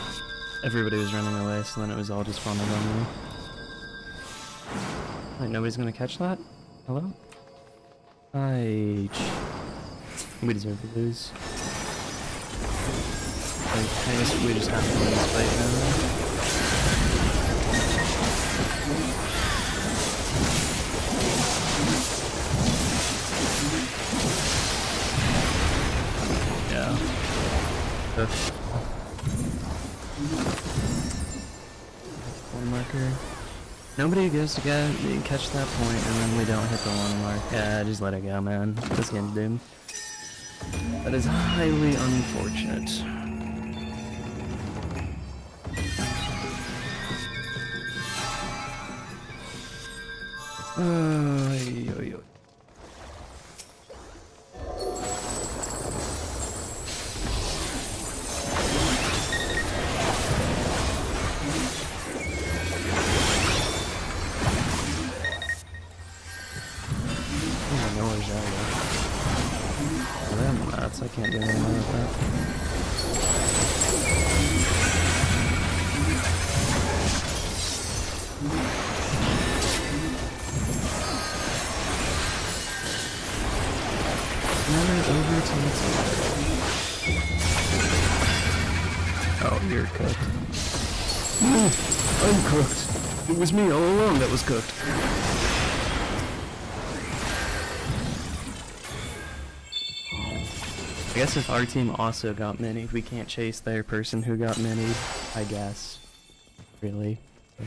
everybody was running away, so then it was all just funneled on me. Wait, nobody's gonna catch that? Hello? We deserve to lose. Like, I guess we just have to win this fight now. Yeah. That's one marker. Nobody goes to catch that point, and then we don't hit the one mark. Yeah, just let it go, man. This game's doomed. That is highly unfortunate. Yo. I can't do anything with that. Never over till it's over. Oh, you're cooked. No, I'm cooked. It was me all along that was cooked. I guess if our team also got minied, we can't chase their person who got minied, I guess. Really. But...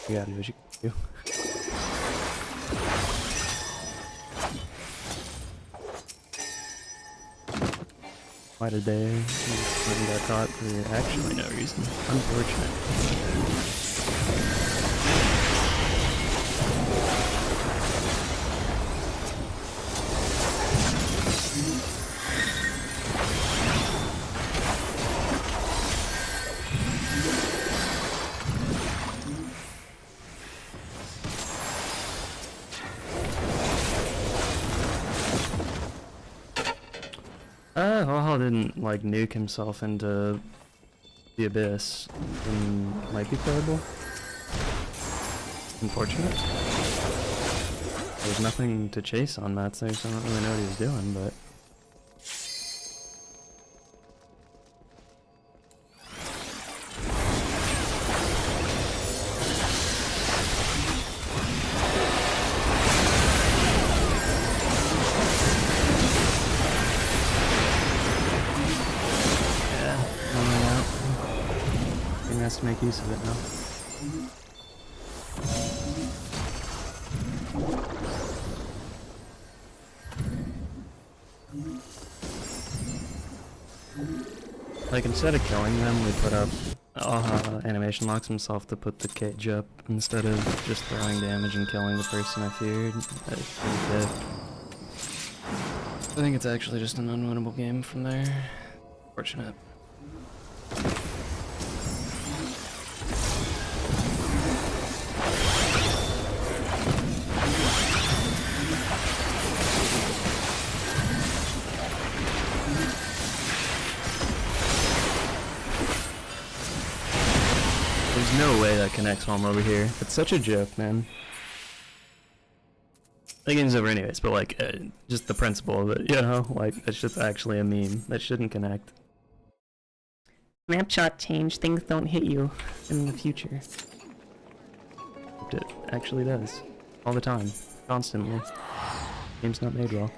you gotta do what you can do. Why did they got caught for actually no reason? Unfortunate. Valhalla didn't like nuke himself into the abyss, then might be playable. Unfortunate. There's nothing to chase on Mats there, so I don't really know what he was doing, but... to make use of it now. Like instead of killing them, we put up animation locks himself to put the cage up instead of just throwing damage and killing the person I feared. I think it's actually just an unwinnable game from there. Fortunate. There's no way that connects while I'm over here. It's such a joke, man. The game's over anyways, but like, just the principle of it, you know? Like, that's just actually a meme. That shouldn't connect. Snapshot change, things don't hit you in the future. It actually does. All the time. Constantly. Game's not made well.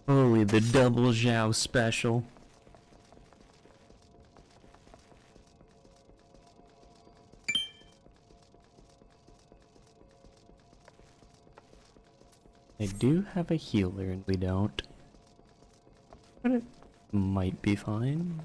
Holy, the double Zhao special. I do have a healer and we don't. might be fine.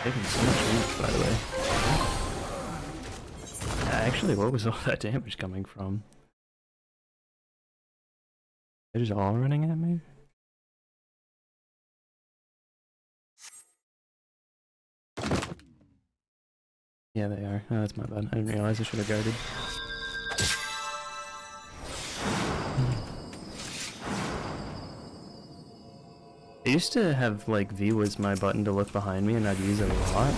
Taking so much damage, by the way. Actually, what was all that damage coming from? They're just all running at me? Yeah, they are. Oh, that's my bad. I didn't realize I should have guarded. I used to have, like, V was my button to look behind me, and I'd use it a lot.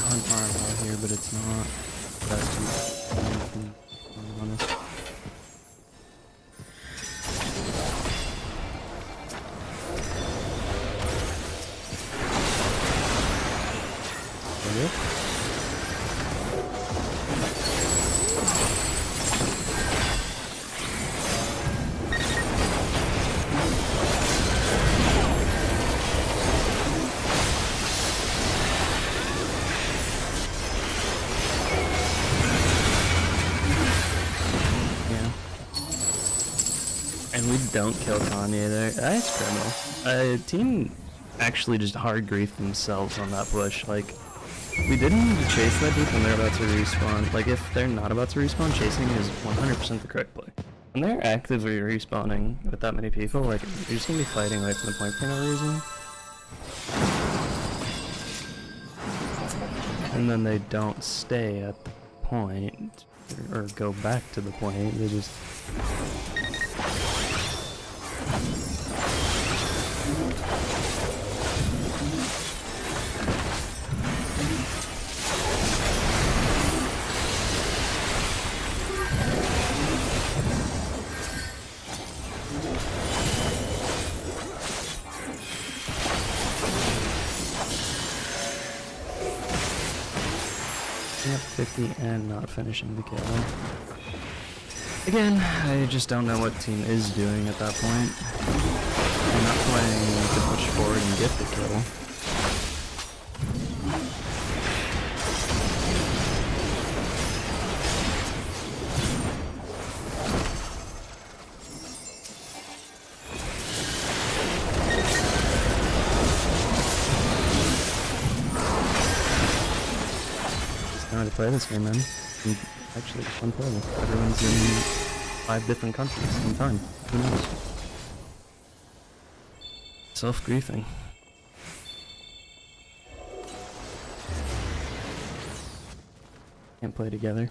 Hunt Marvel here, but it's not. That's too honest. Okay. And we don't kill Kanye there. That's criminal. Team actually just hard grief themselves on that push. Like, we didn't need to chase that deep when they're about to respawn. Like, if they're not about to respawn, chasing is 100% the correct play. When they're actively respawning with that many people, like, you're just gonna be fighting away from the point for no reason. And then they don't stay at the point, or go back to the point, they just... Yep, 50 and not finishing the kill. Again, I just don't know what team is doing at that point. They're not playing to push forward and get the kill. Just know how to play this game, man. And actually, it's fun playing. Everyone's in 5 different countries in time. Who knows? Self-griefing. Can't play together.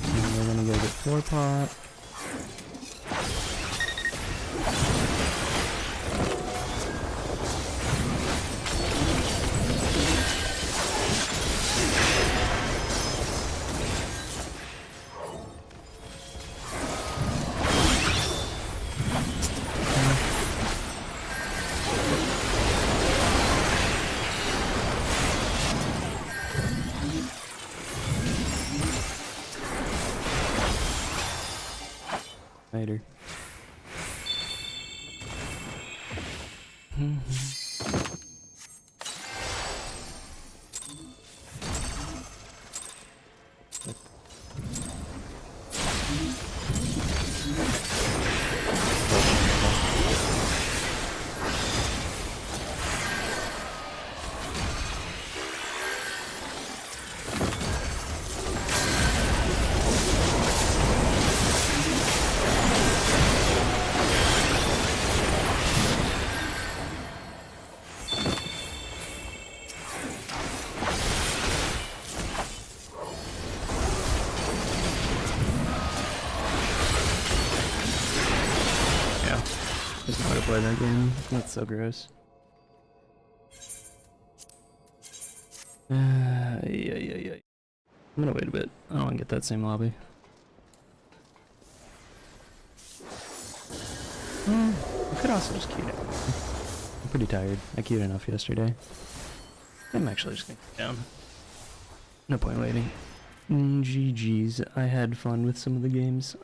And we're gonna go get 4-pot. Later. play that game. That's so gross. Yeah. I'm gonna wait a bit. I don't want to get that same lobby. I could also just queue down. I'm pretty tired. I queued enough yesterday. I'm actually just gonna queue down. No point waiting. GG's. I had fun with some of the games.